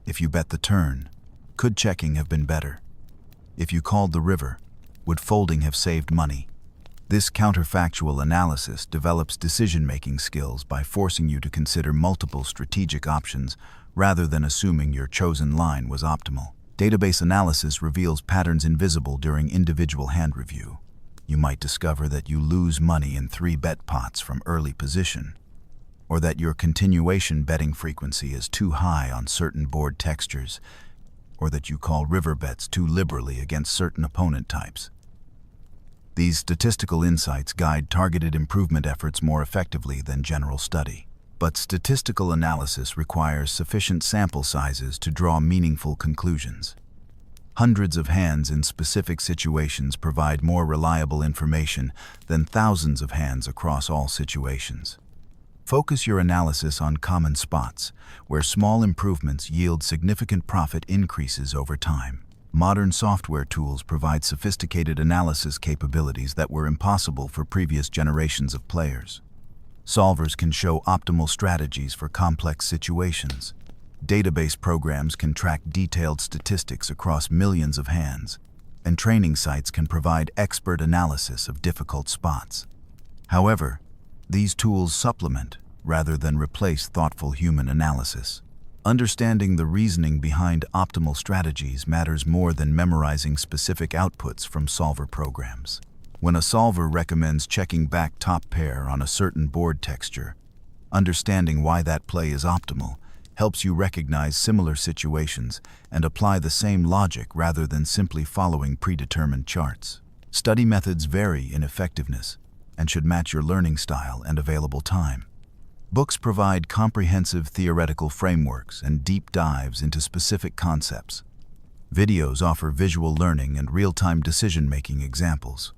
S1: If you bet the turn, could checking have been better? If you called the river, would folding have saved money? This counterfactual analysis develops decision-making skills by forcing you to consider multiple strategic options rather than assuming your chosen line was optimal. Database analysis reveals patterns invisible during individual hand review. You might discover that you lose money in 3 bet pots from early position, or that your continuation betting frequency is too high on certain board textures, or that you call river bets too liberally against certain opponent types. These statistical insights guide targeted improvement efforts more effectively than general study. But statistical analysis requires sufficient sample sizes to draw meaningful conclusions. Hundreds of hands in specific situations provide more reliable information than thousands of hands across all situations. Focus your analysis on common spots, where small improvements yield significant profit increases over time. Modern software tools provide sophisticated analysis capabilities that were impossible for previous generations of players. Solvers can show optimal strategies for complex situations. Database programs can track detailed statistics across millions of hands, and training sites can provide expert analysis of difficult spots. However, these tools supplement, rather than replace, thoughtful human analysis. Understanding the reasoning behind optimal strategies matters more than memorizing specific outputs from solver programs. When a solver recommends checking back top pair on a certain board texture, understanding why that play is optimal helps you recognize similar situations and apply the same logic rather than simply following predetermined charts. Study methods vary in effectiveness and should match your learning style and available time. Books provide comprehensive theoretical frameworks and deep dives into specific concepts. Videos offer visual learning and real-time decision-making examples.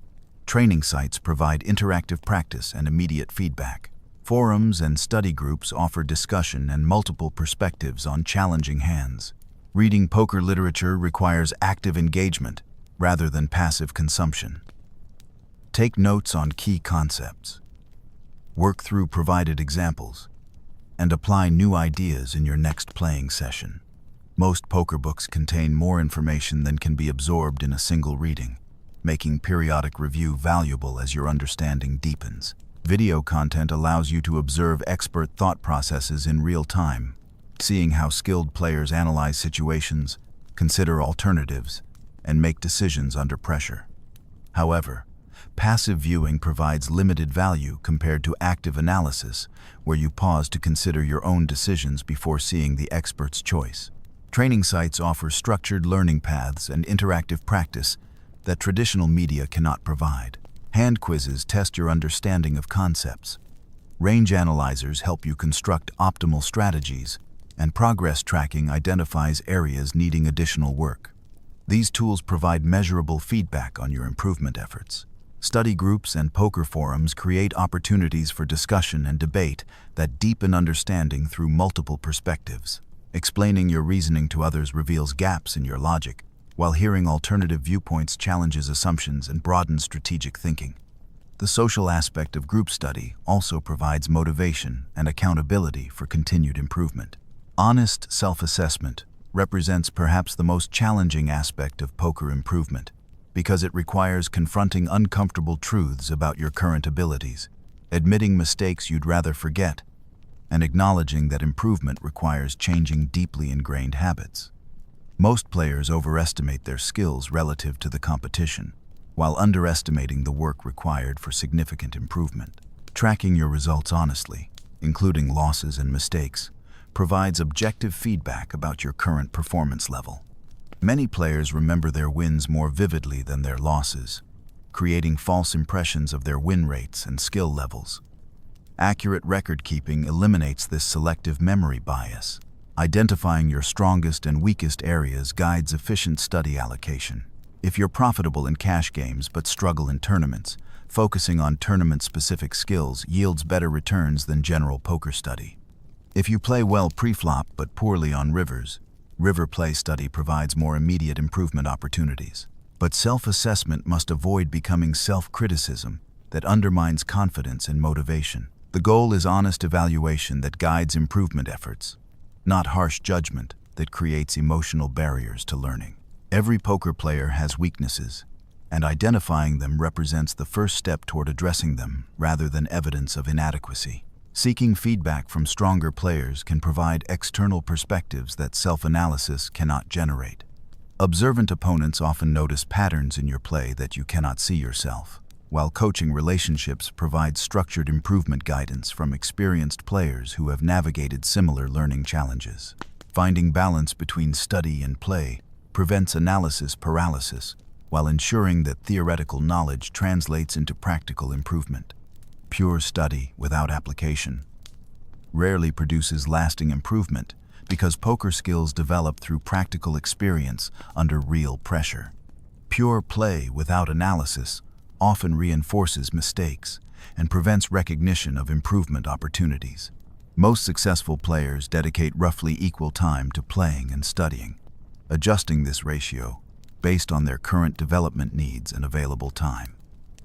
S1: Training sites provide interactive practice and immediate feedback. Forums and study groups offer discussion and multiple perspectives on challenging hands. Reading poker literature requires active engagement rather than passive consumption. Take notes on key concepts. Work through provided examples, and apply new ideas in your next playing session. Most poker books contain more information than can be absorbed in a single reading, making periodic review valuable as your understanding deepens. Video content allows you to observe expert thought processes in real time, seeing how skilled players analyze situations, consider alternatives, and make decisions under pressure. However, passive viewing provides limited value compared to active analysis, where you pause to consider your own decisions before seeing the expert's choice. Training sites offer structured learning paths and interactive practice that traditional media cannot provide. Hand quizzes test your understanding of concepts. Range analyzers help you construct optimal strategies, and progress tracking identifies areas needing additional work. These tools provide measurable feedback on your improvement efforts. Study groups and poker forums create opportunities for discussion and debate that deepen understanding through multiple perspectives. Explaining your reasoning to others reveals gaps in your logic, while hearing alternative viewpoints challenges assumptions and broadens strategic thinking. The social aspect of group study also provides motivation and accountability for continued improvement. Honest self-assessment represents perhaps the most challenging aspect of poker improvement, because it requires confronting uncomfortable truths about your current abilities, admitting mistakes you'd rather forget, and acknowledging that improvement requires changing deeply ingrained habits. Most players overestimate their skills relative to the competition, while underestimating the work required for significant improvement. Tracking your results honestly, including losses and mistakes, provides objective feedback about your current performance level. Many players remember their wins more vividly than their losses, creating false impressions of their win rates and skill levels. Accurate record-keeping eliminates this selective memory bias. Identifying your strongest and weakest areas guides efficient study allocation. If you're profitable in cash games but struggle in tournaments, focusing on tournament-specific skills yields better returns than general poker study. If you play well pre-flop but poorly on rivers, river play study provides more immediate improvement opportunities. But self-assessment must avoid becoming self-criticism that undermines confidence and motivation. The goal is honest evaluation that guides improvement efforts, not harsh judgment that creates emotional barriers to learning. Every poker player has weaknesses, and identifying them represents the first step toward addressing them rather than evidence of inadequacy. Seeking feedback from stronger players can provide external perspectives that self-analysis cannot generate. Observant opponents often notice patterns in your play that you cannot see yourself, while coaching relationships provide structured improvement guidance from experienced players who have navigated similar learning challenges. Finding balance between study and play prevents analysis paralysis, while ensuring that theoretical knowledge translates into practical improvement. Pure study without application rarely produces lasting improvement because poker skills develop through practical experience under real pressure. Pure play without analysis often reinforces mistakes and prevents recognition of improvement opportunities. Most successful players dedicate roughly equal time to playing and studying, adjusting this ratio based on their current development needs and available time.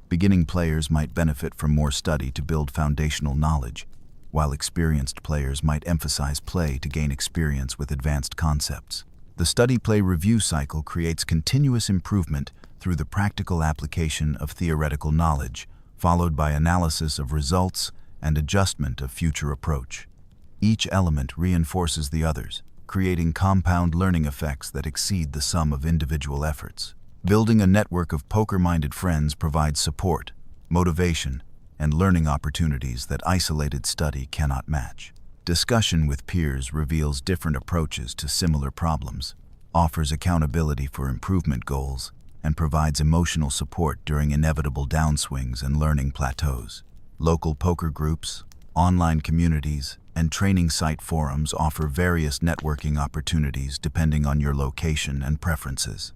S1: Beginning players might benefit from more study to build foundational knowledge, while experienced players might emphasize play to gain experience with advanced concepts. The study-play review cycle creates continuous improvement through the practical application of theoretical knowledge, followed by analysis of results and adjustment of future approach. Each element reinforces the others, creating compound learning effects that exceed the sum of individual efforts. Building a network of poker-minded friends provides support, motivation, and learning opportunities that isolated study cannot match. Discussion with peers reveals different approaches to similar problems, offers accountability for improvement goals, and provides emotional support during inevitable downswings and learning plateaus. Local poker groups, online communities, and training site forums offer various networking opportunities depending on your location and preferences.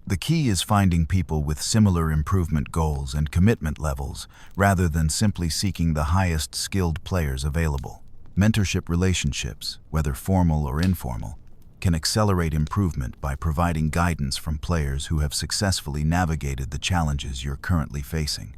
S1: The key is finding people with similar improvement goals and commitment levels, rather than simply seeking the highest skilled players available. Mentorship relationships, whether formal or informal, can accelerate improvement by providing guidance from players who have successfully navigated the challenges you're currently facing.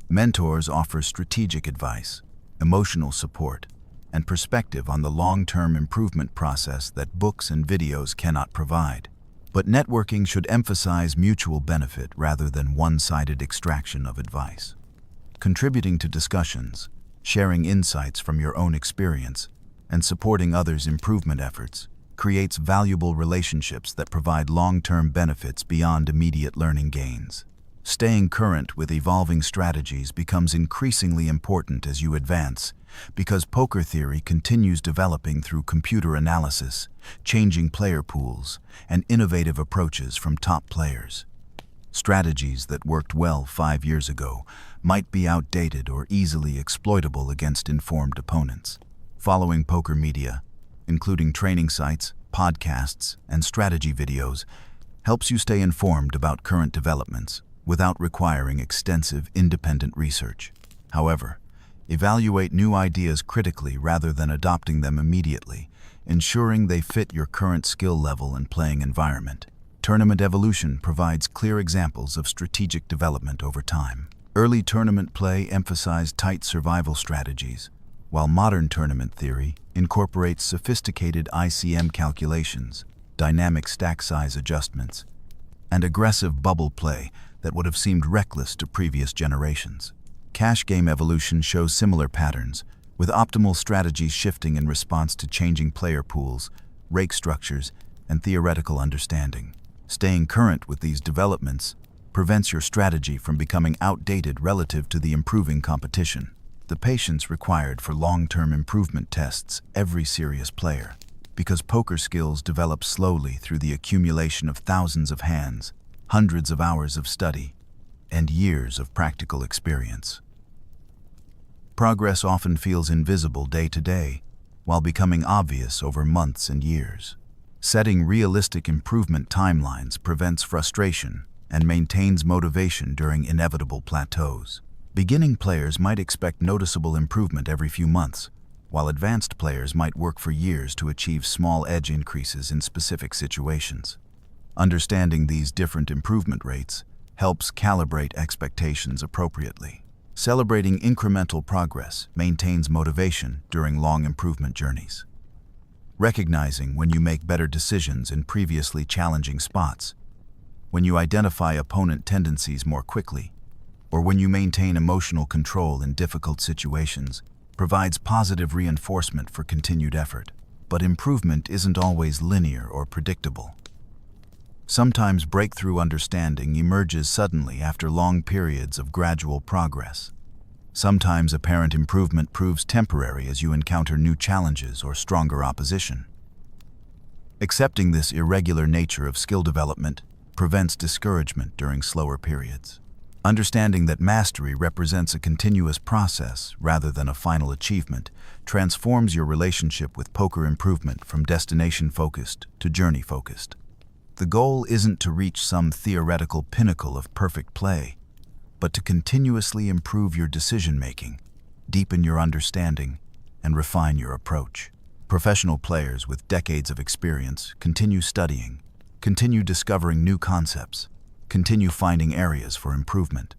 S1: Mentors offer strategic advice, emotional support, and perspective on the long-term improvement process that books and videos cannot provide. But networking should emphasize mutual benefit rather than one-sided extraction of advice. Contributing to discussions, sharing insights from your own experience, and supporting others' improvement efforts creates valuable relationships that provide long-term benefits beyond immediate learning gains. Staying current with evolving strategies becomes increasingly important as you advance, because poker theory continues developing through computer analysis, changing player pools, and innovative approaches from top players. Strategies that worked well 5 years ago might be outdated or easily exploitable against informed opponents. Following poker media, including training sites, podcasts, and strategy videos, helps you stay informed about current developments without requiring extensive independent research. However, evaluate new ideas critically rather than adopting them immediately, ensuring they fit your current skill level and playing environment. Tournament evolution provides clear examples of strategic development over time. Early tournament play emphasized tight survival strategies, while modern tournament theory incorporates sophisticated ICM calculations, dynamic stack size adjustments, and aggressive bubble play that would have seemed reckless to previous generations. Cash game evolution shows similar patterns, with optimal strategies shifting in response to changing player pools, rake structures, and theoretical understanding. Staying current with these developments prevents your strategy from becoming outdated relative to the improving competition. The patience required for long-term improvement tests every serious player, because poker skills develop slowly through the accumulation of thousands of hands, hundreds of hours of study, and years of practical experience. Progress often feels invisible day to day, while becoming obvious over months and years. Setting realistic improvement timelines prevents frustration and maintains motivation during inevitable plateaus. Beginning players might expect noticeable improvement every few months, while advanced players might work for years to achieve small edge increases in specific situations. Understanding these different improvement rates helps calibrate expectations appropriately. Celebrating incremental progress maintains motivation during long improvement journeys. Recognizing when you make better decisions in previously challenging spots, when you identify opponent tendencies more quickly, or when you maintain emotional control in difficult situations, provides positive reinforcement for continued effort. But improvement isn't always linear or predictable. Sometimes breakthrough understanding emerges suddenly after long periods of gradual progress. Sometimes apparent improvement proves temporary as you encounter new challenges or stronger opposition. Accepting this irregular nature of skill development prevents discouragement during slower periods. Understanding that mastery represents a continuous process rather than a final achievement transforms your relationship with poker improvement from destination-focused to journey-focused. The goal isn't to reach some theoretical pinnacle of perfect play, but to continuously improve your decision-making, deepen your understanding, and refine your approach. Professional players with decades of experience continue studying, continue discovering new concepts, continue finding areas for improvement.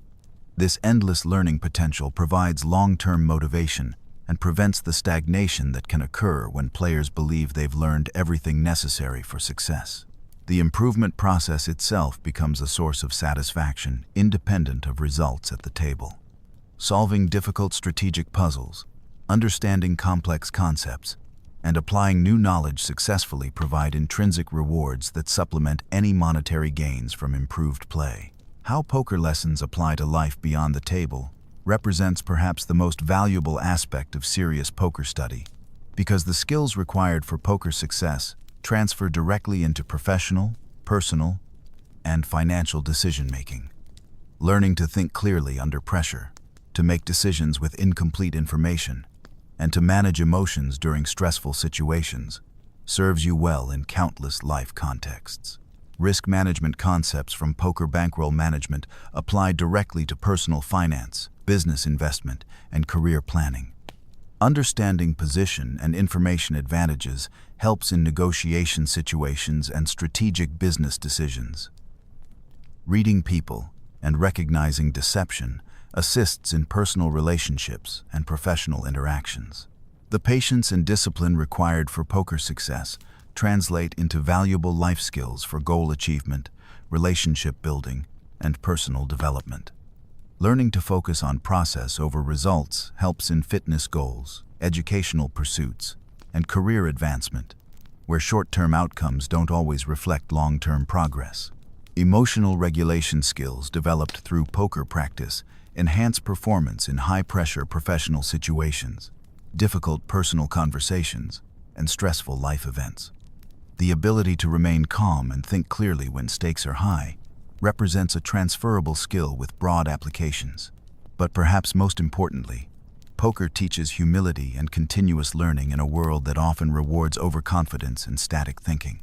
S1: This endless learning potential provides long-term motivation and prevents the stagnation that can occur when players believe they've learned everything necessary for success. The improvement process itself becomes a source of satisfaction independent of results at the table. Solving difficult strategic puzzles, understanding complex concepts, and applying new knowledge successfully provide intrinsic rewards that supplement any monetary gains from improved play. How poker lessons apply to life beyond the table represents perhaps the most valuable aspect of serious poker study, because the skills required for poker success transfer directly into professional, personal, and financial decision-making. Learning to think clearly under pressure, to make decisions with incomplete information, and to manage emotions during stressful situations serves you well in countless life contexts. Risk management concepts from poker bankroll management apply directly to personal finance, business investment, and career planning. Understanding position and information advantages helps in negotiation situations and strategic business decisions. Reading people and recognizing deception assists in personal relationships and professional interactions. The patience and discipline required for poker success translate into valuable life skills for goal achievement, relationship building, and personal development. Learning to focus on process over results helps in fitness goals, educational pursuits, and career advancement, where short-term outcomes don't always reflect long-term progress. Emotional regulation skills developed through poker practice enhance performance in high-pressure professional situations, difficult personal conversations, and stressful life events. The ability to remain calm and think clearly when stakes are high represents a transferable skill with broad applications. But perhaps most importantly, poker teaches humility and continuous learning in a world that often rewards overconfidence and static thinking.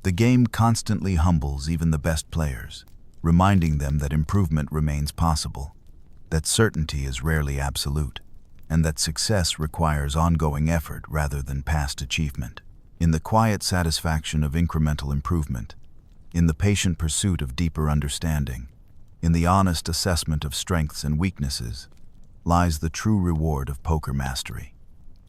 S1: The game constantly humbles even the best players, reminding them that improvement remains possible, that certainty is rarely absolute, and that success requires ongoing effort rather than past achievement. In the quiet satisfaction of incremental improvement, in the patient pursuit of deeper understanding, in the honest assessment of strengths and weaknesses, lies the true reward of poker mastery.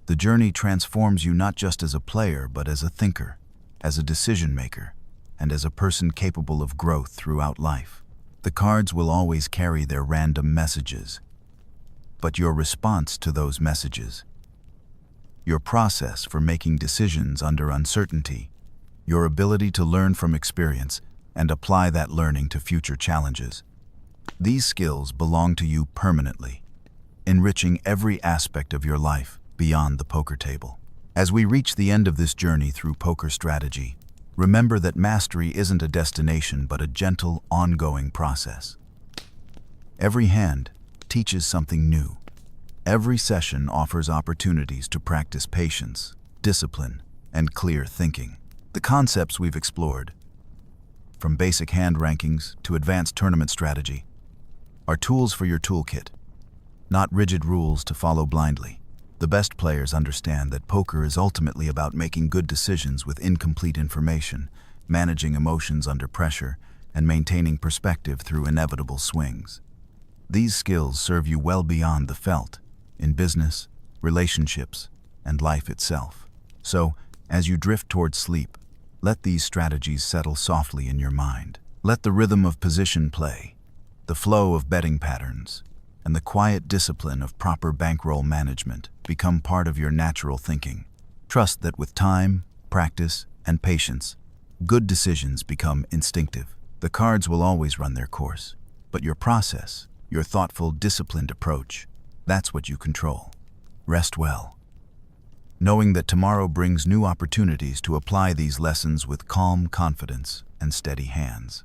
S1: The journey transforms you not just as a player, but as a thinker, as a decision maker, and as a person capable of growth throughout life. The cards will always carry their random messages, but your response to those messages, your process for making decisions under uncertainty, your ability to learn from experience and apply that learning to future challenges. These skills belong to you permanently, enriching every aspect of your life beyond the poker table. As we reach the end of this journey through poker strategy, remember that mastery isn't a destination but a gentle, ongoing process. Every hand teaches something new. Every session offers opportunities to practice patience, discipline, and clear thinking. The concepts we've explored, from basic hand rankings to advanced tournament strategy, are tools for your toolkit, not rigid rules to follow blindly. The best players understand that poker is ultimately about making good decisions with incomplete information, managing emotions under pressure, and maintaining perspective through inevitable swings. These skills serve you well beyond the felt, in business, relationships, and life itself. So, as you drift towards sleep, let these strategies settle softly in your mind. Let the rhythm of position play, the flow of betting patterns, and the quiet discipline of proper bankroll management become part of your natural thinking. Trust that with time, practice, and patience, good decisions become instinctive. The cards will always run their course, but your process, your thoughtful, disciplined approach, that's what you control. Rest well, knowing that tomorrow brings new opportunities to apply these lessons with calm confidence and steady hands.